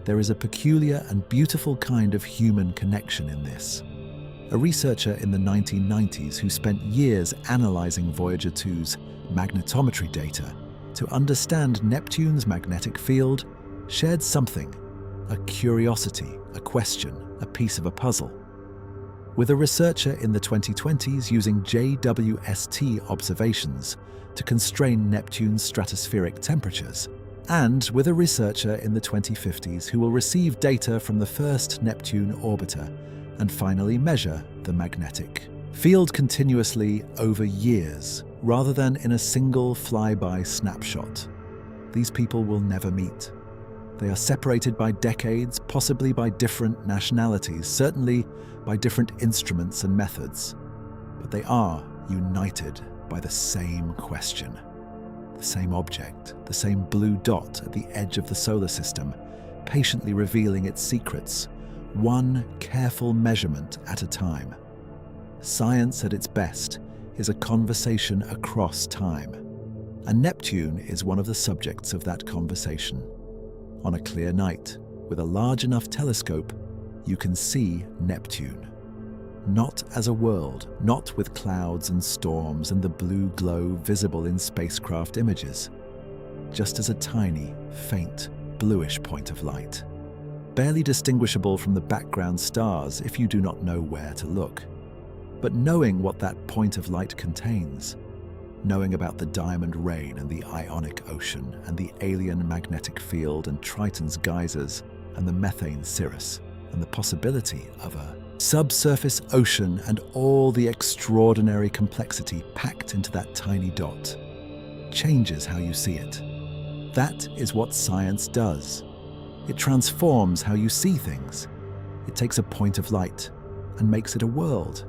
Speaker 1: There is a peculiar and beautiful kind of human connection in this. A researcher in the 1990s who spent years analyzing Voyager 2's magnetometry data to understand Neptune's magnetic field shared something, a curiosity, a question, a piece of a puzzle. With a researcher in the 2020s using JWST observations to constrain Neptune's stratospheric temperatures, and with a researcher in the 2050s who will receive data from the first Neptune orbiter and finally measure the magnetic field continuously over years, rather than in a single flyby snapshot. These people will never meet. They are separated by decades, possibly by different nationalities, certainly by different instruments and methods. But they are united by the same question. The same object, the same blue dot at the edge of the solar system, patiently revealing its secrets, one careful measurement at a time. Science at its best is a conversation across time, and Neptune is one of the subjects of that conversation. On a clear night, with a large enough telescope, you can see Neptune. Not as a world, not with clouds and storms and the blue glow visible in spacecraft images, just as a tiny, faint, bluish point of light, barely distinguishable from the background stars if you do not know where to look. But knowing what that point of light contains, knowing about the diamond rain and the ionic ocean and the alien magnetic field and Triton's geysers and the methane cirrus and the possibility of a subsurface ocean and all the extraordinary complexity packed into that tiny dot, changes how you see it. That is what science does. It transforms how you see things. It takes a point of light and makes it a world.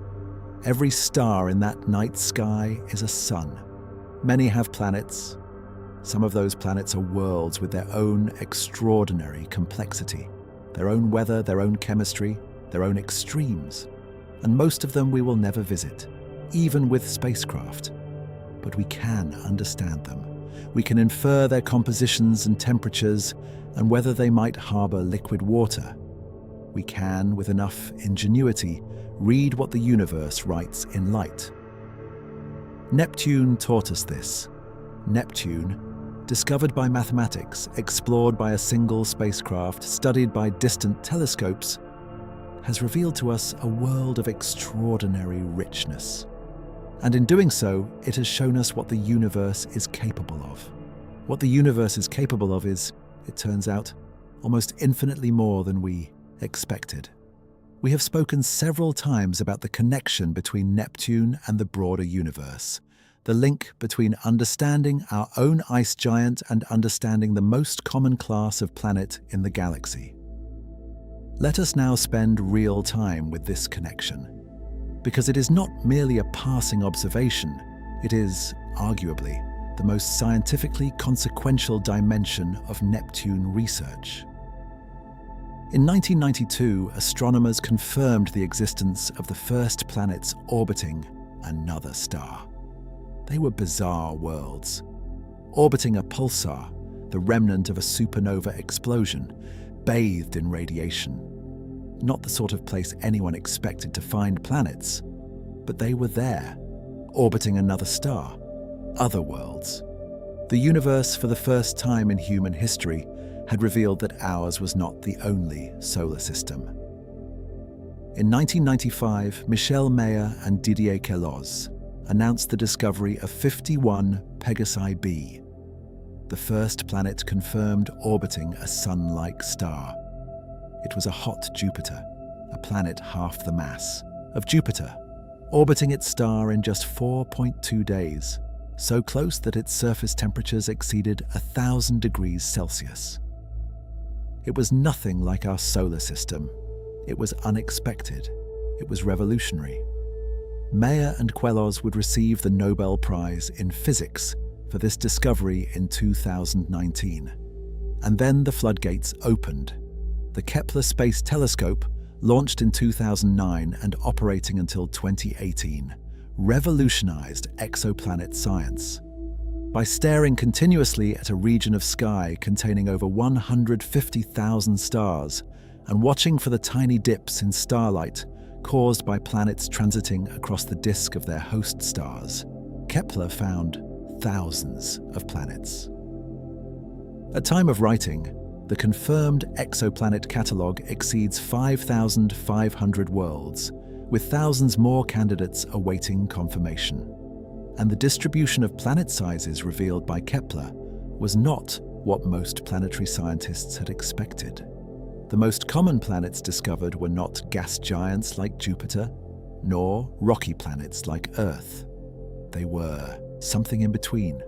Speaker 1: Every star in that night sky is a sun. Many have planets. Some of those planets are worlds with their own extraordinary complexity, their own weather, their own chemistry, their own extremes. And most of them we will never visit, even with spacecraft. But we can understand them. We can infer their compositions and temperatures and whether they might harbor liquid water. We can, with enough ingenuity, read what the universe writes in light. Neptune taught us this. Neptune, discovered by mathematics, explored by a single spacecraft, studied by distant telescopes, has revealed to us a world of extraordinary richness. And in doing so, it has shown us what the universe is capable of. What the universe is capable of is, it turns out, almost infinitely more than we expected. We have spoken several times about the connection between Neptune and the broader universe, the link between understanding our own ice giant and understanding the most common class of planet in the galaxy. Let us now spend real time with this connection, because it is not merely a passing observation, it is, arguably, the most scientifically consequential dimension of Neptune research. In 1992, astronomers confirmed the existence of the first planets orbiting another star. They were bizarre worlds. Orbiting a pulsar, the remnant of a supernova explosion, bathed in radiation. Not the sort of place anyone expected to find planets, but they were there, orbiting another star, other worlds. The universe, for the first time in human history, had revealed that ours was not the only solar system. In 1995, Michel Mayor and Didier Queloz announced the discovery of 51 Pegasi b, the first planet confirmed orbiting a Sun-like star. It was a hot Jupiter, a planet half the mass of Jupiter, orbiting its star in just 4.2 days, so close that its surface temperatures exceeded 1,000 degrees Celsius. It was nothing like our solar system. It was unexpected. It was revolutionary. Mayor and Queloz would receive the Nobel Prize in Physics for this discovery in 2019. And then the floodgates opened. The Kepler Space Telescope, launched in 2009 and operating until 2018, revolutionized exoplanet science. By staring continuously at a region of sky containing over 150,000 stars and watching for the tiny dips in starlight caused by planets transiting across the disk of their host stars, Kepler found thousands of planets. At time of writing, the confirmed exoplanet catalogue exceeds 5,500 worlds, with thousands more candidates awaiting confirmation. And the distribution of planet sizes revealed by Kepler was not what most planetary scientists had expected. The most common planets discovered were not gas giants like Jupiter, nor rocky planets like Earth. They were something in between.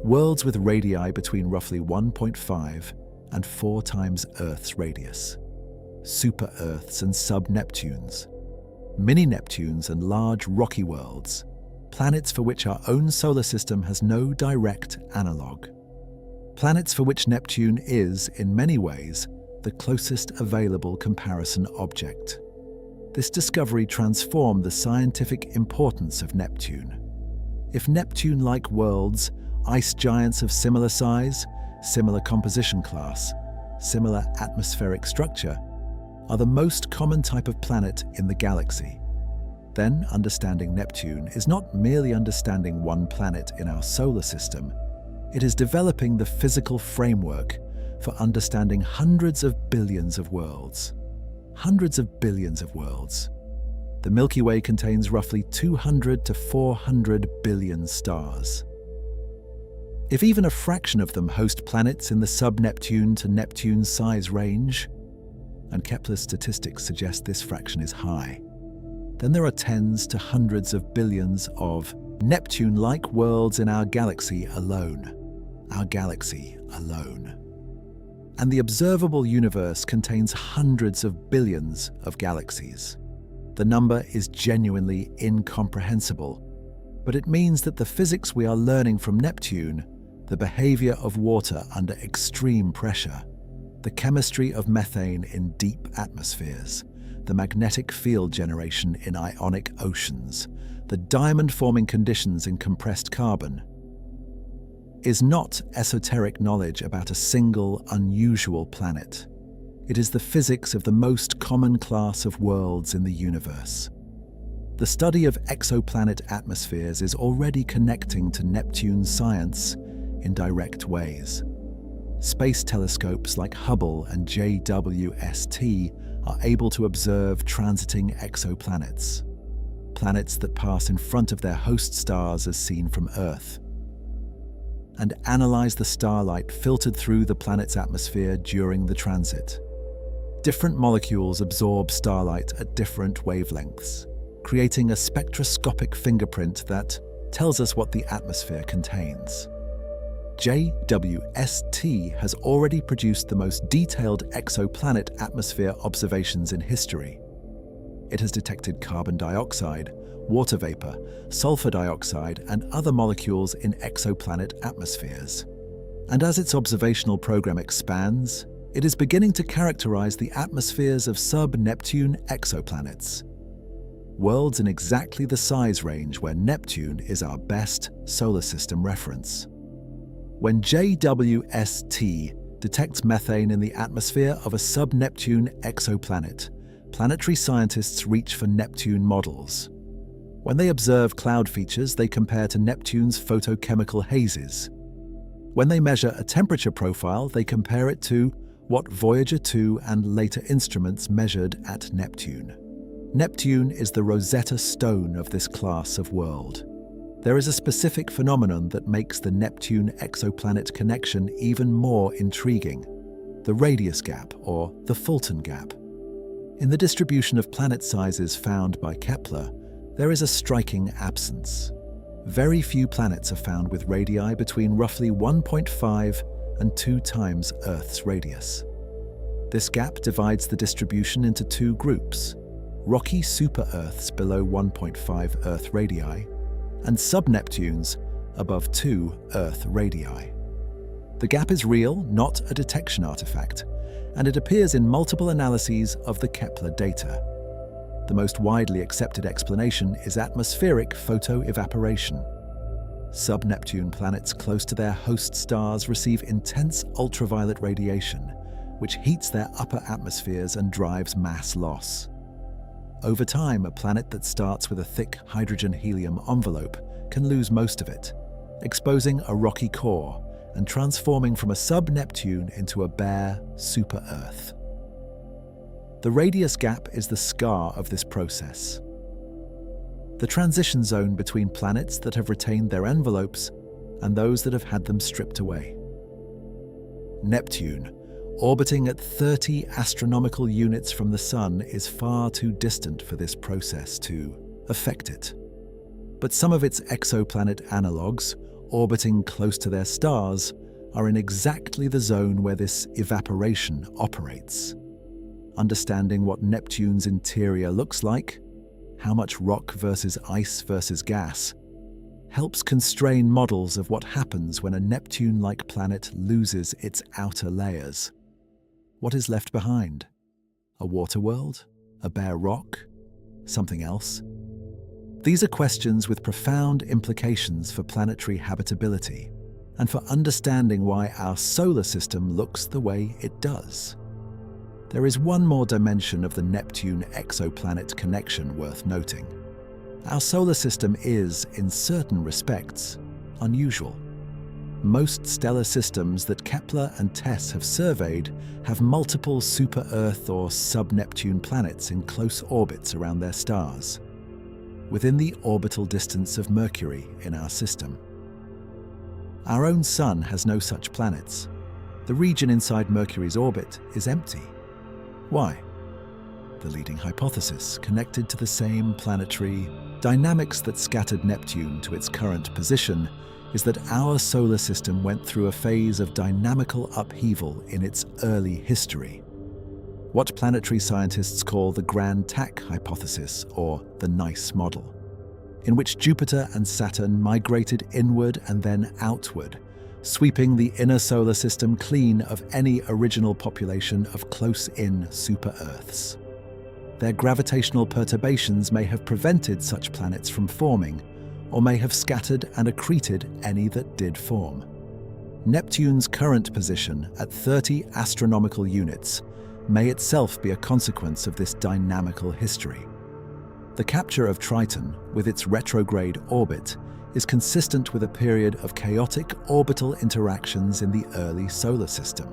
Speaker 1: Worlds with radii between roughly 1.5 and 4 times Earth's radius. Super-Earths and sub-Neptunes. Mini-Neptunes and large rocky worlds. Planets for which our own solar system has no direct analogue. Planets for which Neptune is, in many ways, the closest available comparison object. This discovery transformed the scientific importance of Neptune. If Neptune-like worlds, ice giants of similar size, similar composition class, similar atmospheric structure, are the most common type of planet in the galaxy, then understanding Neptune is not merely understanding one planet in our solar system, it is developing the physical framework for understanding hundreds of billions of worlds. Hundreds of billions of worlds. The Milky Way contains roughly 200 to 400 billion stars. If even a fraction of them host planets in the sub-Neptune to Neptune size range, and Kepler's statistics suggest this fraction is high, then there are tens to hundreds of billions of Neptune-like worlds in our galaxy alone. Our galaxy alone. And the observable universe contains hundreds of billions of galaxies. The number is genuinely incomprehensible, but it means that the physics we are learning from Neptune, the behavior of water under extreme pressure, the chemistry of methane in deep atmospheres, the magnetic field generation in ionic oceans, the diamond-forming conditions in compressed carbon, is not esoteric knowledge about a single, unusual planet. It is the physics of the most common class of worlds in the universe. The study of exoplanet atmospheres is already connecting to Neptune's science in direct ways. Space telescopes like Hubble and JWST are able to observe transiting exoplanets, planets that pass in front of their host stars as seen from Earth, and analyze the starlight filtered through the planet's atmosphere during the transit. Different molecules absorb starlight at different wavelengths, creating a spectroscopic fingerprint that tells us what the atmosphere contains. JWST has already produced the most detailed exoplanet atmosphere observations in history. It has detected carbon dioxide, water vapor, sulfur dioxide, and other molecules in exoplanet atmospheres. And as its observational program expands, it is beginning to characterize the atmospheres of sub-Neptune exoplanets, worlds in exactly the size range where Neptune is our best solar system reference. When JWST detects methane in the atmosphere of a sub-Neptune exoplanet, planetary scientists reach for Neptune models. When they observe cloud features, they compare to Neptune's photochemical hazes. When they measure a temperature profile, they compare it to what Voyager 2 and later instruments measured at Neptune. Neptune is the Rosetta Stone of this class of world. There is a specific phenomenon that makes the Neptune exoplanet connection even more intriguing: the radius gap, or the Fulton gap. In the distribution of planet sizes found by Kepler, there is a striking absence. Very few planets are found with radii between roughly 1.5 and 2 times Earth's radius. This gap divides the distribution into 2 groups: rocky super-Earths below 1.5 Earth radii, and sub-Neptunes above 2 Earth radii. The gap is real, not a detection artifact, and it appears in multiple analyses of the Kepler data. The most widely accepted explanation is atmospheric photoevaporation. Sub-Neptune planets close to their host stars receive intense ultraviolet radiation, which heats their upper atmospheres and drives mass loss. Over time, a planet that starts with a thick hydrogen-helium envelope can lose most of it, exposing a rocky core and transforming from a sub-Neptune into a bare super-Earth. The radius gap is the scar of this process. The transition zone between planets that have retained their envelopes and those that have had them stripped away. Neptune, orbiting at 30 astronomical units from the Sun, is far too distant for this process to affect it. But some of its exoplanet analogues, orbiting close to their stars, are in exactly the zone where this evaporation operates. Understanding what Neptune's interior looks like, how much rock versus ice versus gas, helps constrain models of what happens when a Neptune-like planet loses its outer layers. What is left behind? A water world? A bare rock? Something else? These are questions with profound implications for planetary habitability and for understanding why our solar system looks the way it does. There is one more dimension of the Neptune exoplanet connection worth noting. Our solar system is, in certain respects, unusual. Most stellar systems that Kepler and TESS have surveyed have multiple super-Earth or sub-Neptune planets in close orbits around their stars, within the orbital distance of Mercury in our system. Our own Sun has no such planets. The region inside Mercury's orbit is empty. Why? The leading hypothesis, connected to the same planetary dynamics that scattered Neptune to its current position, is that our solar system went through a phase of dynamical upheaval in its early history. What planetary scientists call the Grand Tack hypothesis, or the NICE model, in which Jupiter and Saturn migrated inward and then outward, sweeping the inner solar system clean of any original population of close-in super-Earths. Their gravitational perturbations may have prevented such planets from forming, or may have scattered and accreted any that did form. Neptune's current position at 30 astronomical units may itself be a consequence of this dynamical history. The capture of Triton, with its retrograde orbit, is consistent with a period of chaotic orbital interactions in the early solar system.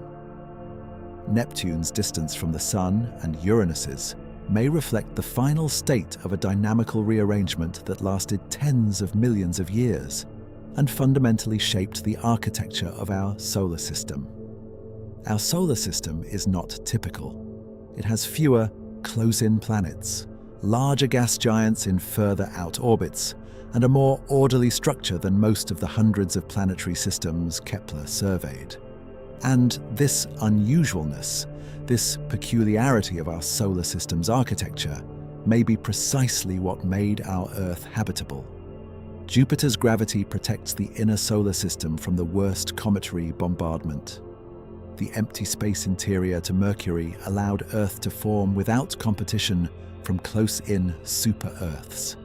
Speaker 1: Neptune's distance from the Sun and Uranus's may reflect the final state of a dynamical rearrangement that lasted tens of millions of years and fundamentally shaped the architecture of our solar system. Our solar system is not typical. It has fewer close-in planets, larger gas giants in further out orbits, and a more orderly structure than most of the hundreds of planetary systems Kepler surveyed. And this unusualness, this peculiarity of our solar system's architecture, may be precisely what made our Earth habitable. Jupiter's gravity protects the inner solar system from the worst cometary bombardment. The empty space interior to Mercury allowed Earth to form without competition from close-in super-Earths.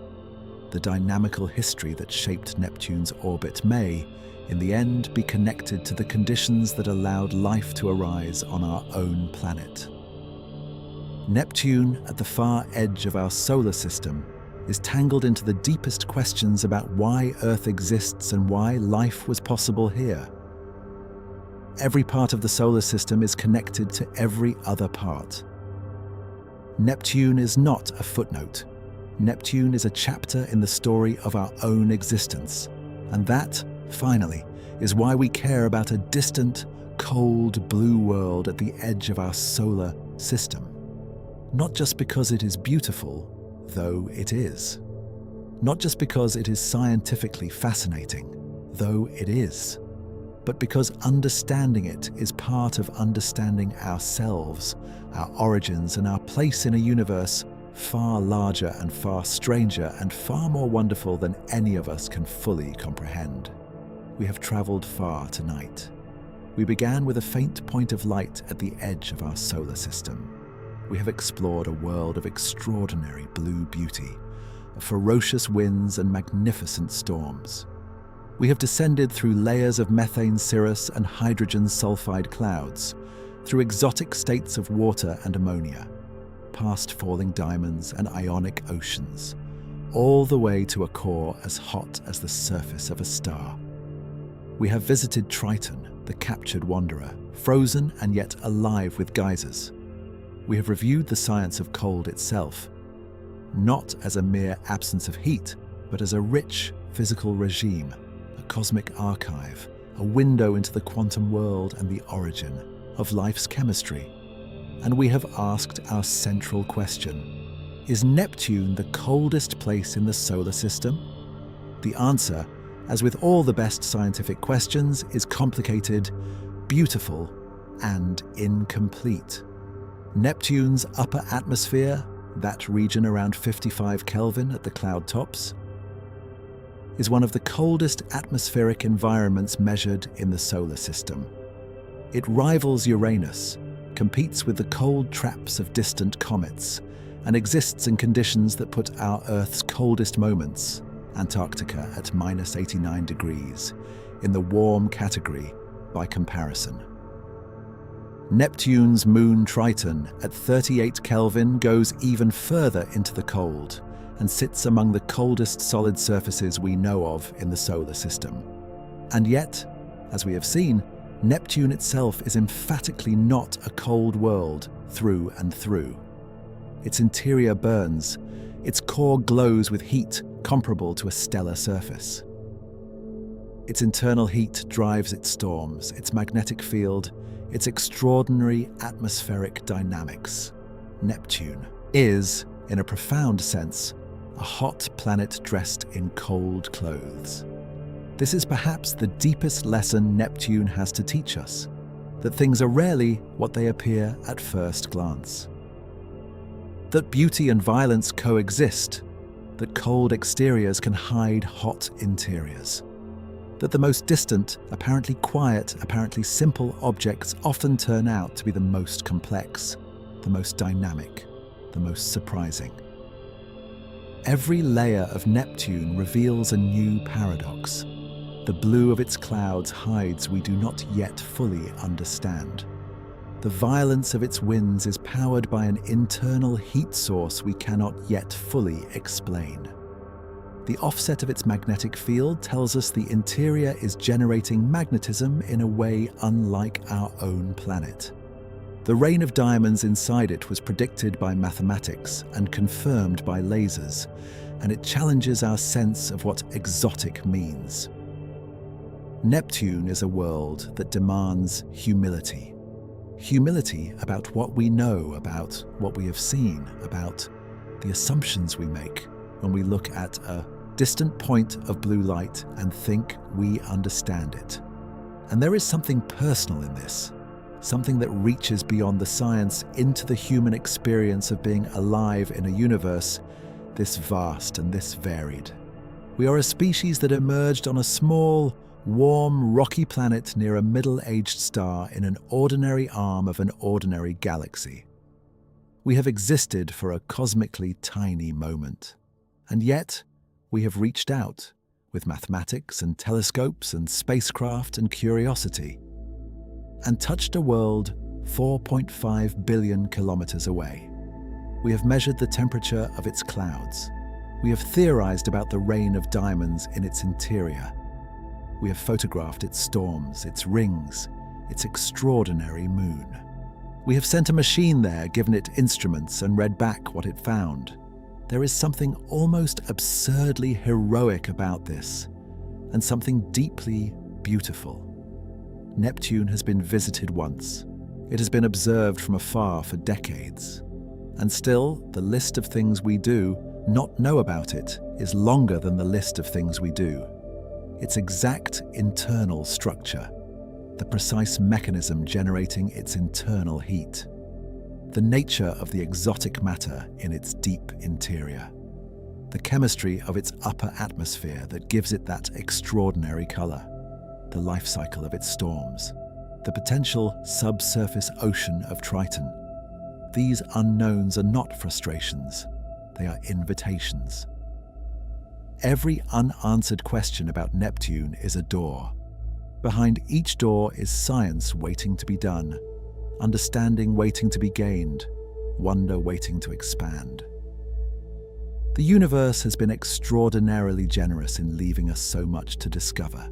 Speaker 1: The dynamical history that shaped Neptune's orbit may, in the end, be connected to the conditions that allowed life to arise on our own planet. Neptune, at the far edge of our solar system, is tangled into the deepest questions about why Earth exists and why life was possible here. Every part of the solar system is connected to every other part. Neptune is not a footnote. Neptune is a chapter in the story of our own existence. And that, finally, is why we care about a distant, cold blue world at the edge of our solar system. Not just because it is beautiful, though it is. Not just because it is scientifically fascinating, though it is. But because understanding it is part of understanding ourselves, our origins, and our place in a universe far larger and far stranger and far more wonderful than any of us can fully comprehend. We have traveled far tonight. We began with a faint point of light at the edge of our solar system. We have explored a world of extraordinary blue beauty, of ferocious winds and magnificent storms. We have descended through layers of methane cirrus and hydrogen sulfide clouds, through exotic states of water and ammonia, past falling diamonds and ionic oceans, all the way to a core as hot as the surface of a star. We have visited Triton, the captured wanderer, frozen and yet alive with geysers. We have reviewed the science of cold itself, not as a mere absence of heat, but as a rich physical regime, a cosmic archive, a window into the quantum world and the origin of life's chemistry. And we have asked our central question: is Neptune the coldest place in the solar system? The answer, as with all the best scientific questions, is complicated, beautiful, and incomplete. Neptune's upper atmosphere, that region around 55 Kelvin at the cloud tops, is one of the coldest atmospheric environments measured in the solar system. It rivals Uranus, competes with the cold traps of distant comets, and exists in conditions that put our Earth's coldest moments, Antarctica at -89 degrees, in the warm category by comparison. Neptune's moon Triton at 38 Kelvin goes even further into the cold and sits among the coldest solid surfaces we know of in the solar system. And yet, as we have seen, Neptune itself is emphatically not a cold world through and through. Its interior burns, its core glows with heat comparable to a stellar surface. Its internal heat drives its storms, its magnetic field, its extraordinary atmospheric dynamics. Neptune is, in a profound sense, a hot planet dressed in cold clothes. This is perhaps the deepest lesson Neptune has to teach us, that things are rarely what they appear at first glance. That beauty and violence coexist, that cold exteriors can hide hot interiors. That the most distant, apparently quiet, apparently simple objects often turn out to be the most complex, the most dynamic, the most surprising. Every layer of Neptune reveals a new paradox. The blue of its clouds hides we do not yet fully understand. The violence of its winds is powered by an internal heat source we cannot yet fully explain. The offset of its magnetic field tells us the interior is generating magnetism in a way unlike our own planet. The rain of diamonds inside it was predicted by mathematics and confirmed by lasers, and it challenges our sense of what exotic means. Neptune is a world that demands humility. Humility about what we know, about what we have seen, about the assumptions we make when we look at a distant point of blue light and think we understand it. And there is something personal in this, something that reaches beyond the science into the human experience of being alive in a universe this vast and this varied. We are a species that emerged on a small, warm, rocky planet near a middle-aged star in an ordinary arm of an ordinary galaxy. We have existed for a cosmically tiny moment. And yet, we have reached out, with mathematics and telescopes and spacecraft and curiosity, and touched a world 4.5 billion kilometers away. We have measured the temperature of its clouds. We have theorized about the rain of diamonds in its interior. We have photographed its storms, its rings, its extraordinary moon. We have sent a machine there, given it instruments, and read back what it found. There is something almost absurdly heroic about this, and something deeply beautiful. Neptune has been visited once. It has been observed from afar for decades. And still, the list of things we do not know about it is longer than the list of things we do. Its exact internal structure, the precise mechanism generating its internal heat, the nature of the exotic matter in its deep interior, the chemistry of its upper atmosphere that gives it that extraordinary color, the life cycle of its storms, the potential subsurface ocean of Triton. These unknowns are not frustrations, they are invitations. Every unanswered question about Neptune is a door. Behind each door is science waiting to be done, understanding waiting to be gained, wonder waiting to expand. The universe has been extraordinarily generous in leaving us so much to discover.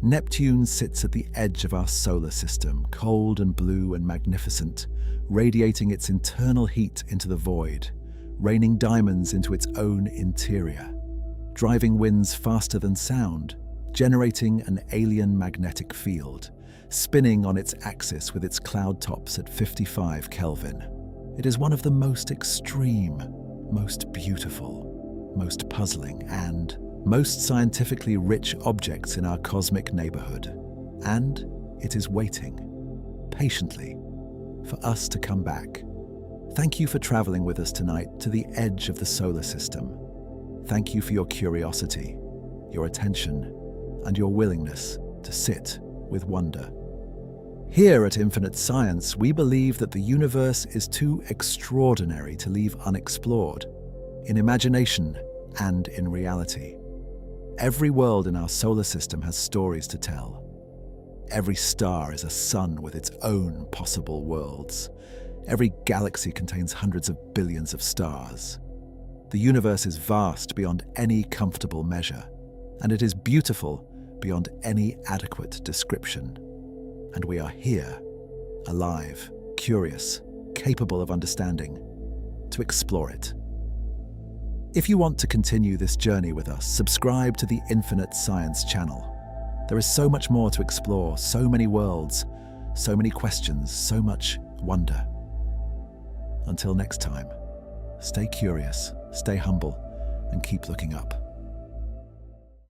Speaker 1: Neptune sits at the edge of our solar system, cold and blue and magnificent, radiating its internal heat into the void, raining diamonds into its own interior, driving winds faster than sound, generating an alien magnetic field, spinning on its axis with its cloud tops at 55 Kelvin. It is one of the most extreme, most beautiful, most puzzling, and most scientifically rich objects in our cosmic neighborhood. And it is waiting, patiently, for us to come back. Thank you for traveling with us tonight to the edge of the solar system. Thank you for your curiosity, your attention, and your willingness to sit with wonder. Here at Infinite Science, we believe that the universe is too extraordinary to leave unexplored, in imagination and in reality. Every world in our solar system has stories to tell. Every star is a sun with its own possible worlds. Every galaxy contains hundreds of billions of stars. The universe is vast beyond any comfortable measure, and it is beautiful beyond any adequate description. And we are here, alive, curious, capable of understanding, to explore it. If you want to continue this journey with us, subscribe to the Infinite Science channel. There is so much more to explore, so many worlds, so many questions, so much wonder. Until next time, stay curious, stay humble, and keep looking up.